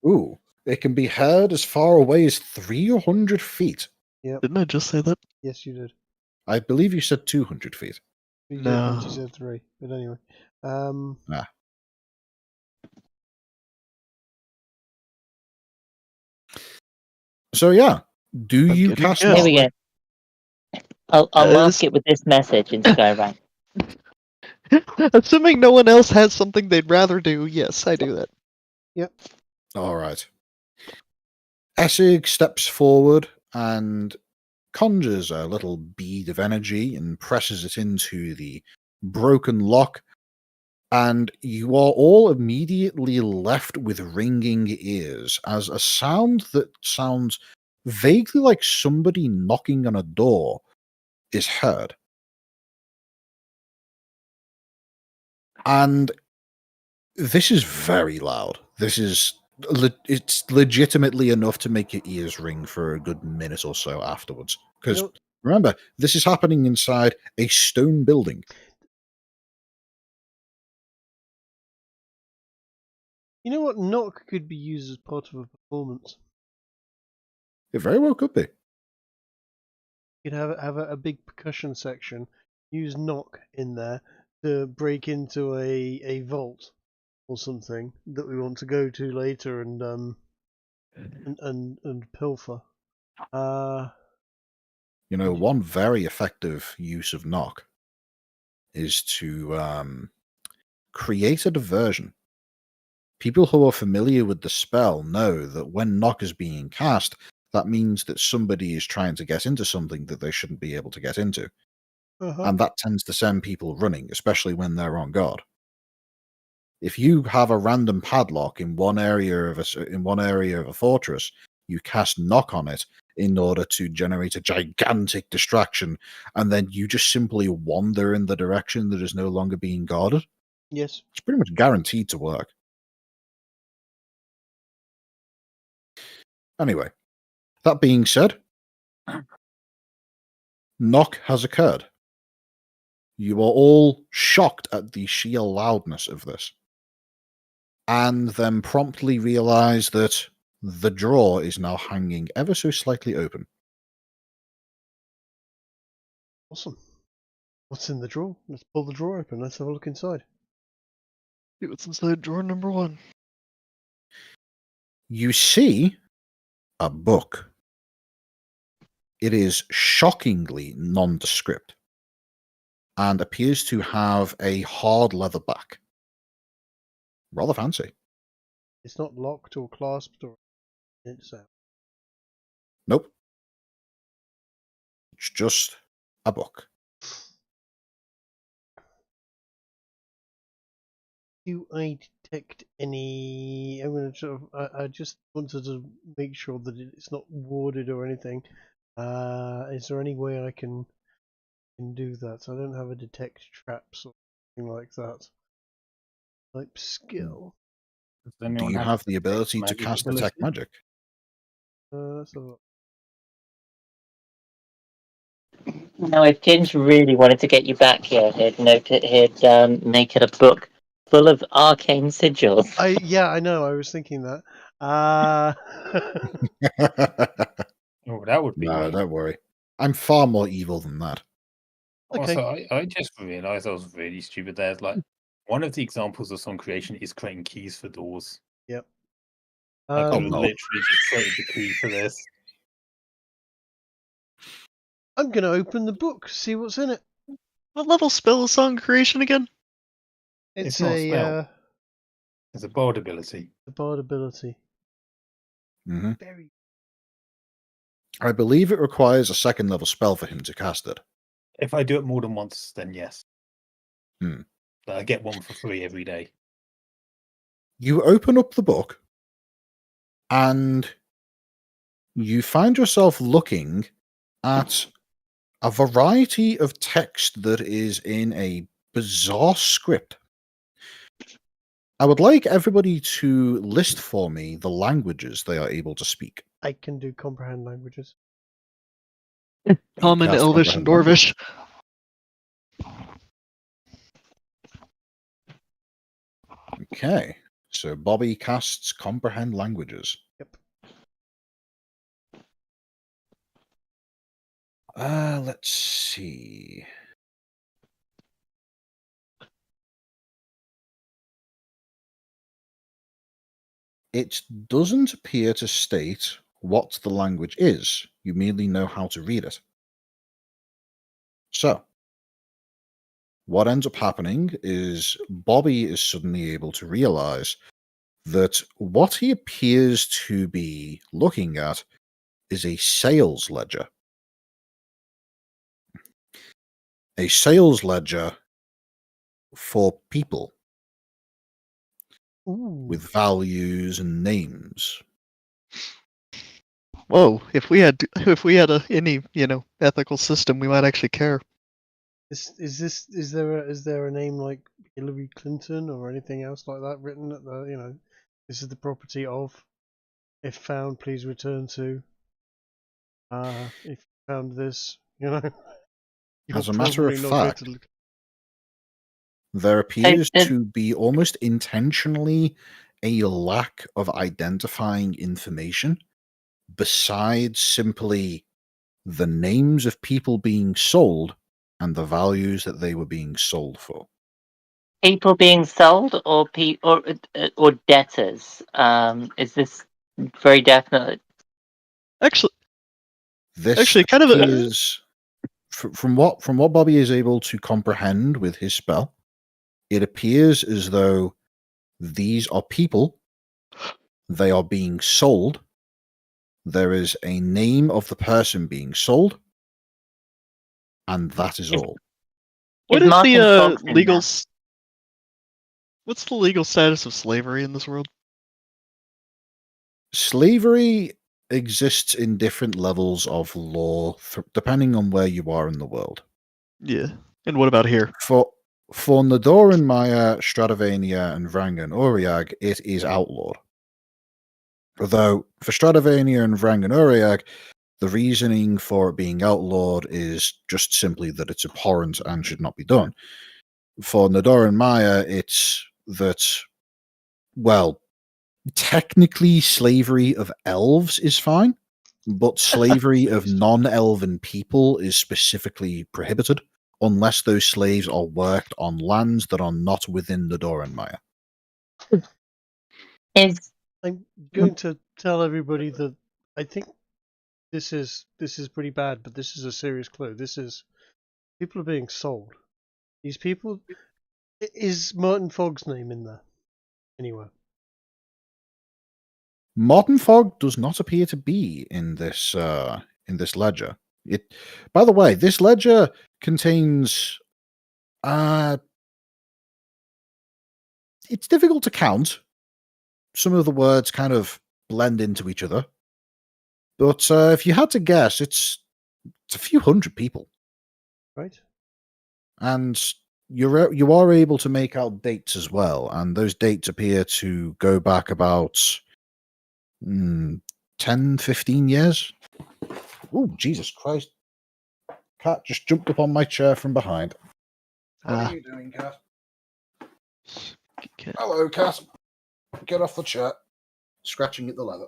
Ooh, it can be heard as far away as 300 feet. Yep. Didn't I just say that? Yes, you did. I believe you said 200 feet. You did No. once you said 3. But anyway. So yeah, do I'm you getting cast guessed. Here we knock? go. I'll mask this- it with this message in Skywrite. Assuming no one else has something they'd rather do, yes, I do that. All right. Essig steps forward and conjures a little bead of energy and presses it into the broken lock, and you are all immediately left with ringing ears as a sound that sounds vaguely like somebody knocking on a door is heard. And this is very loud. This is it's legitimately enough to make your ears ring for a good minute or so afterwards. Because remember, this is happening inside a stone building. You know what? Knock could be used as part of a performance. It very well could be. You could have a big percussion section. Use knock in there to break into a vault or something that we want to go to later and pilfer. You know, one very effective use of knock is to create a diversion. People who are familiar with the spell know that when knock is being cast, that means that somebody is trying to get into something that they shouldn't be able to get into. And that tends to send people running, especially when they're on guard. If you have a random padlock in one area of a fortress, you cast knock on it in order to generate a gigantic distraction, and then you just simply wander in the direction that is no longer being guarded. Yes. It's pretty much guaranteed to work. Anyway, that being said, knock has occurred. You are all shocked at the sheer loudness of this, and then promptly realize that the drawer is now hanging ever so slightly open. Awesome. What's in the drawer? Let's pull the drawer open. Let's have a look inside. See what's inside drawer number 1. You see a book. It is shockingly nondescript and appears to have a hard leather back. Rather fancy. It's not locked or clasped or it's out. Nope. It's just a book. Do I detect any? I'm going to. I just wanted to make sure that it's not warded or anything. Is there any way I can do that? I don't have a detect traps or anything like that. Type skill. Do you have the ability to cast detect magic? Let's have a look. Now, if Ginge really wanted to get you back here, he'd make it a book full of arcane sigils. I know. I was thinking that. Oh, that would be No, weird. don't worry. I'm far more evil than that. Okay. Also, I just realised I was really stupid there. Like, one of the examples of song creation is creating keys for doors. Yep. I could have no. literally just created the key for this. I'm going to open the book, see what's in it. What level spell is song creation again? It's not a a spell. It's a bard ability. the bard ability. Mhm. Very. I believe it requires a second level spell for him to cast it. If I do it more than once, then yes. Hmm. But I get one for free every day. You open up the book and you find yourself looking at a variety of text that is in a bizarre script. I would like everybody to list for me the languages they are able to speak. I can do comprehend languages. Common, Cast Elvish, and comprehend language. Dwarvish. Okay, so Bobby casts comprehend languages. Yep. Let's see. It doesn't appear to state what the language is. You merely know how to read it. So, what ends up happening is Bobby is suddenly able to realize that what he appears to be looking at is a sales ledger. A sales ledger for people Ooh. with values and names. Whoa! If we had any ethical system, we might actually care. Is there a name like Hillary Clinton or anything else like that written at the this is the property of, if found please return to, if you found this, you're As a matter of probably not going fact, to there appears It- to be almost intentionally a lack of identifying information besides simply the names of people being sold and the values that they were being sold for. people being sold or debtors. Is this very definite? Actually, This kind of a, appears, from what Bobby is able to comprehend with his spell, it appears as though these are people. They are being sold. There is a name of the person being sold, and that is all. what Is is Martin the Fox in legal? there? What's the legal status of slavery in this world? Slavery exists in different levels of law, depending on where you are in the world. Yeah. And what about here? For Nador and Maya, Stradivania, and Vranga and Uriag, it is outlawed. Although for Stradivania and Vranga and Uriag, the reasoning for it being outlawed is just simply that it's abhorrent and should not be done. For Nador and Maya, it's that, well, technically slavery of elves is fine, but slavery of non-elven people is specifically prohibited unless those slaves are worked on lands that are not within Nador and Maya. I'm going to tell everybody that I think this is pretty bad, but this is a serious clue. People are being sold. These people, is Martin Fogg's name in there anywhere? Modern Fog does not appear to be in this ledger. It, by the way, this ledger contains it's difficult to count. Some of the words kind of blend into each other. But if you had to guess, it's a few hundred people. Right. And you are able to make out dates as well, and those dates appear to go back about 10, 15 years. Oh, Jesus Christ. Cat just jumped up on my chair from behind. What are you doing, Cat? Hello, Cat. Get off the chair. Scratching at the leather.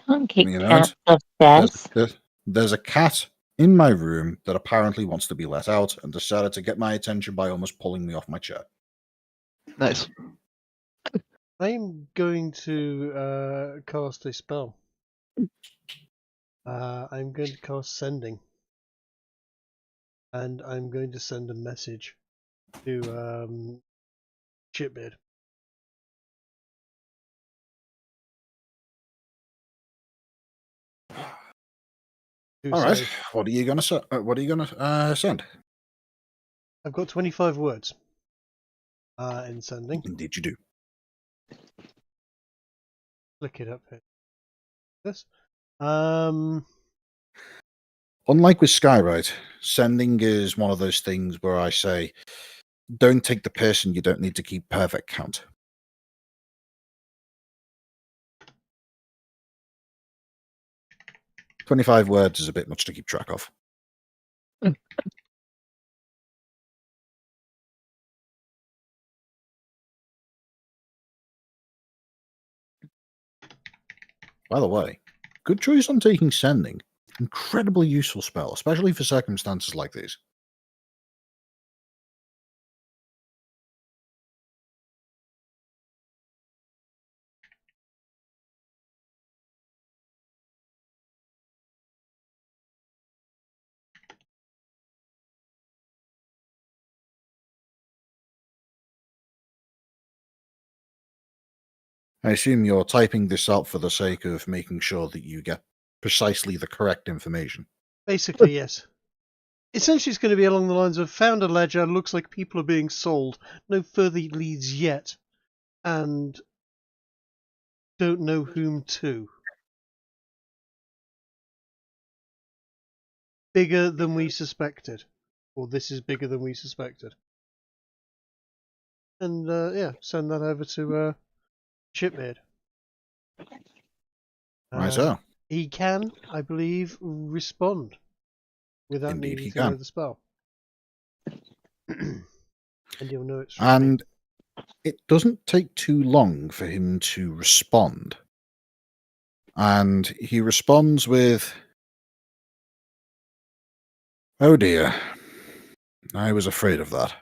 Can't keep You know, cats upstairs. there's a cat in my room that apparently wants to be let out and decided to get my attention by almost pulling me off my chair. Nice. I'm going to cast a spell. I'm going to cast Sending. And I'm going to send a message to Shitbeard. All right, what are you gonna send? I've got 25 words in Sending. Indeed, you do. Click it up here. This. Unlike with Skywrite, sending is one of those things where I say, don't take the person you don't need to keep perfect count. "25 words is a bit much to keep track of. By the way, good choice on taking sending. Incredibly useful spell, especially for circumstances like these. I assume you're typing this out for the sake of making sure that you get precisely the correct information. Basically, yes. Essentially, it's going to be along the lines of found a ledger, looks like people are being sold, no further leads yet, and don't know whom to. Bigger than we suspected. Or this is bigger than we suspected. And yeah, send that over to Shitbeard. Right, so. He can, I believe, respond without Indeed needing he to know can. the spell. And you'll know it's from And it doesn't take too long for him to respond. And he responds with, "Oh dear, I was afraid of that.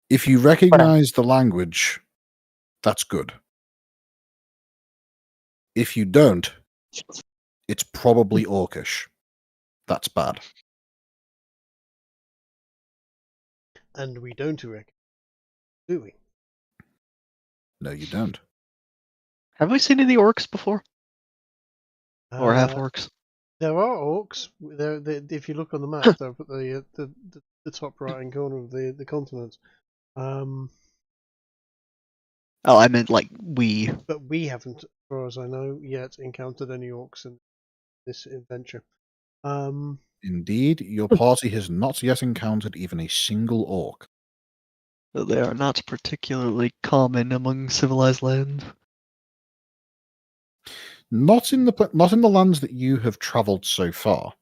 If you recognize the language, that's good. If you don't, it's probably Orcish. That's bad." And we don't reckon, do we? No, you don't. Have we seen any orcs before? Or half orcs? There are orcs. If you look on the map, they're at the top right-hand corner of the continent. Oh, I meant like we. But we haven't, as far as I know, yet encountered any orcs in this adventure. Indeed, your party has not yet encountered even a single orc. They are not particularly common among civilized lands. Not in the lands that you have travelled so far.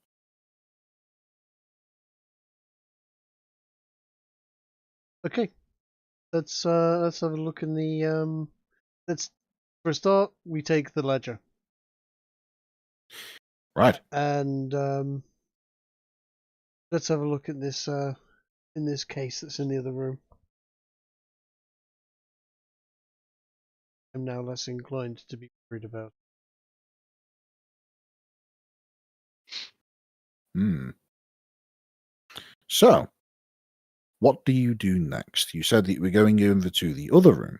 Okay, let's have a look in the let's for a start we take the ledger. Right. And let's have a look at this in this case that's in the other room. I'm now less inclined to be worried about. So, what do you do next? You said that we're going over to the other room.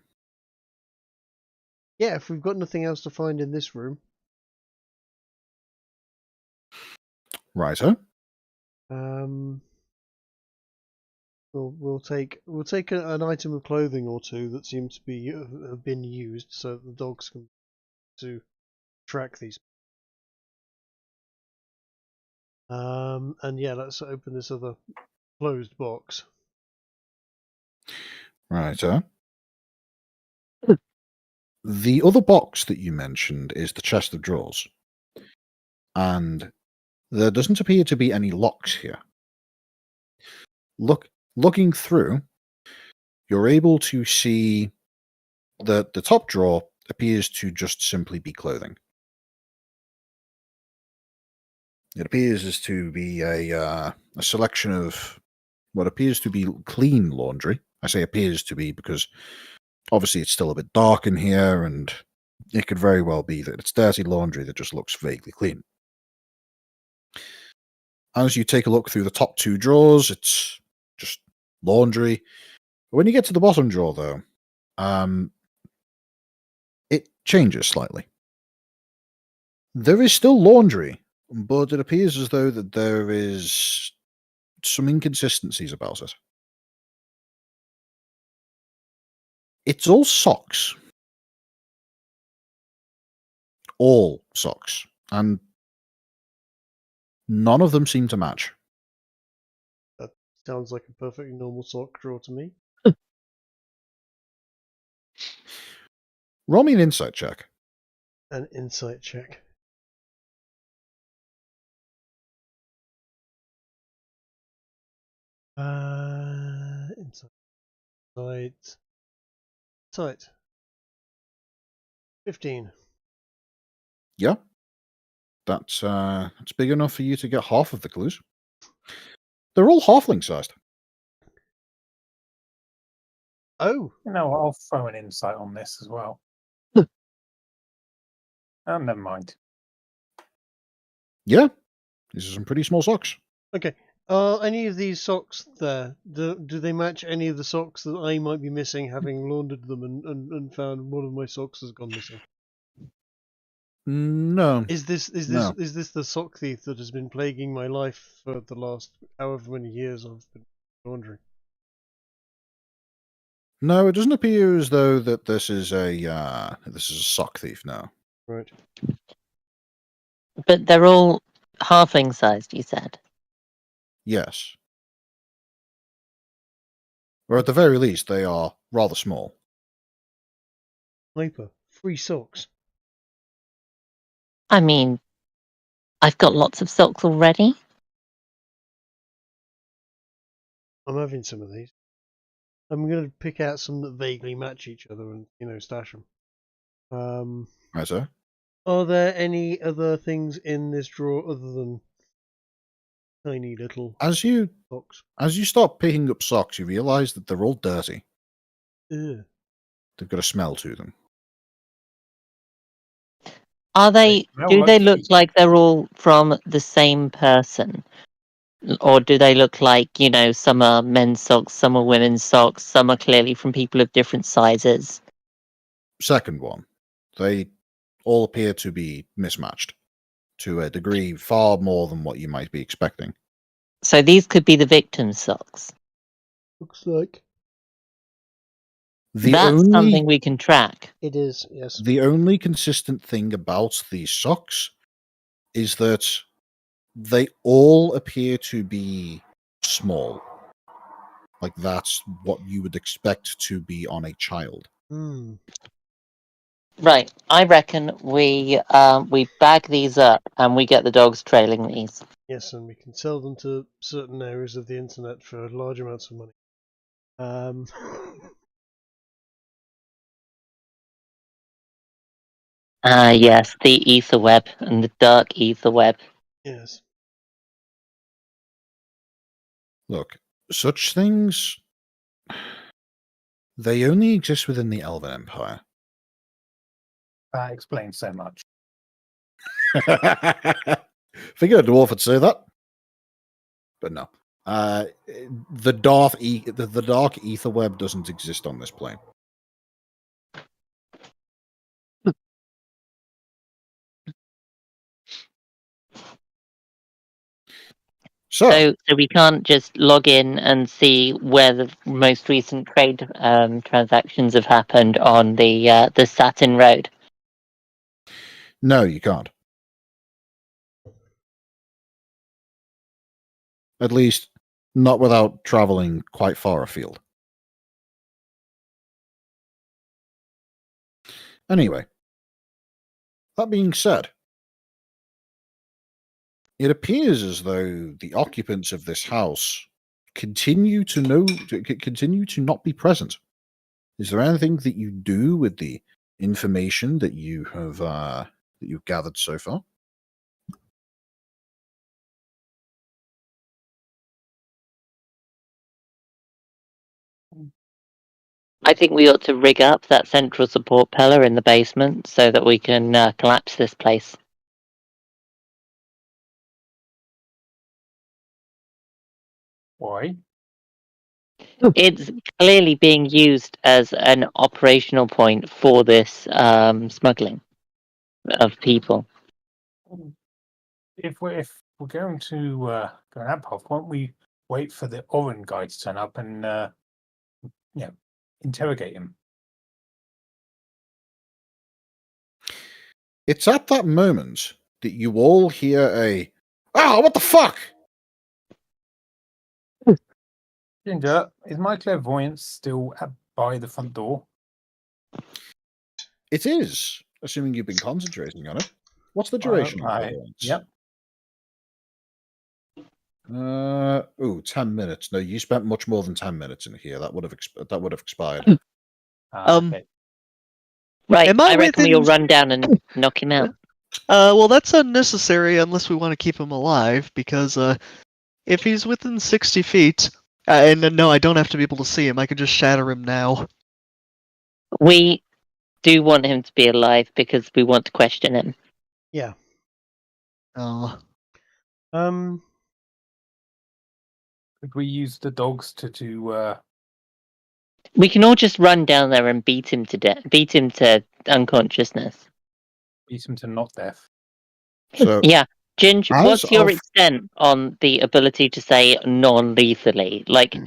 Yeah, if we've got nothing else to find in this room. Righto. We'll take an item of clothing or two that seems to be have been used, so that the dogs can to track these. And yeah, let's open this other closed box. Righto. The other box that you mentioned is the chest of drawers. And there doesn't appear to be any locks here. Looking through, you're able to see that the top drawer appears to just simply be clothing. It appears as to be a selection of what appears to be clean laundry. I say appears to be because obviously it's still a bit dark in here, and it could very well be that it's dirty laundry that just looks vaguely clean. As you take a look through the top two drawers, it's just laundry. When you get to the bottom drawer, though, it changes slightly. There is still laundry, but it appears as though that there is some inconsistencies about it. It's all socks. All socks. And none of them seem to match. That sounds like a perfectly normal sock drawer to me. Roll me an insight check. An insight check. Insight. 15. Yeah. That's big enough for you to get half of the clues. They're all halfling sized. Oh, I'll throw an insight on this as well. Oh, never mind. Yeah. These are some pretty small socks. okay. Are any of these socks there? Do they match any of the socks that I might be missing, having laundered them and found one of my socks has gone missing? No. Is this No. the sock thief that has been plaguing my life for the last however many years I've been laundering? No, it doesn't appear as though that this is a sock thief now. Right. But they're all halfling sized, you said. Yes. Or at the very least, they are rather small. Hyper. Free socks. I mean, I've got lots of socks already. I'm having some of these. I'm going to pick out some that vaguely match each other and, stash them. Right, sir? Are there any other things in this drawer other than tiny little As you socks? start picking up socks, you realise that they're all dirty. Ugh. They've got a smell to them. Are they? smell Do like they look feet. like they're all from the same person, or do they look like some are men's socks, some are women's socks, some are clearly from people of different sizes? Second one. They all appear to be mismatched to a degree far more than what you might be expecting. So these could be the victim's socks. Looks like That's something we can track. it is, yes. The only consistent thing about these socks is that they all appear to be small. Like that's what you would expect to be on a child. Hmm. Right. I reckon we bag these up and we get the dogs trailing these. Yes, and we can sell them to certain areas of the internet for large amounts of money. Yes, the ether web and the dark ether web. Yes. Look, such things, they only exist within the Elven Empire. That explains so much. Figured a dwarf would say that, but no. The dark ether web doesn't exist on this plane. So we can't just log in and see where the most recent trade transactions have happened on the Saturn Road. No, you can't. At least, not without traveling quite far afield. Anyway, that being said, it appears as though the occupants of this house continue to not be present. Is there anything that you do with the information that you have that you've gathered so far? I think we ought to rig up that central support pillar in the basement so that we can collapse this place. Why? It's clearly being used as an operational point for this smuggling of people. If we're going to go that path, why don't we wait for the Oren guy to turn up and interrogate him? It's at that moment that you all hear a what the fuck? Ginger, is my clairvoyance still by the front door? It is, assuming you've been concentrating on it. What's the duration of clairvoyance? Yep. 10 minutes. No, you spent much more than 10 minutes in here. That would have expired. Okay. Right, Am I I reckon we'll within- run down and knock him out. Well, that's unnecessary unless we want to keep him alive, because if he's within 60 feet, and no, I don't have to be able to see him, I could just shatter him now. We do want him to be alive because we want to question him. Yeah. Oh. Could we use the dogs to do? We can all just run down there and beat him to unconsciousness. Beat him to not death? So Yeah. Ginge, As what's your of- extent on the ability to say non-lethally? Like,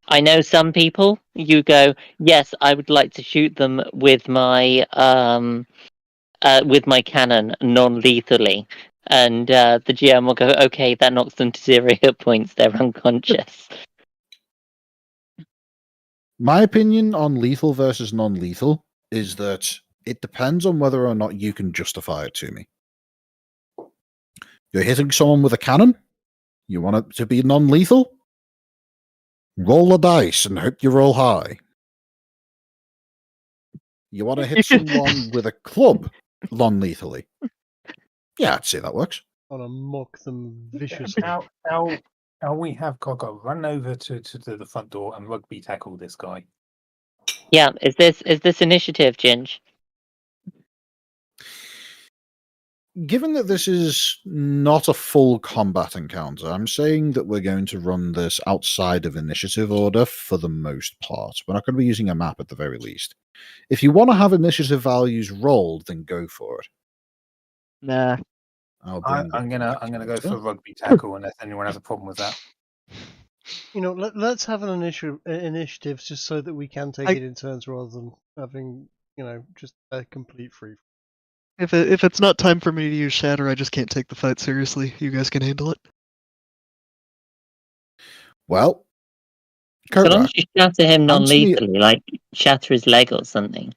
I know some people, you go, yes, I would like to shoot them with my cannon non-lethally. And the GM will go, okay, that knocks them to 0 hit points, they're unconscious. my opinion on lethal versus non-lethal is that it depends on whether or not you can justify it to me. You're hitting someone with a cannon? You want it to be non-lethal? Roll a dice and hope you roll high. You want to hit someone with a club non-lethally? Yeah, I'd say that works. I want to mock them viciously. How we have Coco run over to the front door and rugby tackle this guy? Yeah, is this initiative, Ginge? Given that this is not a full combat encounter, I'm saying that we're going to run this outside of initiative order for the most part. We're not going to be using a map at the very least. If you want to have initiative values rolled, then go for it. Nah. I'm gonna go for rugby tackle unless anyone has a problem with that. Let's have an initiative just so that we can take it in turns rather than having, just a complete free. If it's not time for me to use Shatter, I just can't take the fight seriously. You guys can handle it. Well, So long Coatrack, as you shatter him Answer me- non-lethally, like shatter his leg or something.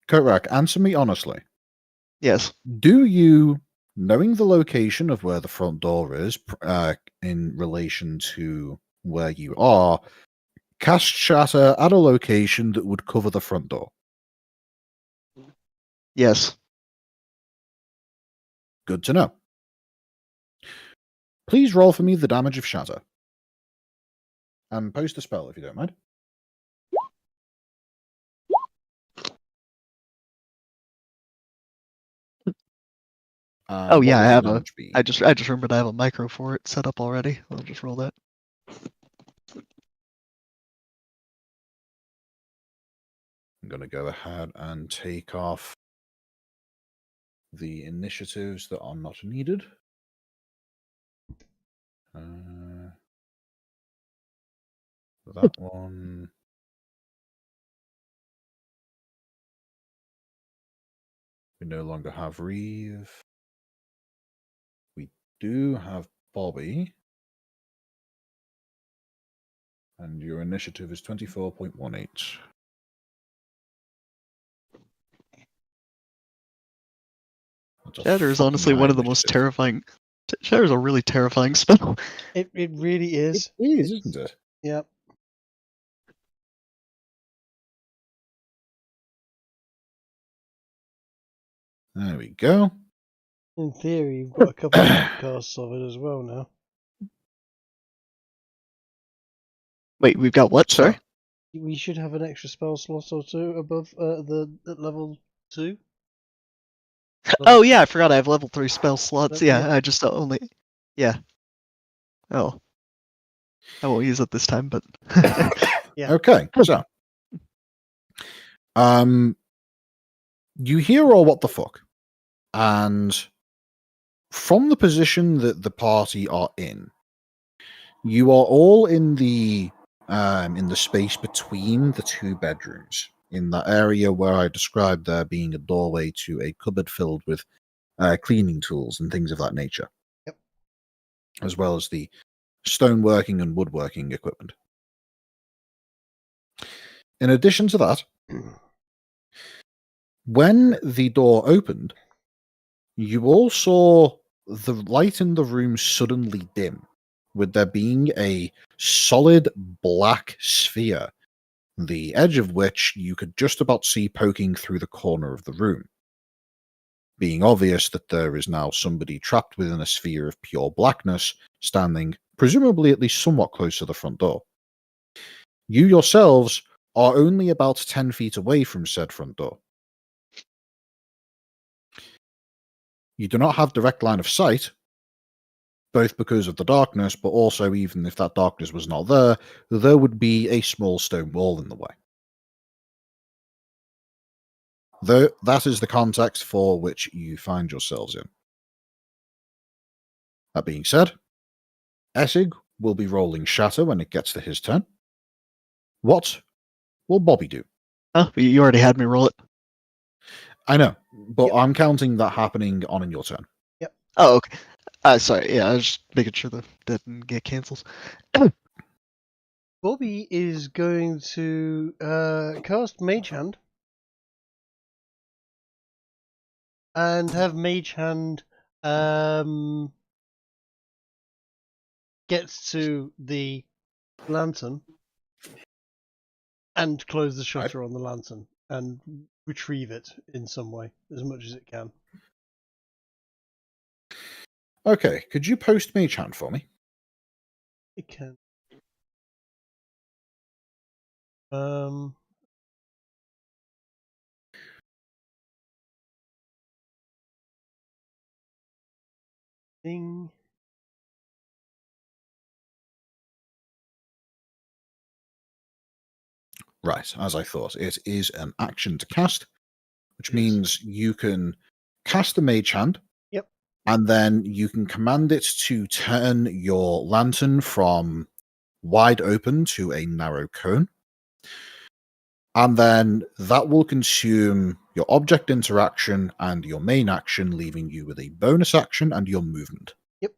Coatrack, answer me honestly. Yes. Do you, knowing the location of where the front door is in relation to where you are, cast Shatter at a location that would cover the front door? Yes. Good to know. Please roll for me the damage of Shatter. And post a spell if you don't mind. Oh, yeah, what I would the have a. damage be? I just remembered I have a micro for it set up already. I'll just roll that. I'm going to go ahead and take off the initiatives that are not needed. That one. We no longer have Reeve. We do have Bobby. And your initiative is 24.18. That's a Shatter is fucking honestly high one of the most initiative. terrifying. Shire is a really terrifying spell. It really is. It is, isn't it? Yep. There we go. In theory, you've got a couple of casts of it as well now. Wait, we've got what? Sorry. We should have an extra spell slot or two above at level 2. Oh yeah, I forgot I have level 3 spell slots. Yeah. Yeah, I just only. Yeah. Oh. I won't use it this time, but. Yeah. Okay, so. You hear all what the fuck, and from the position that the party are in, you are all in the space between the two bedrooms, in that area where I described there being a doorway to a cupboard filled with cleaning tools and things of that nature. Yep. As well as the stoneworking and woodworking equipment. In addition to that, when the door opened, you all saw the light in the room suddenly dim, with there being a solid black sphere, the edge of which you could just about see poking through the corner of the room, being obvious that there is now somebody trapped within a sphere of pure blackness, standing presumably at least somewhat close to the front door. You yourselves are only about 10 feet away from said front door. You do not have direct line of sight, both because of the darkness, but also even if that darkness was not there would be a small stone wall in the way. Though that is the context for which you find yourselves in. That being said, Essig will be rolling Shatter when it gets to his turn. What will Bobby do? Oh, you already had me roll it. I know, but Yep. I'm counting that happening on in your turn. Oh, okay. Sorry. Yeah, I was just making sure that didn't get cancelled. Bobby is going to cast Mage Hand and have Mage Hand gets to the lantern and close the shutter on the lantern and retrieve it in some way, as much as it can. Okay, could you post Mage Hand for me? It can. Thing. Right, as I thought. It is an action to cast, which Yes. means you can cast a Mage Hand. Yep. And then you can command it to turn your lantern from wide open to a narrow cone. And then that will consume your object interaction and your main action, leaving you with a bonus action and your movement. Yep.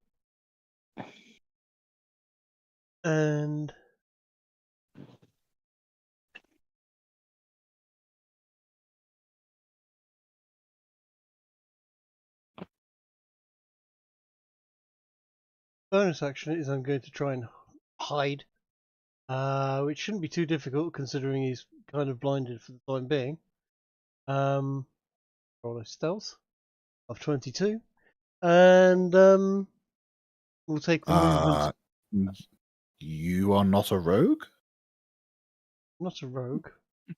And bonus action is I'm going to try and hide, which shouldn't be too difficult considering he's kind of blinded for the time being. Roll a stealth of 22, and we'll take the movement. You are not a rogue? I'm not a rogue. I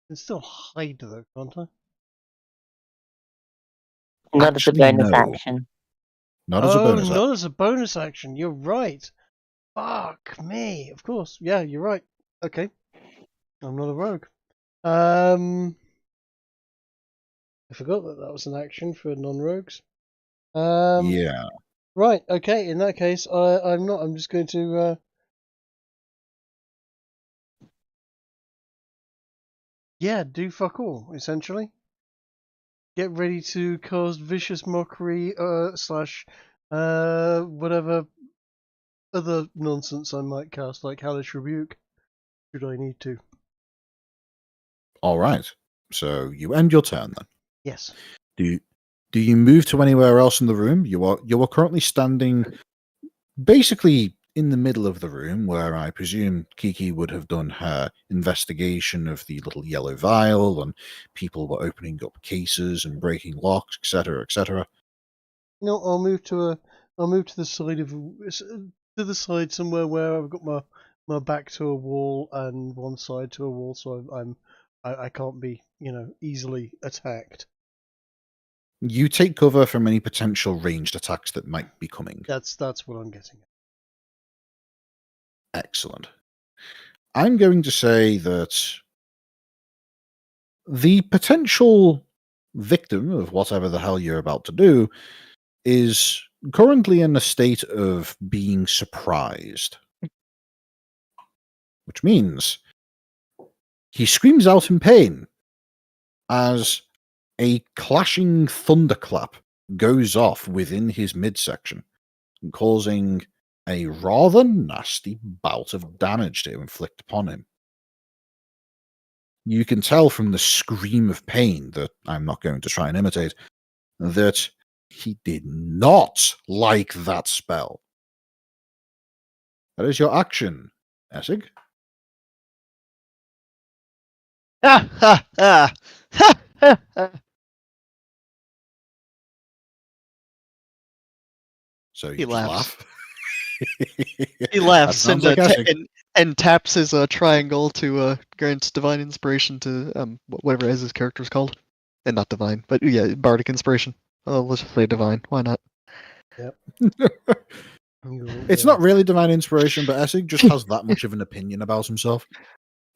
can still hide though, can't I? Not as a Actually, bonus no. action. Not as a bonus action. Not as a bonus action. You're right. Fuck me. Of course. Yeah, you're right. Okay. I'm not a rogue. I forgot that was an action for non-rogues. Yeah. Right. Okay. In that case, I'm not. I'm just going to. Yeah, do fuck all essentially. Get ready to cast vicious mockery slash whatever other nonsense I might cast, like hellish rebuke, should I need to. All right. So you end your turn then. Yes. Do Do you move to anywhere else in the room? You are currently standing basically in the middle of the room, where I presume Kiki would have done her investigation of the little yellow vial, and people were opening up cases and breaking locks, etc., etc. No, I'll move to the side somewhere where I've got my back to a wall and one side to a wall, so I can't be easily attacked. You take cover from any potential ranged attacks that might be coming. That's what I'm getting at. Excellent. I'm going to say that the potential victim of whatever the hell you're about to do is currently in a state of being surprised. Which means he screams out in pain as a clashing thunderclap goes off within his midsection, causing a rather nasty bout of damage to inflict upon him. You can tell from the scream of pain that I'm not going to try and imitate that he did not like that spell. That is your action, Essig. Ha ha ha! Ha ha ha! So you He just laughs. laugh. He That laughs sounds like Essig. and taps his triangle to grant divine inspiration to whatever as his character's called, and not divine, but yeah, bardic inspiration. Oh, let's just say divine. Why not? Yep. It's not really divine inspiration, but Essig just has that much of an opinion about himself.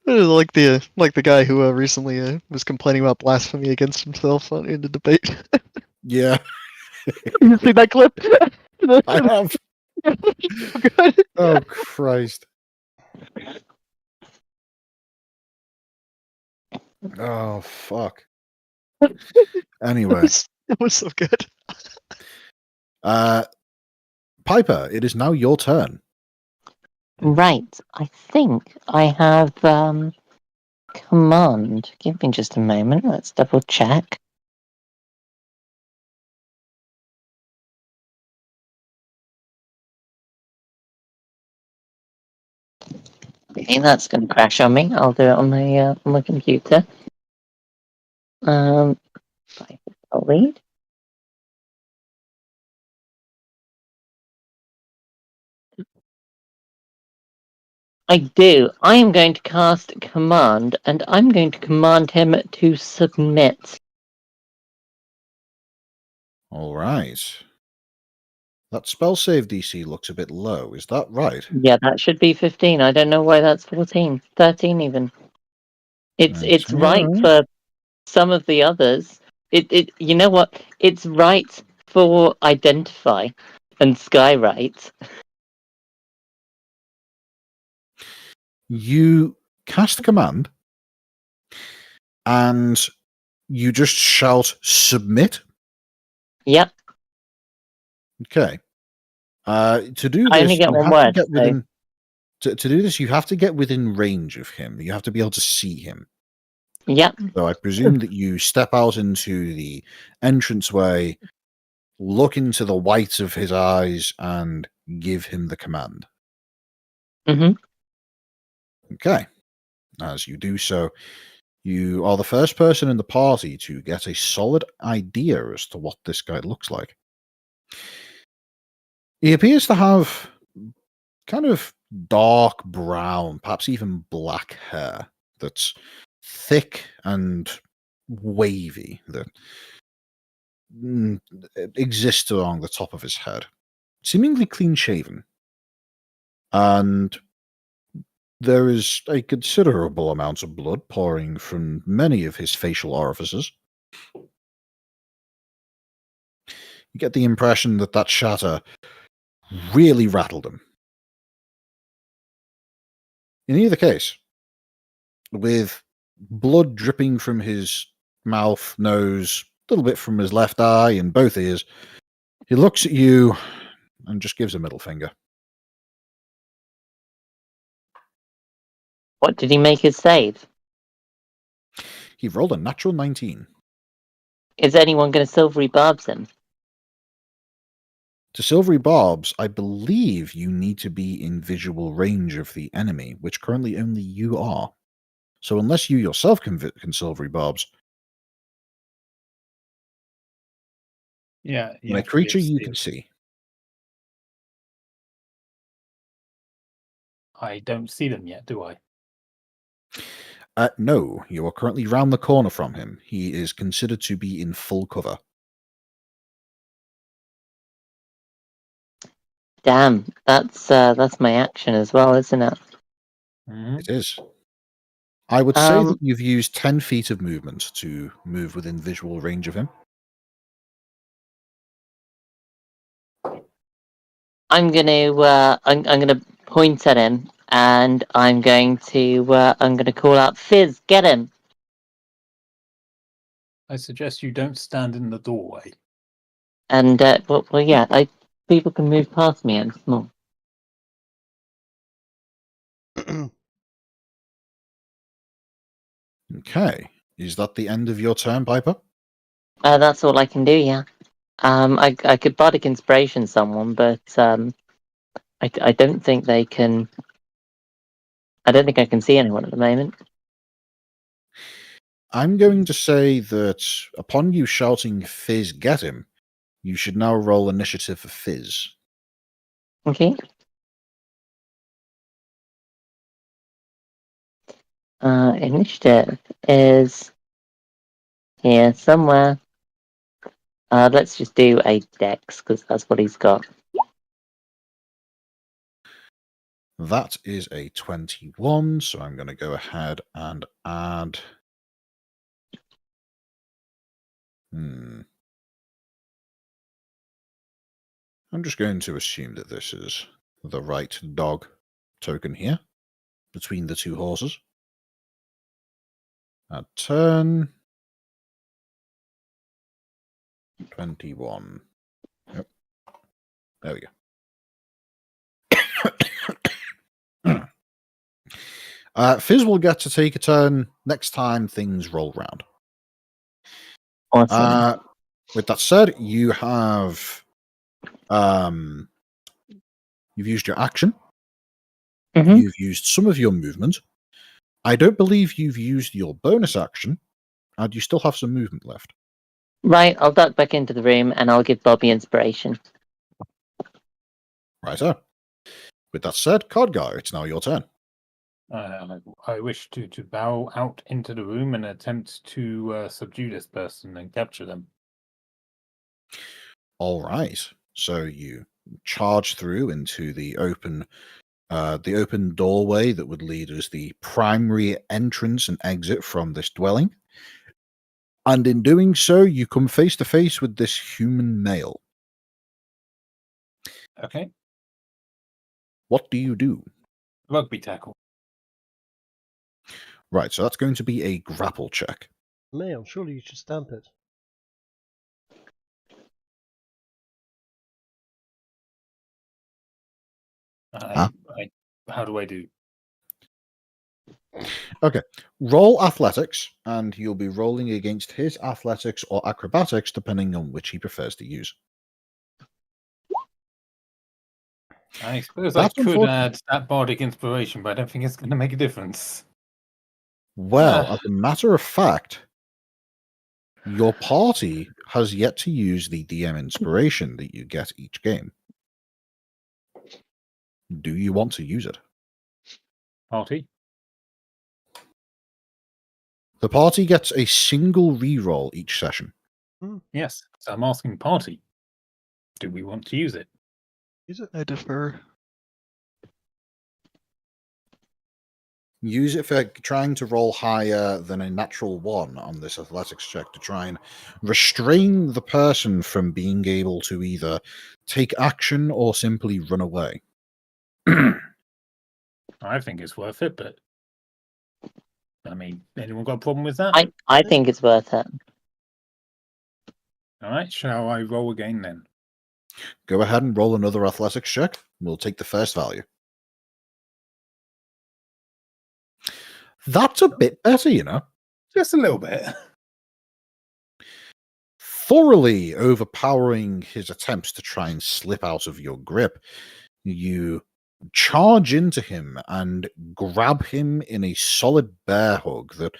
Like the guy who recently was complaining about blasphemy against himself in the debate. Yeah, You see that clip? I have. So good. Oh, Christ. Oh, fuck. Anyway, It was so good. Piper, it is now your turn. Right. I think I have command. Give me just a moment. Let's double check. Okay, that's going to crash on me. I'll do it on my computer. I'll read. I do. I am going to cast command, and I'm going to command him to submit. All right. That spell save DC looks a bit low. Is that right? Yeah, that should be 15. I don't know why that's 14. 13 even. It's right for some of the others. It you know what? It's right for identify and skywrite. You cast command, and you just shout submit. Yep. Okay. To do I this, only get you one have word. to get within. To do this, you have to get within range of him. You have to be able to see him. Yep. So I presume that you step out into the entranceway, look into the white of his eyes, and give him the command. Mm-hmm. Okay. As you do so, you are the first person in the party to get a solid idea as to what this guy looks like. He appears to have kind of dark brown, perhaps even black hair that's thick and wavy that exists along the top of his head, seemingly clean shaven. And there is a considerable amount of blood pouring from many of his facial orifices. You get the impression that that shatter really rattled him. In either case, with blood dripping from his mouth, nose, a little bit from his left eye and both ears, he looks at you and just gives a middle finger. What did he make his save? He rolled a natural 19. Is anyone going to silvery barbs him? To silvery barbs, I believe you need to be in visual range of the enemy, which currently only you are. So unless you yourself can silvery barbs, Yeah. when a creature you can see. I don't see them yet, do I? No, you are currently round the corner from him. He is considered to be in full cover. Damn, that's my action as well, isn't it? Mm-hmm. It is. I would say that you've used 10 feet of movement to move within visual range of him. I'm gonna point at him, and I'm gonna call out, Fizz, get him. I suggest you don't stand in the doorway. And well, yeah, people can move past me and small. Okay. Is that the end of your turn, Piper? That's all I can do. Yeah. I could bardic inspiration someone, but I don't think they can. I don't think I can see anyone at the moment. I'm going to say that upon you shouting Fizz, get him, you should now roll initiative for Fizz. Okay. Initiative is here somewhere. Let's just do a dex, because that's what he's got. That is a 21, so I'm going to go ahead and add... I'm just going to assume that this is the right dog token here, between the two horses. Add turn. 21. Yep. There we go. Fizz will get to take a turn next time things roll round. Awesome. With that said, you have you've used your action. Mm-hmm. You've used some of your movement. I don't believe you've used your bonus action, and you still have some movement left. Right, I'll duck back into the room and I'll give Bobby inspiration. Righto. With that said, Codgar, it's now your turn. I wish to bow out into the room and attempt to subdue this person and capture them. All right. So you charge through into the open doorway that would lead as the primary entrance and exit from this dwelling. And in doing so, you come face to face with this human male. Okay. What do you do? Rugby tackle. Right, so that's going to be a grapple check. Male, surely you should stamp it. How do I do? Okay, roll athletics, and you'll be rolling against his athletics or acrobatics, depending on which he prefers to use. I suppose That's I could add that bardic inspiration, but I don't think it's going to make a difference. Well, as a matter of fact, your party has yet to use the DM inspiration that you get each game. Do you want to use it? Party? The party gets a single reroll each session. Yes, so I'm asking party. Do we want to use it? Is it? I defer. Use it for trying to roll higher than a natural 1 on this athletics check to try and restrain the person from being able to either take action or simply run away. I think it's worth it, but I mean, anyone got a problem with that? I think it's worth it. All right, shall I roll again then? Go ahead and roll another athletics check. We'll take the first value. That's a bit better, you know. Just a little bit. thoroughly overpowering his attempts to try and slip out of your grip. You charge into him and grab him in a solid bear hug that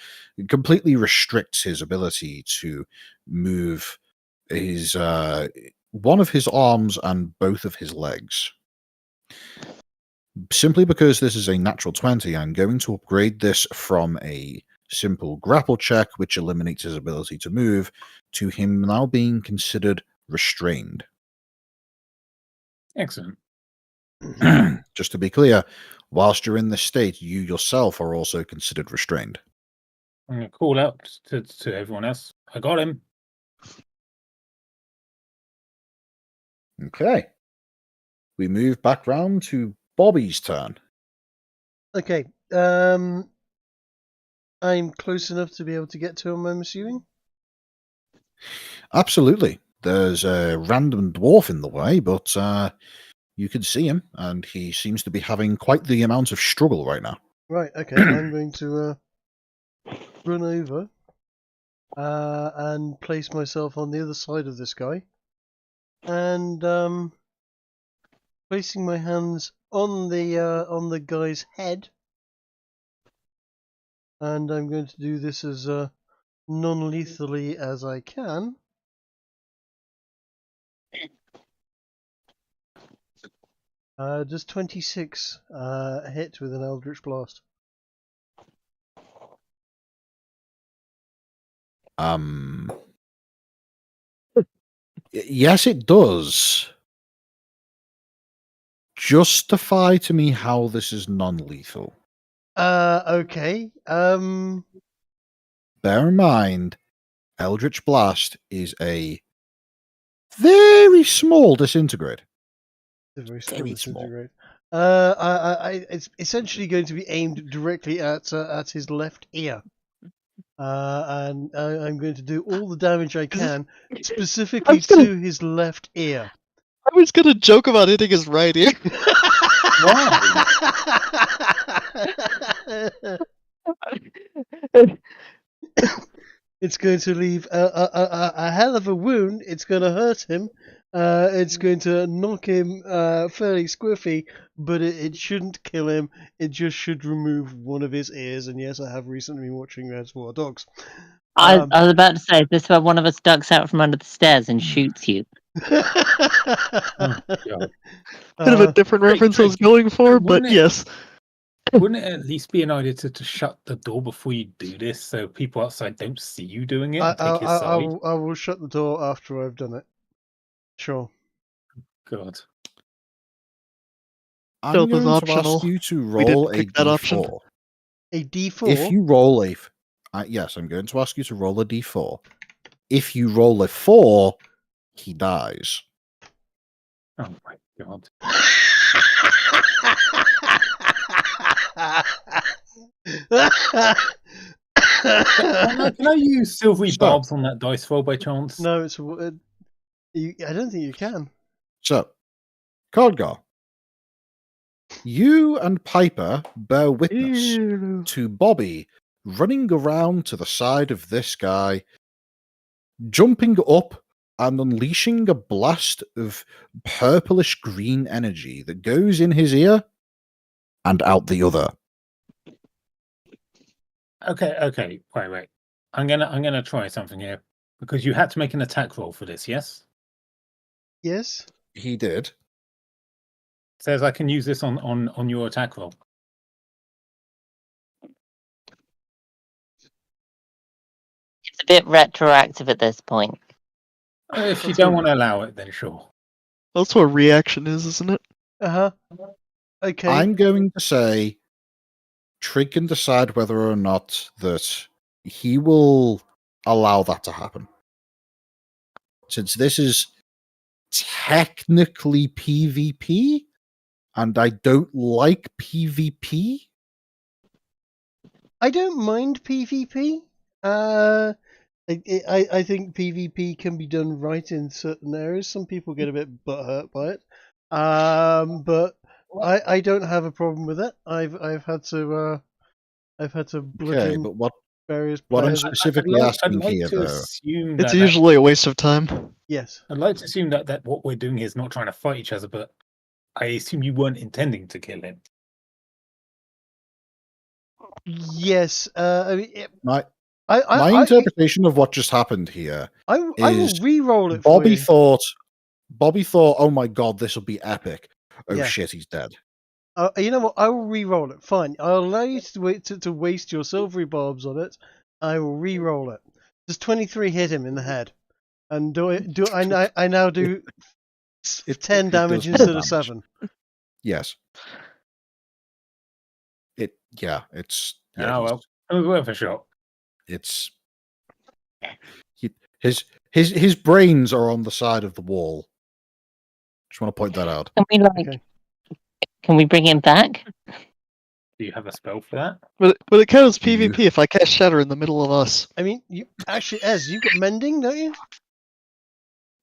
completely restricts his ability to move his one of his arms and both of his legs. Simply because this is a natural 20, I'm going to upgrade this from a simple grapple check, which eliminates his ability to move, to him now being considered restrained. Excellent. Just to be clear, whilst you're in this state, you yourself are also considered restrained. I'm going to call out to everyone else. I got him. Okay. We move back round to Bobby's turn. Okay. I'm close enough to be able to get to him, I'm assuming? Absolutely. There's a random dwarf in the way, but you can see him, and he seems to be having quite the amount of struggle right now. Right, okay. I'm going to run over and place myself on the other side of this guy. And placing my hands on the guy's head. And I'm going to do this as non-lethally as I can. Does 26 hit with an Eldritch Blast? Yes, it does. Justify to me how this is non-lethal. Okay. Bear in mind, Eldritch Blast is a very small disintegrate. Very Very small. disintegrate. It's essentially going to be aimed directly at his left ear. And I'm going to do all the damage I can, specifically to his left ear. I was gonna joke about hitting his right ear. It's going to leave a hell of a wound. It's going to hurt him. It's going to knock him fairly squiffy, but it shouldn't kill him. It just should remove one of his ears. And yes, I have recently been watching Reservoir Dogs. I was about to say, this is where one of us ducks out from under the stairs and shoots you. Oh, God. Bit of a different reference I was going for, but wouldn't it- yes. Wouldn't it at least be an idea to shut the door before you do this so people outside don't see you doing it and take his side? I will shut the door after I've done it. Sure. God. I'm Stealth is going to optional. ask you to We didn't roll a pick that option. d4. A D4? If you roll a... yes, I'm going to ask you to roll a d4. If you roll a 4, he dies. Oh, my God. Can I use silvery So- barbs on that dice roll by chance? No, it's. I don't think you can. So, Codgar, you and Piper bear witness to Bobby running around to the side of this guy, jumping up and unleashing a blast of purplish green energy that goes in his ear and out the other. Okay. Wait. I'm gonna try something here because you had to make an attack roll for this. Yes, Yes. He did. says I can use this on your attack roll. It's a bit retroactive at this point. If you don't want to allow it, then sure. That's what reaction is, isn't it? Okay. I'm going to say Trig can decide whether or not that he will allow that to happen. Since this is technically PvP, and I don't like PvP. I don't mind PvP. I think PvP can be done right in certain areas. Some people get a bit butthurt by it. But I don't have a problem with it. I've had to Okay, bludgeon. but what various What I'm players. specifically I'd asking like here, to though, assume It's that usually a waste of time. Yes. I'd like to assume that what we're doing here is not trying to fight each other, but I assume you weren't intending to kill him. Yes. I mean, my I interpretation of what just happened here I will is re-roll it for you. Bobby thought, oh my god, this will be epic. Oh Yeah. shit, he's dead. You know what? I will re-roll it. Fine. I'll allow you to waste your silvery barbs on it. I will re-roll it. Does 23 hit him in the head? And I now do 10 It damage does more instead of damage. 7. Yes. It's worth a shot. It's his brains are on the side of the wall. Just want to point that out. Can we Okay. Can we bring him back? Do you have a spell for that? But it counts You- PvP if I cast Shatter in the middle of us. I mean, you actually, Ez, you've got mending, don't you?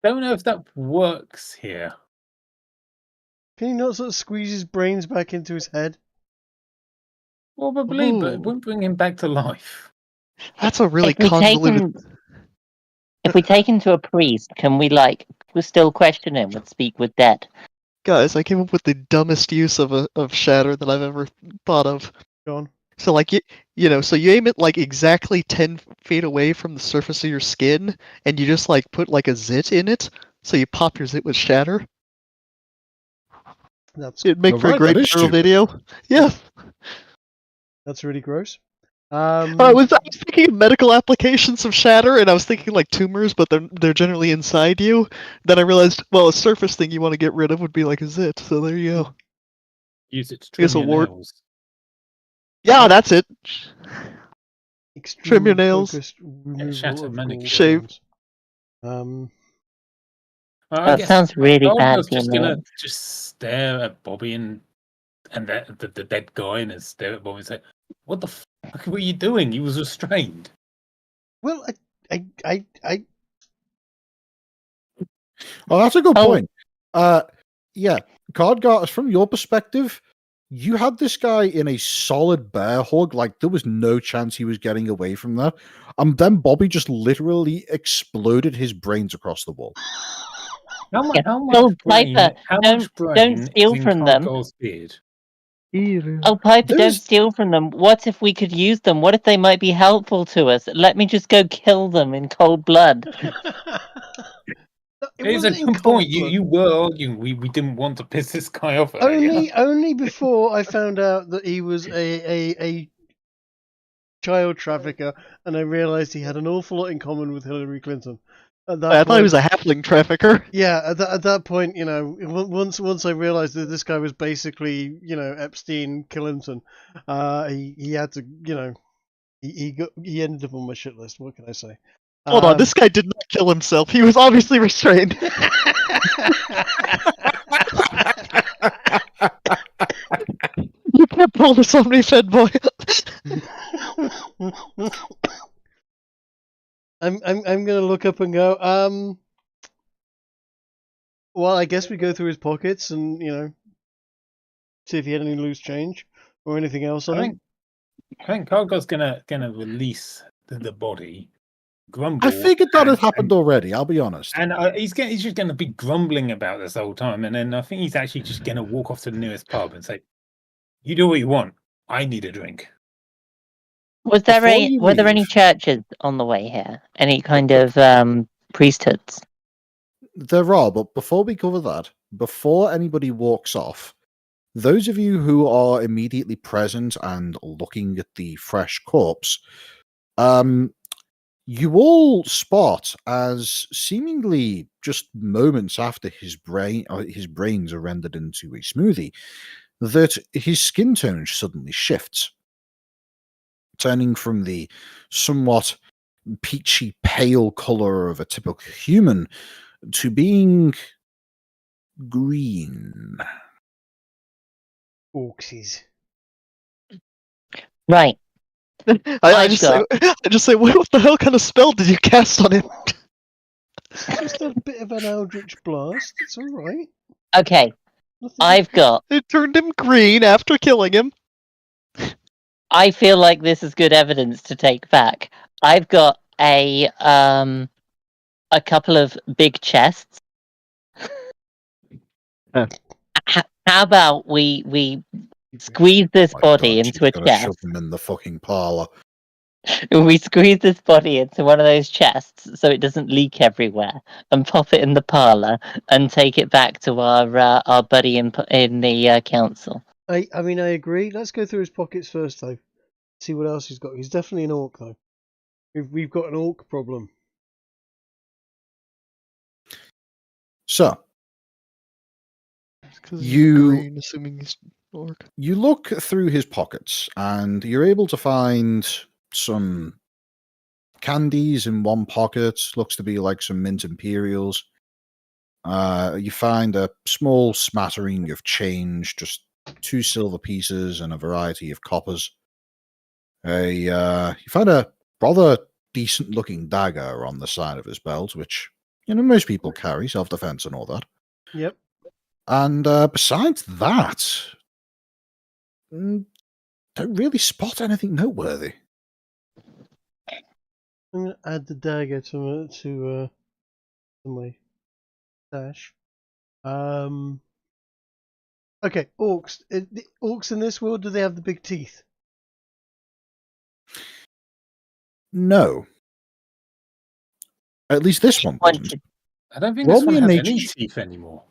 Don't know if that works here. Can you not sort of squeeze his brains back into his head? Probably, but it Ooh. wouldn't bring him back to life. That's a really If we take convoluted. him, if we take him to a priest, can we still question him and speak with dead? Guys, I came up with the dumbest use of Shatter that I've ever thought of. Go on. So like so you aim it like exactly 10 feet away from the surface of your skin, and you just like put like a zit in it, so you pop your zit with Shatter. It'd make for a great viral video. Yeah. That's really gross. I was thinking of medical applications of Shatter, and I was thinking like tumors, but they're generally inside you. Then I realized, well, a surface thing you want to get rid of would be like a zit. So there you go. Use it to I guess trim a your wart- nails. Yeah, that's it. Extreme Trim your nails. focused removal shatter of manicure. gallstones. I That guess sounds really I bad was for just me. gonna stare at Bobby and the dead guy and stare at Bobby and say, "What the fuck were you doing? He was restrained." Well, I Oh, that's a good Oh. point. Yeah, Cardgar, from your perspective, you had this guy in a solid bear hug, like there was no chance he was getting away from that. And then Bobby just literally exploded his brains across the wall. How Oh, much brain? Piper, How don't- much brain don't steal is in from them. Cardgar's beard? Oh, Piper, don't There's- steal from them. What if we could use them? What if they might be helpful to us? Let me just go kill them in cold blood. It It's a wasn't in good cold point. blood. You were arguing we didn't want to piss this guy off earlier. Only before I found out that he was a child trafficker, and I realised he had an awful lot in common with Hillary Clinton. At that I thought he was a halfling trafficker. Yeah, at that point, once I realised that this guy was basically, Epstein Clinton, he had to, he ended up on my shit list. What can I say? Hold on, this guy did not kill himself. He was obviously restrained. You can't pull this on me, Fed boy. I'm gonna look up and go. Well, I guess we go through his pockets and see if he had any loose change or anything else on him. I think Cardgar's gonna release the body. Grumble. I figured that had and- happened already, I'll be honest. And he's just going to be grumbling about this whole time, and then I think he's actually just going to walk off to the nearest pub and say, "You do what you want. I need a drink." Were there any leave- churches on the way here? Any kind of priesthoods? There are, but before we cover that, before anybody walks off, those of you who are immediately present and looking at the fresh corpse, you all spot as seemingly just moments after his brains are rendered into a smoothie, that his skin tone suddenly shifts, turning from the somewhat peachy pale color of a typical human to being green. Orcsies. Right. I just say, what the hell kind of spell did you cast on him? Just a bit of an Eldritch Blast. It's all right. Okay. Nothing- I've got It turned him green after killing him. I feel like this is good evidence to take back. I've got a couple of big chests. How about we squeeze this My body God, into she's a gonna shove chest? him in the fucking parlor. We squeeze this body into one of those chests so it doesn't leak everywhere, and pop it in the parlor, and take it back to our buddy in the council. I mean, I agree. Let's go through his pockets first, though. See what else he's got. He's definitely an orc, though. We've got an orc problem. So, 'Cause he's You- green, assuming he's orc. you look through his pockets, and you're able to find some candies in one pocket. Looks to be like some mint imperials. You find a small smattering of change, just 2 silver pieces and a variety of coppers. You find a rather decent-looking dagger on the side of his belt, which most people carry, self-defense and all that. Yep. And besides that, don't really spot anything noteworthy. I'm gonna add the dagger to my stash. Okay, orcs. The orcs in this world, do they have the big teeth? No. At least this one doesn't. I don't think Roll this one me a has nature any check. teeth anymore.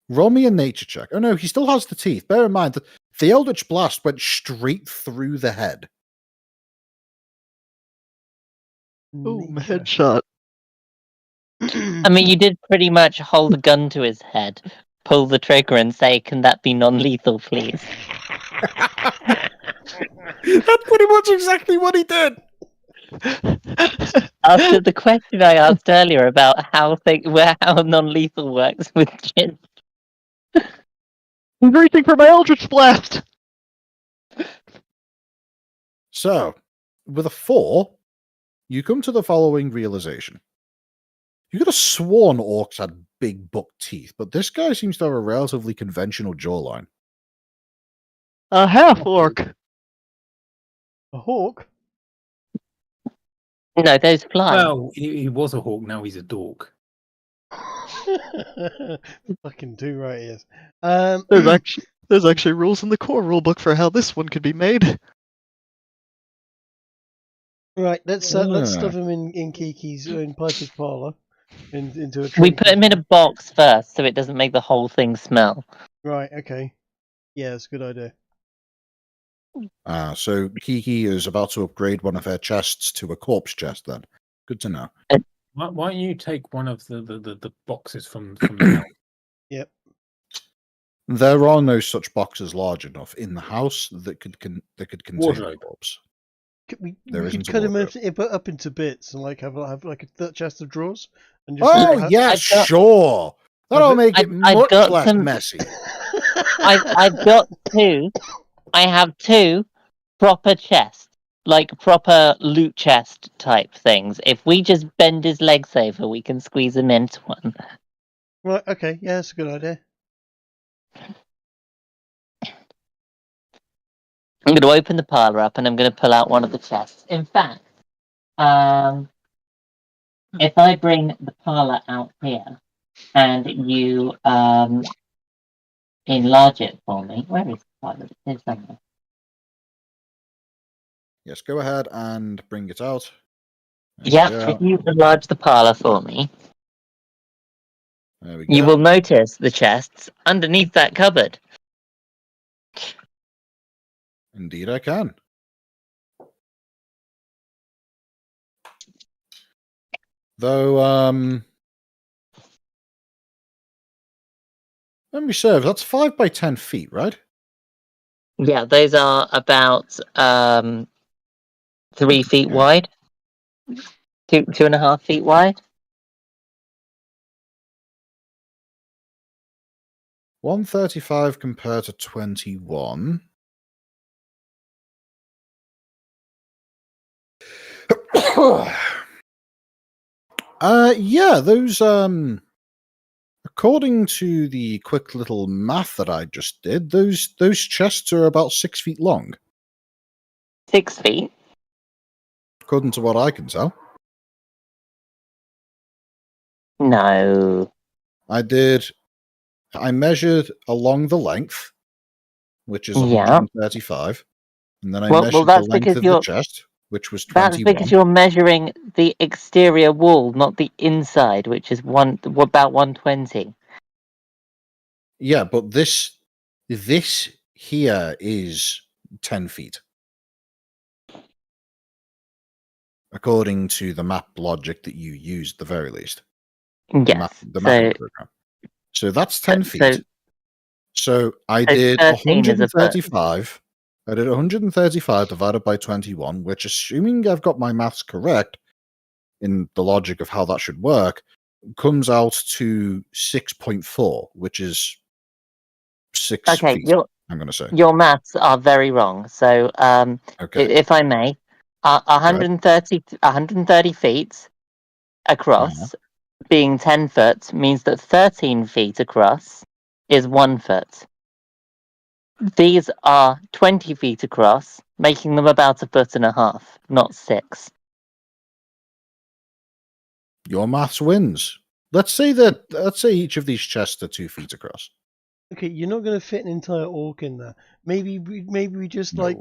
Roll me a nature check. Oh no, he still has the teeth. Bear in mind that the Eldritch Blast went straight through the head. Boom, Nature. headshot. I mean, you did pretty much hold a gun to his head, pull the trigger, and say, "Can that be non-lethal, please?" That's pretty much exactly what he did. After the question I asked earlier about how non-lethal works with gin. I'm reaching for my Eldritch Blast! So, with a 4, you come to the following realization. You could have sworn orcs had big buck teeth, but this guy seems to have a relatively conventional jawline. A half-orc! A hawk? No, those fly. Well, he was a hawk, now he's a dork. Fucking do right, he is. There's actually rules in the core rulebook for how this one could be made. Right, let's stuff him in Kiki's in Piper's parlor, into a. We trunk. put him in a box first, so it doesn't make the whole thing smell. Right. Okay. Yeah, that's a good idea. So Kiki is about to upgrade one of her chests to a corpse chest then. Good to know. Why don't you take one of the boxes from the house? Yep. There are no such boxes large enough in the house that could contain a Wardrobe. corpse. We There could isn't a cut him wardrobe. up into bits and like have like a chest of drawers and just. Oh, yeah, sure. That'll make it I've much got less some- messy. I've got 2. I have 2 proper chests, like proper loot chest type things. If we just bend his legs over, we can squeeze him into one. Right. Okay. Yeah, that's a good idea. I'm going to open the parlor up, and I'm going to pull out one of the chests. In fact, if I bring the parlor out here, and you enlarge it for me, where is the parlor? It's somewhere. Yes, go ahead and bring it out. Yeah, if you enlarge the parlor for me, There we go. you will notice the chests underneath that cupboard. Indeed, I can. Though, let me serve. That's 5 by 10 feet, right? Yeah, those are about 3 feet wide. 2.5 feet wide. 135 compared to 21. Yeah, those according to the quick little math that I just did, those chests are about 6 feet long. 6 feet. According to what I can tell. No. I measured along the length, which is Yeah. 135, and then I Well, measured the that's length because of the chest, which was 21. That's because you're measuring the exterior wall, not the inside, which is about 120. Yeah, but this here is 10 feet. According to the map logic that you used, at the very least. Yes. The mapping program. So that's 10 feet. So I did 13 is a foot. 135. I did 135 divided by 21, which, assuming I've got my maths correct in the logic of how that should work, comes out to 6.4, which is 6 feet, I'm going to say. Your maths are very wrong. So, Okay. if I may, 130 feet across being 10 foot means that 13 feet across is 1 foot. These are 20 feet across, making them about 1.5 feet, not 6. Your maths wins. Let's say each of these chests are 2 feet across. Okay, you're not going to fit an entire orc in there. Maybe we just like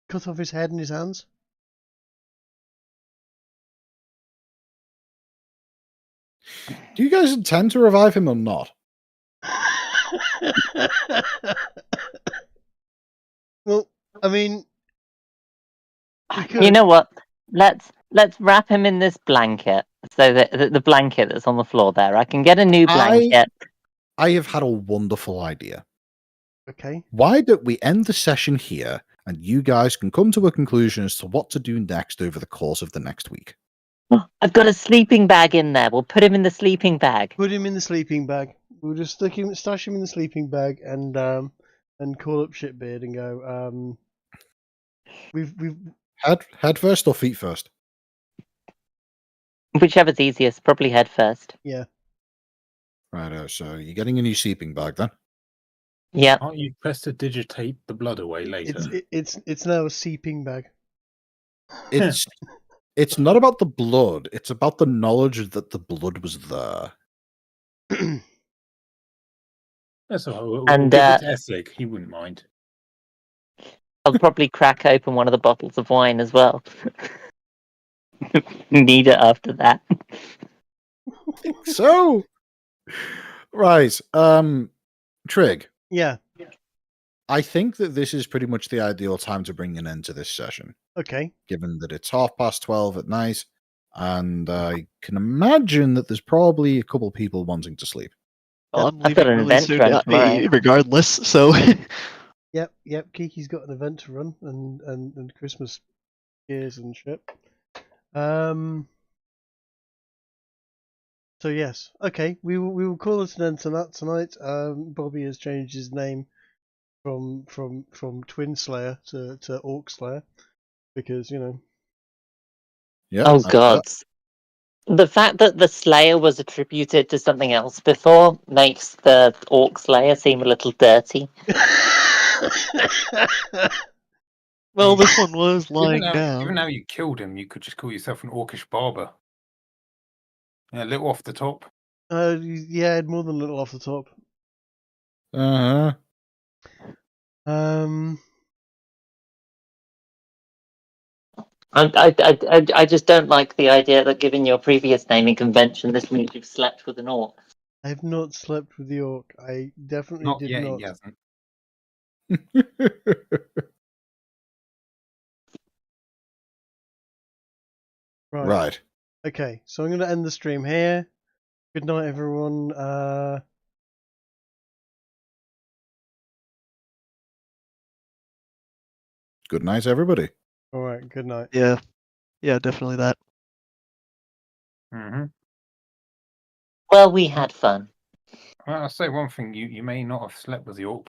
cut off his head and his hands. Do you guys intend to revive him or not? Well, I mean, you know what? Let's wrap him in this blanket, so that the blanket that's on the floor there. I can get a new blanket. I have had a wonderful idea. Okay. Why don't we end the session here, and you guys can come to a conclusion as to what to do next over the course of the next week? I've got a sleeping bag in there. We'll put him in the sleeping bag. Put him in the sleeping bag. We'll just stash him in the sleeping bag, and call up Shitbeard and go. We've head first or feet first? Whichever's easiest. Probably head first. Yeah. Right. So you're getting a new sleeping bag then? Yeah. Can't you press to digitate the blood away later? It's now a seeping bag. It's not about the blood. It's about the knowledge that the blood was there. That's all right. And we'll give it to Essig. He wouldn't mind. I'll probably crack open one of the bottles of wine as well. Need it after that. So, right. Trig. Yeah. I think that this is pretty much the ideal time to bring an end to this session. Okay. Given that it's 12:30 at night, and I can imagine that there's probably a couple people wanting to sleep. Well, I'm leaving really soon, regardless. So. Yep. Kiki's got an event to run, and Christmas gears and shit. So yes, okay. We will call it an end to that tonight. Bobby has changed his name from Twin Slayer to Orc Slayer because Yeah. Oh God. The fact that the Slayer was attributed to something else before makes the Orc Slayer seem a little dirty. Well, this one was lying down. Even now you killed him, you could just call yourself an orcish barber. Yeah, a little off the top. Yeah, more than a little off the top. I just don't like the idea that given your previous naming convention, this means you've slept with an orc. I have not slept with the orc. I definitely Not did yet, not. He hasn't. Right. Okay, so I'm going to end the stream here. Good night, everyone. Good night, everybody. All right, good night. Yeah, definitely that. Mm-hmm. Well, we had fun. Well, I'll say one thing: you may not have slept with the orc,